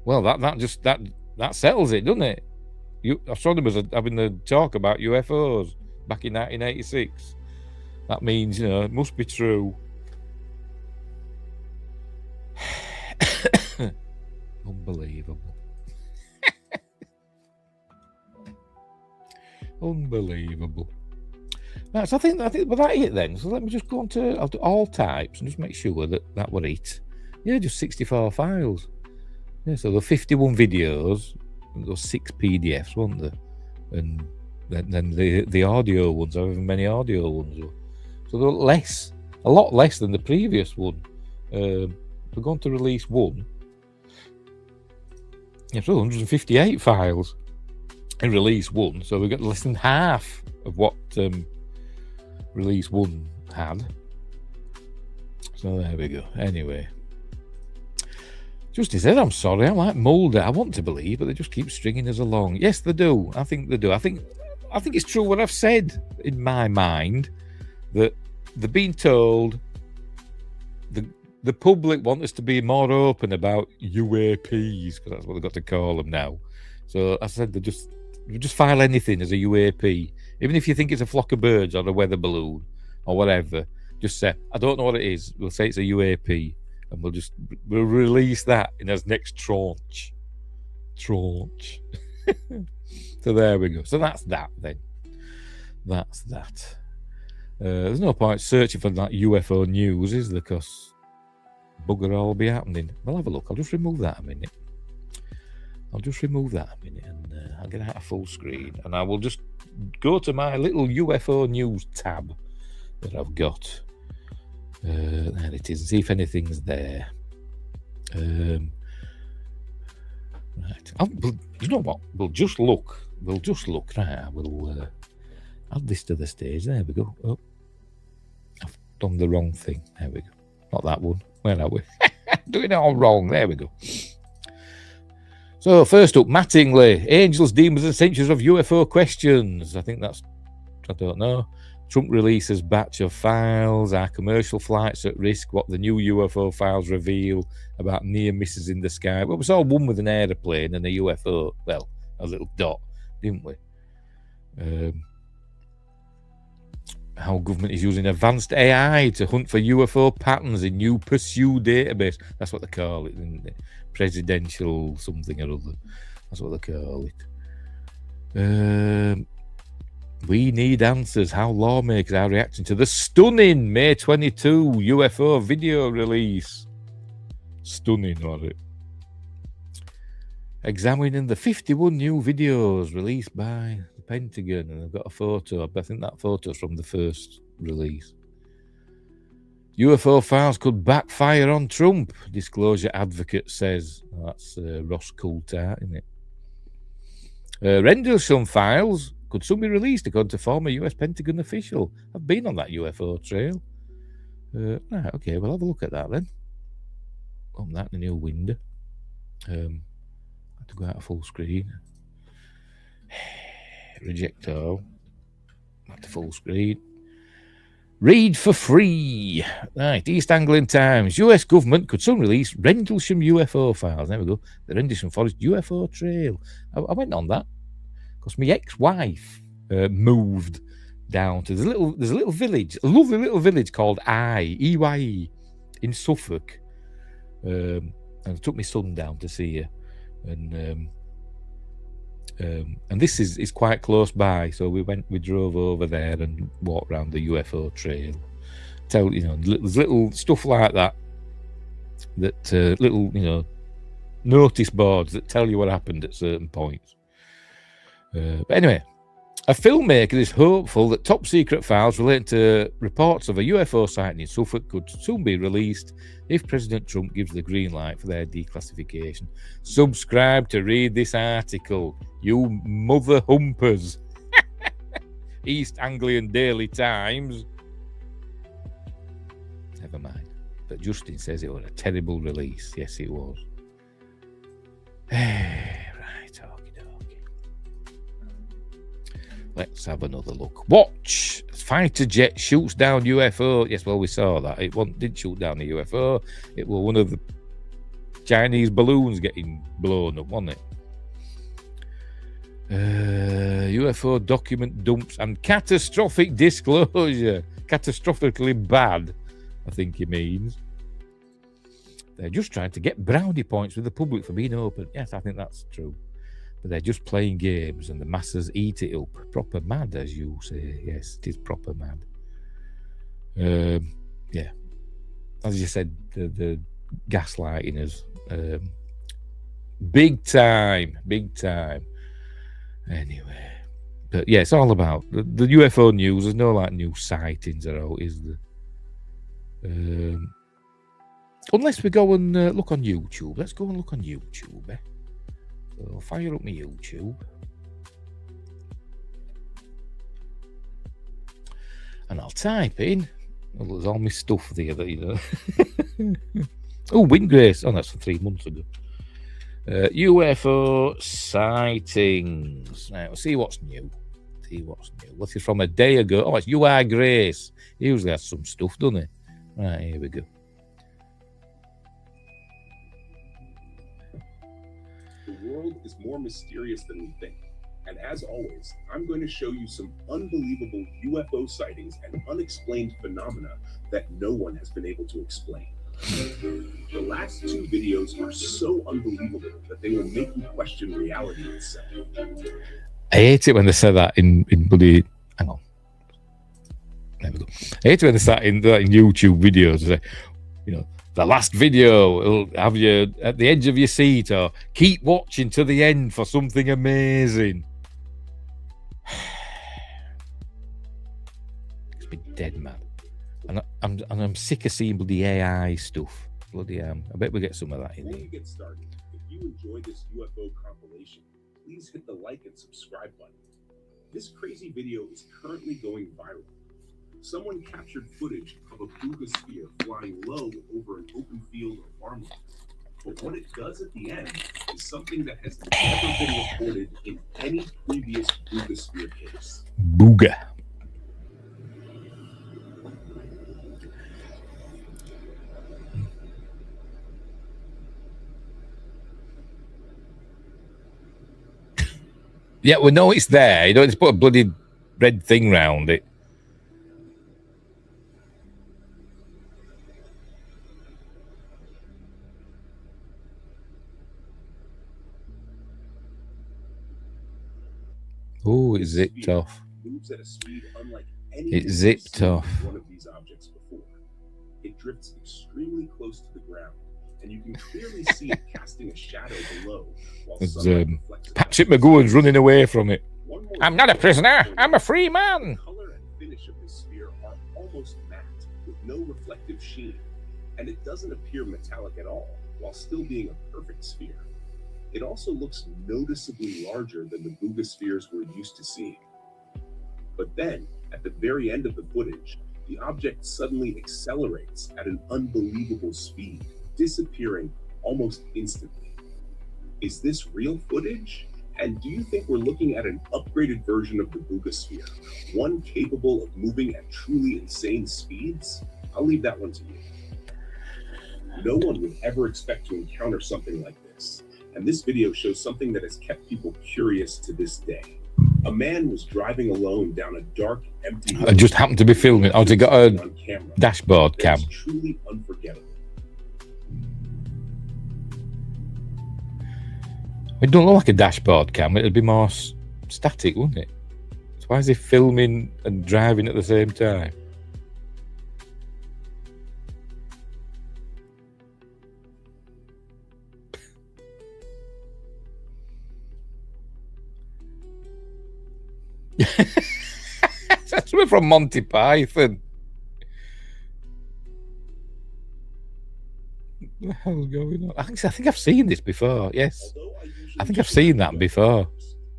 Well, that settles it, doesn't it? Astronomers are having the talk about UFOs back in 1986. That means, it must be true. Unbelievable. Unbelievable. Right, so I think that's it then. So let me just go on to I'll do all types and just make sure that were it. Yeah, just 64 files. Yeah, so there were 51 videos, and there were 6 PDFs, weren't there? And then the audio ones, however many audio ones were. So there were a lot less than the previous one. We're going to release 1. Yeah, so 158 files in release 1. So we got less than half of what release 1 had. So there we go. Anyway. Just as said, I'm sorry, I'm like Mulder. I want to believe, but they just keep stringing us along. Yes, they do. I think they do. I think it's true what I've said in my mind, that they're being told the public want us to be more open about UAPs, because that's what they've got to call them now. So I said they just file anything as a UAP, even if you think it's a flock of birds or a weather balloon or whatever. Just say, I don't know what it is. We'll say it's a UAP, and we'll release that in as next tranche. So there we go. So that's that then. That's that. There's no point searching for that UFO news, is there? Because bugger all be happening. I'll have a look. I'll just remove that a minute. And I'll get out of full screen, and I will just go to my little UFO news tab that I've got There it is. See if anything's there. Right. You know what? We'll just look. Right. We'll add this to the stage. There we go. Oh, I've done the wrong thing. There we go. Not that one. Where are we? Doing it all wrong. There we go. So first up, Mattingly. Angels, demons, and centuries of UFO questions. I think that's, I don't know. Trump releases batch of files. Are commercial flights at risk? What the new UFO files reveal about near misses in the sky. Well, we saw one with an aeroplane and a UFO. Well, a little dot, didn't we? How government is using advanced AI to hunt for UFO patterns in new Pursue database. That's what they call it, isn't it? Presidential something or other. That's what they call it. We need answers. How lawmakers are reacting to the stunning May 22 UFO video release. Stunning, wasn't it? Examining the 51 new videos released by the Pentagon, and I've got a photo. I think that photo's from the first release. UFO files could backfire on Trump, disclosure advocate says. Oh, that's Ross Coulthart, isn't it? Rendlesham files could soon be released, according to former US Pentagon official. I've been on that UFO trail. Right, okay, we'll have a look at that then. Open that in a new window. I have to go out of full screen. Reject all. Back to full screen. Read for free. Right, East Anglian Times. US government could soon release Rendlesham UFO files. There we go. The Rendlesham Forest UFO trail. I went on that because my ex-wife moved down to there's a little village, a lovely little village called EYE in Suffolk. And I took my son down to see her. And this is quite close by, so we drove over there and walked around the UFO trail. There's little stuff like that little notice boards that tell you what happened at certain points. But anyway, a filmmaker is hopeful that top secret files relating to reports of a UFO sighting in Suffolk could soon be released if President Trump gives the green light for their declassification. Subscribe to read this article, you mother humpers. East Anglian Daily Times. Never mind. But Justin says it was a terrible release. Yes, it was. Right, okie. Let's have another look. Watch. Fighter jet shoots down UFO. Yes, well, we saw that. It didn't shoot down the UFO. It was one of the Chinese balloons getting blown up, wasn't it? UFO document dumps and catastrophic disclosure. Catastrophically bad, I think he means. They're just trying to get brownie points with the public for being open. Yes, I think that's true. But they're just playing games and the masses eat it up. Proper mad, as you say. Yes, it is proper mad. Yeah. As you said, the gaslighting is big time. Anyway. But yeah, it's all about the UFO news. There's no new sightings are out, is there? Unless we go and look on YouTube. Let's go and look on YouTube, eh? So I'll fire up my YouTube. And I'll type in. Well, there's all my stuff there that, Oh, Wind Grace. Oh, that's from 3 months ago. UFO sightings. Right, we'll see what's new. This is from a day ago. Oh, it's UR Grace. He usually has some stuff, doesn't he? Right, here we go. The world is more mysterious than we think. And as always, I'm going to show you some unbelievable UFO sightings and unexplained phenomena that no one has been able to explain. The last 2 videos are so unbelievable that they will make you question reality itself. I hate it when they say that in bloody... Hang on. There we go. I hate it when they say in YouTube videos. They say, the last video will have you at the edge of your seat, or keep watching to the end for something amazing. It's been dead, man. before. And I'm sick of seeing bloody AI stuff. Bloody I bet we get some of that in Before here. we get started, if you enjoyed this UFO compilation, please hit the like and subscribe button. This crazy video is currently going viral. Someone captured footage of a Booga sphere flying low over an open field or farmland. But what it does at the end is something that has never been reported in any previous Booga sphere case. Booga. Yeah, we know it's there. You don't just put a bloody red thing round it. Oh, it zipped off. Moves at a speed unlike any It zipped off. one of these objects before. It drifts extremely close to the ground, and you can clearly see it casting a shadow below. While Patrick McGowan's running away from it. One more I'm not a prisoner. I'm a free man. The color and finish of this sphere are almost matte, with no reflective sheen, and it doesn't appear metallic at all, while still being a perfect sphere. It also looks noticeably larger than the Booga spheres we're used to seeing. But then, at the very end of the footage, the object suddenly accelerates at an unbelievable speed, disappearing almost instantly. Is this real footage? And do you think we're looking at an upgraded version of the Booga sphere, one capable of moving at truly insane speeds? I'll leave that one to you. No one would ever expect to encounter something like this. And this video shows something that has kept people curious to this day. A man was driving alone down a dark, empty road. I just happened to be filming. Oh, they got a dashboard cam. It's truly unforgettable. It don't look like a dashboard cam. It'd be more static, wouldn't it? So why is he filming and driving at the same time? That's from Monty Python. What the hell's going on? I think I've seen this before. Yes, I think I've seen that before.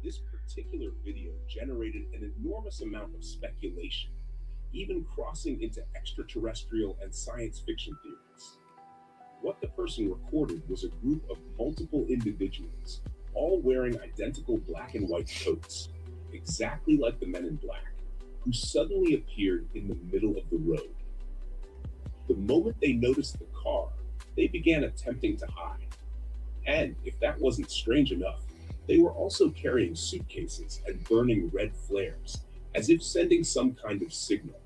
This particular video generated an enormous amount of speculation, even crossing into extraterrestrial and science fiction theories. What the person recorded was a group of multiple individuals, all wearing identical black and white coats, exactly like the Men in Black, who suddenly appeared in the middle of the road. The moment they noticed the car, they began attempting to hide. And if that wasn't strange enough, they were also carrying suitcases and burning red flares, as if sending some kind of signal.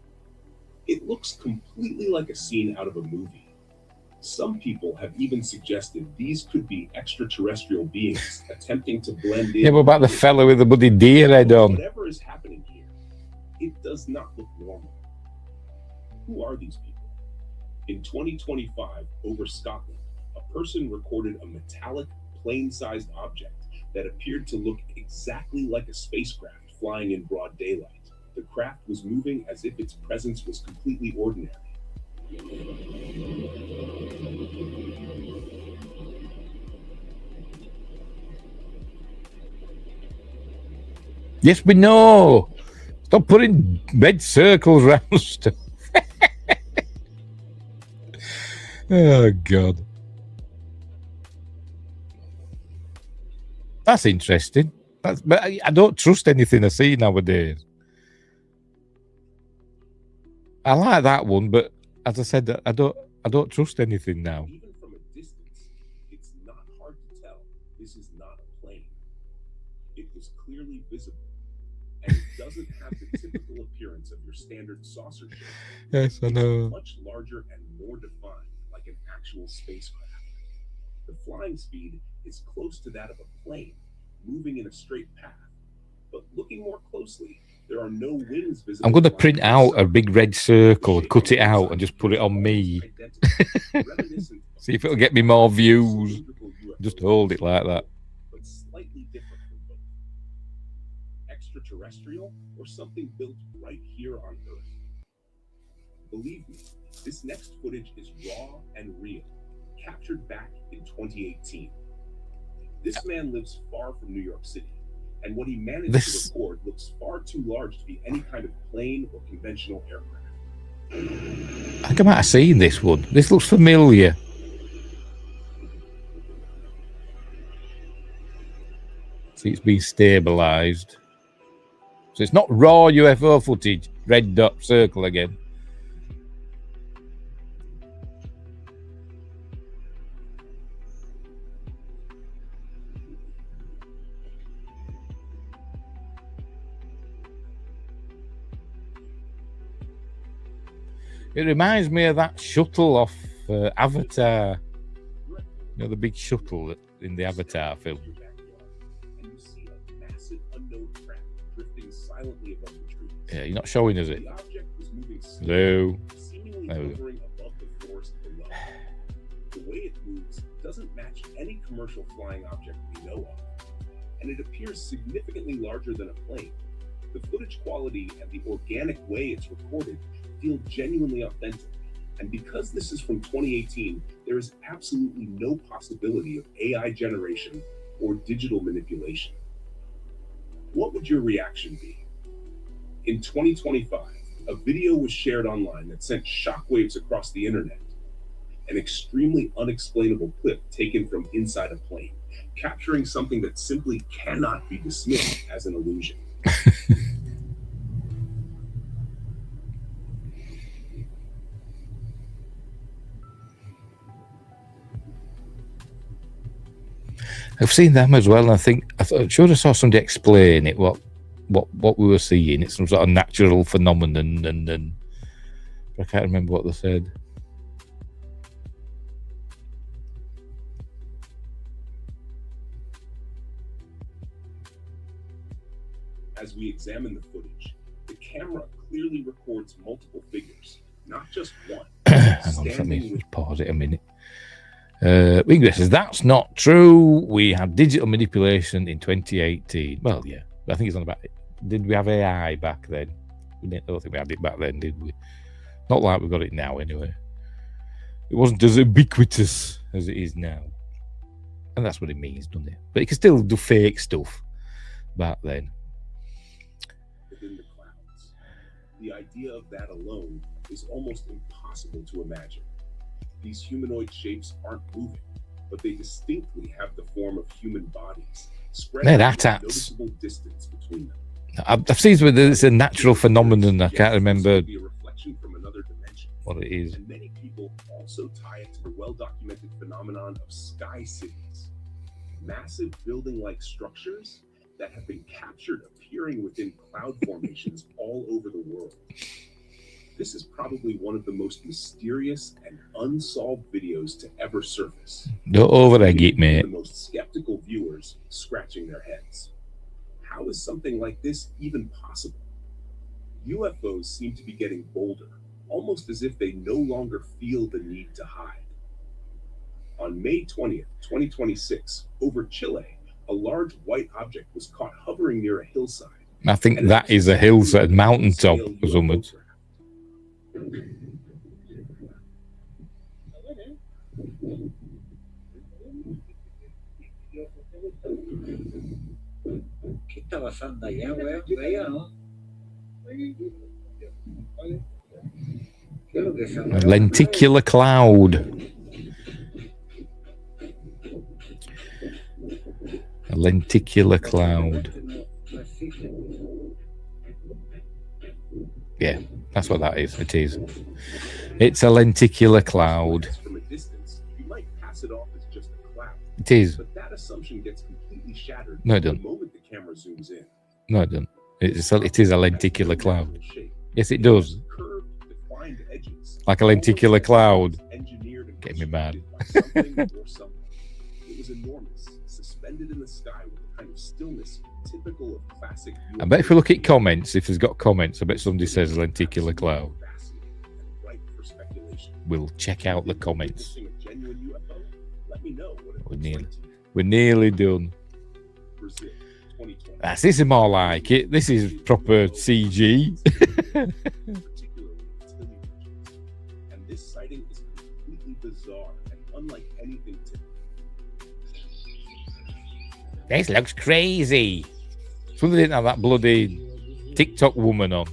It looks completely like a scene out of a movie. Some people have even suggested these could be extraterrestrial beings attempting to blend in. Yeah, what about the fella with the bloody deer head on? Whatever is happening here, it does not look normal. Who are these people? In 2025, over Scotland, a person recorded a metallic, plane-sized object that appeared to look exactly like a spacecraft flying in broad daylight. The craft was moving as if its presence was completely ordinary. Yes, we know. Stop putting red circles around stuff. Oh, God. That's interesting. But I don't trust anything I see nowadays. I like that one, but as I said, I don't trust anything now. Even from a distance, it's not hard to tell this is not a plane. It was clearly visible, and it doesn't have the typical appearance of your standard saucer shape. Yes, I know. It's much larger and more defined, like an actual spacecraft. The flying speed is close to that of a plane, moving in a straight path. But looking more closely, there are no wings visible. I'm going to print out a big red circle and cut it out and just put it on me. See if it'll get me more views. Just hold it like that. But slightly different from both. Extraterrestrial or something built right here on Earth? Believe me, this next footage is raw and real, captured back in 2018. This man lives far from New York City, and what he managed to record looks far too large to be any kind of plane or conventional aircraft. I think I might have seen this one. This looks familiar. See, it's been stabilized. So it's not raw UFO footage. Red dot circle again. It reminds me of that shuttle off Avatar. You know, the big shuttle in the Avatar film. And you see a massive unknown craft drifting silently above the trees. Yeah, you're not showing us it. The object was moving Hello. seemingly hovering above the forest below. The way it moves doesn't match any commercial flying object we know of, and it appears significantly larger than a plane. The footage quality and the organic way it's recorded feel genuinely authentic. And because this is from 2018, there is absolutely no possibility of AI generation or digital manipulation. What would your reaction be? In 2025, a video was shared online that sent shockwaves across the internet. An extremely unexplainable clip taken from inside a plane, capturing something that simply cannot be dismissed as an illusion. I've seen them as well, and I'm sure I saw somebody explain it, what we were seeing. It's some sort of natural phenomenon, and I can't remember what they said. As we examine the footage, the camera clearly records multiple figures, not just one. Hang on for me, just pause it a minute. Ingrid says, that's not true. We had digital manipulation in 2018. Well, yeah, I think it's on about it. Did we have AI back then? I don't think we had it back then, did we? Not like we've got it now, anyway. It wasn't as ubiquitous as it is now. And that's what it means, doesn't it? But it can still do fake stuff back then. Within the clouds, the idea of that alone is almost impossible to imagine. These humanoid shapes aren't moving, but they distinctly have the form of human bodies, spread out a noticeable distance between them. I've seen it's a natural phenomenon. I can't remember be a reflection from another dimension. What it is. And many people also tie it to the well-documented phenomenon of sky cities, massive building-like structures that have been captured appearing within cloud formations all over the world. This is probably one of the most mysterious and unsolved videos to ever surface. Don't overegg it, mate. The most skeptical viewers scratching their heads. How is something like this even possible? UFOs seem to be getting bolder, almost as if they no longer feel the need to hide. On May 20th, 2026, over Chile, a large white object was caught hovering near a hillside. I think that is a hillside, mountaintop or something. ¿Qué está pasando allá, weón? ¿Veía, no? ¿Qué es lo que se A lenticular cloud. A lenticular cloud. Yeah, that's what that is. It is. It's a lenticular cloud. From a distance, you might pass it off as just a cloud. It is. But that assumption gets completely shattered No, it the doesn't. moment the camera zooms in. No, it doesn't. It is a lenticular cloud. Yes, it does. Curved, defined edges, Like a lenticular cloud. engineered and Getting me mad. constructed by something or someone. It was enormous, suspended in the sky with a kind of stillness typical of classic. I bet if we look at comments, if there's got comments, I bet somebody says lenticular cloud. Ripe for speculation. We'll check out the comments. Witnessing a genuine UFO? Let me know what it We're looks nearly, like to you. we're nearly done. Brazil, 2020. This is more like it. This is proper CG. Particularly its hilly regions. This looks crazy. So they didn't have that bloody TikTok woman on.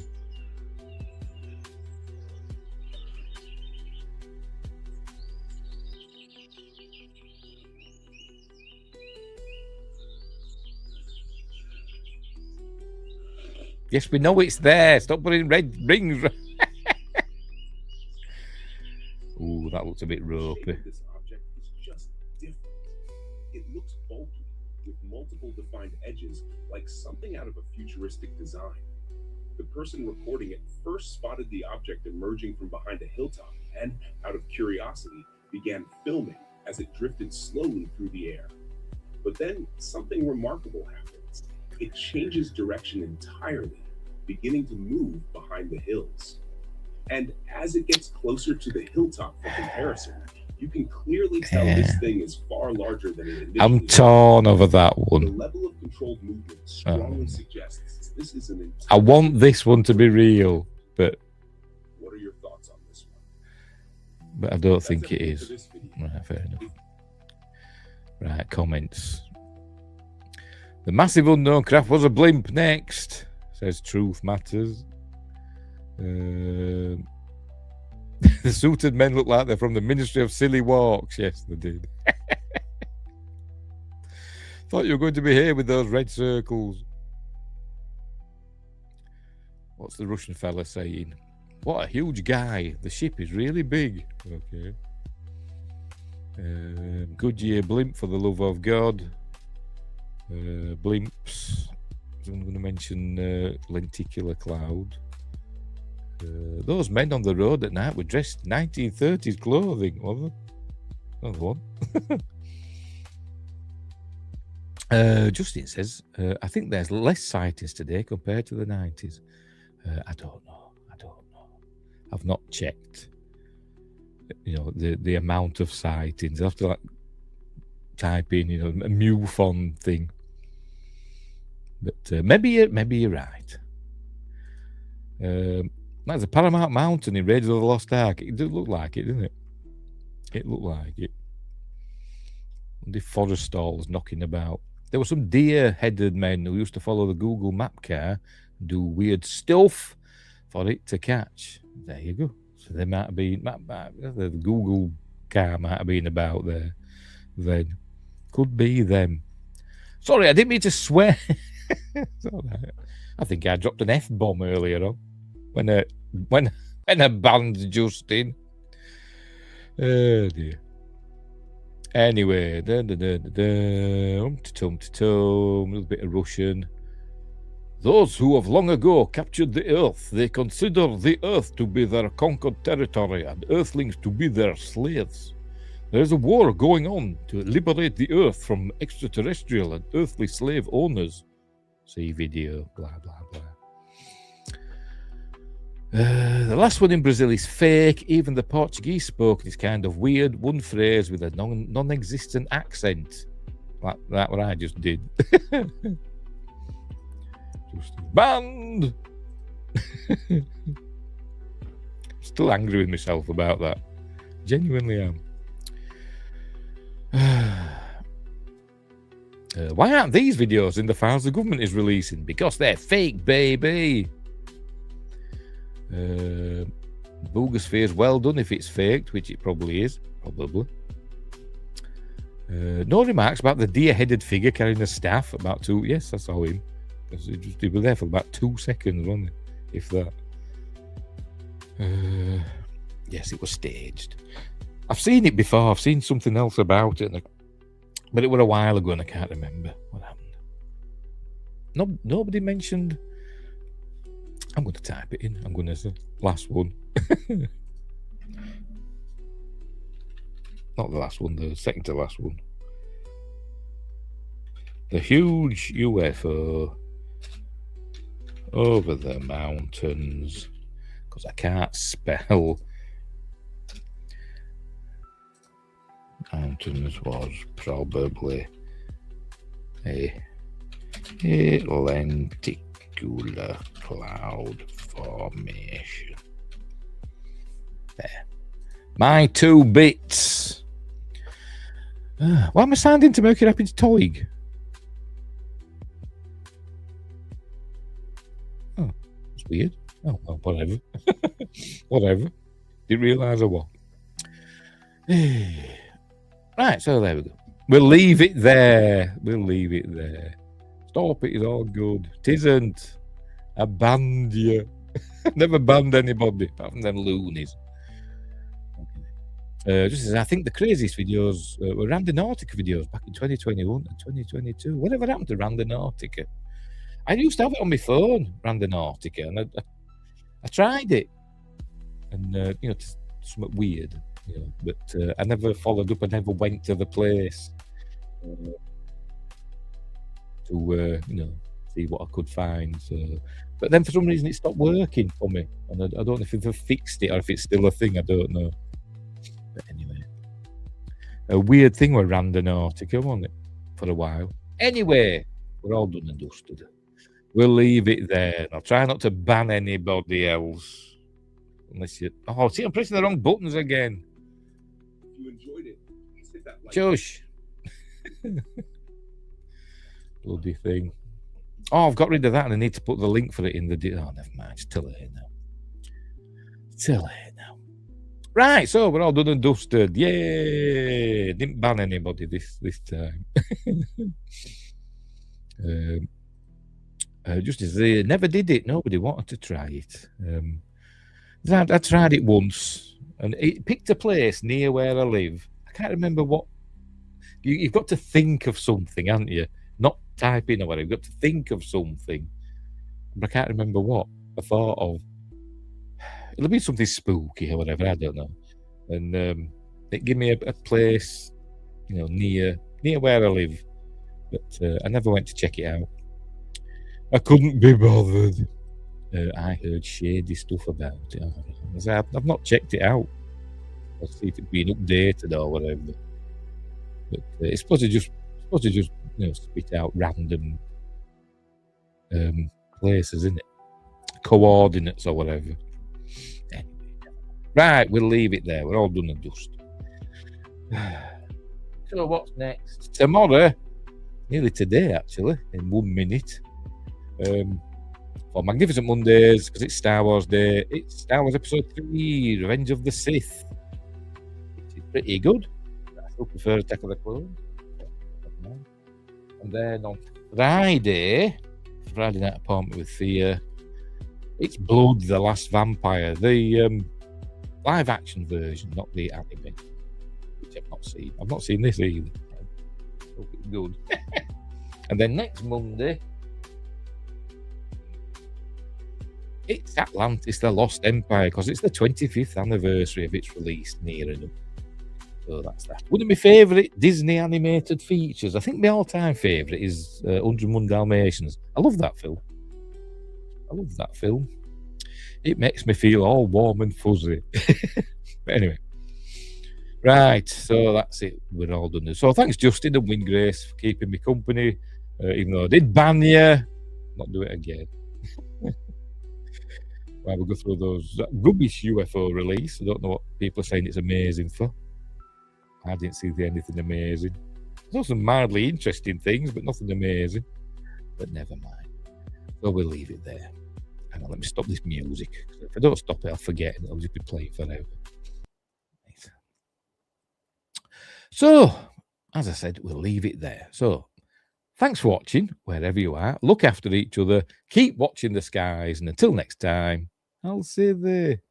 Yes, we know it's there. Stop putting red rings. Ooh, that looks a bit The ropey. shape of this object is just different. It looks bulky, with multiple defined edges, like something out of a futuristic design. The person reporting it first spotted the object emerging from behind a hilltop and, out of curiosity, began filming as it drifted slowly through the air. But then something remarkable happens. It changes direction entirely, beginning to move behind the hills. And as it gets closer to the hilltop for comparison, you can clearly tell this thing is far larger than it initially I'm torn over that The one. level of controlled movement strongly suggests this is an I want this one to be real, but What are your thoughts on this one? I don't That's think it everything for is. this video. Right, fair enough. Right, comments. The massive unknown craft was a blimp. Next, says Truth Matters. The suited men look like they're from the Ministry of Silly Walks. Yes, they did. Thought you were going to be here with those red circles. What's the Russian fella saying? What a huge guy. The ship is really big. Okay. Goodyear blimp, for the love of God. Blimps. I'm going to mention lenticular cloud. Those men on the road at night were dressed 1930s clothing, weren't they? Another one. Justin says, I think there's less sightings today compared to the 90s. I don't know. I've not checked, the amount of sightings. I have to type in, a MUFON thing. But maybe you're right. That's a Paramount Mountain in Raiders of the Lost Ark. It did look like it, didn't it? It looked like it. The forest stalls knocking about. There were some deer-headed men who used to follow the Google map car, do weird stuff for it to catch. There you go. So they might have been, the Google car might have been about there then. Could be them. Sorry, I didn't mean to swear. It's all right. I think I dropped an F-bomb earlier on when I banned Justin. Oh dear. Anyway, a little bit of Russian. Those who have long ago captured the Earth, they consider the Earth to be their conquered territory and Earthlings to be their slaves. There is a war going on to liberate the Earth from extraterrestrial and earthly slave owners. See video, blah, blah, blah. The last one in Brazil is fake. Even the Portuguese spoken is kind of weird. One phrase with a non-existent accent. Like that what I just did. Just banned. Still angry with myself about that. Genuinely am. Why aren't these videos in the files the government is releasing? Because they're fake, baby. Boogosphere's well done if it's faked, which it probably is. Probably. No remarks about the deer-headed figure carrying a staff. About two. Yes, I saw him. He was there for about 2 seconds, wasn't he? If that. Yes, it was staged. I've seen it before. I've seen something else about it, but it was a while ago and I can't remember what happened. Nobody mentioned. I'm going to type it in. I'm going to say last one. Not the last one, the second to last one. The huge UFO over the mountains. Because I can't spell. Mountains was probably a lenticular cloud formation. There. My 2 bits. Why am I sounding to Mercury Rapids TOYG? That's weird. Oh, well, whatever. Whatever. Didn't realise I was. Right, so there we go. We'll leave it there. We'll leave it there. Stop it, it's all good. Tisn't. I banned you. Never banned anybody, apart from them loonies. Just as I think the craziest videos were Randonautica videos back in 2021 and 2022. Whatever happened to Randonautica? I used to have it on my phone, Randonautica, and I tried it. And, you know, something weird, you know, but I never followed up. I never went to the place to, you know, see what I could find. So. But then for some reason it stopped working for me. And I don't know if they've fixed it or if it's still a thing. I don't know. But anyway, a weird thing with Randonautica, wasn't it? For a while. Anyway, we're all done and dusted. We'll leave it there. I'll try not to ban anybody else. Unless you... Oh, see, I'm pressing the wrong buttons again. If you enjoyed it, please hit that like. Shush. Bloody thing. Oh, I've got rid of that and I need to put the link for it in the... Oh, never mind. It's too late now. Too late now. Right, so we're all done and dusted. Yay! Didn't ban anybody this time. Just as they never did it, nobody wanted to try it. I tried it once, and it picked a place near where I live. I can't remember what. You've got to think of something, haven't you? Not type in or whatever. You've got to think of something. But I can't remember what I thought of. It'll be something spooky or whatever, I don't know. And it gave me a place, you know, near where I live. But I never went to check it out. I couldn't be bothered. I heard shady stuff about it. I've not checked it out. I'll see if it's been updated or whatever. But it's supposed to just you know, spit out random places, isn't it? Coordinates or whatever. Anyway. Right, we'll leave it there. We're all done and dusted. So what's next? Tomorrow, nearly today actually, in 1 minute. For Magnificent Mondays, because it's Star Wars Day, it's Star Wars Episode 3, Revenge of the Sith. Which is pretty good. I still prefer Attack of the Clones. And then on Friday Night Appointment with Thea, it's Blood, the Last Vampire, the live action version, not the anime, which I've not seen. I've not seen this either. Hope it's good. And then next Monday, it's Atlantis, the Lost Empire, because it's the 25th anniversary of its release near enough. So that's that. One of my favourite Disney animated features, I think my all-time favourite is 101 Dalmatians. I love that film. It makes me feel all warm and fuzzy. But anyway. Right, so that's it. We're all done. So thanks, Justin and Wingrace, for keeping me company. Even though I did ban you, not do it again. Well, we'll go through those rubbish UFO release. I don't know what people are saying it's amazing for. I didn't see anything amazing. There's some mildly interesting things, but nothing amazing. But never mind. So we'll leave it there. Hang on, let me stop this music. If I don't stop it, I'll forget and it'll just be playing forever. Right. So, as I said, we'll leave it there. So, thanks for watching, wherever you are. Look after each other. Keep watching the skies. And until next time, I'll see you there.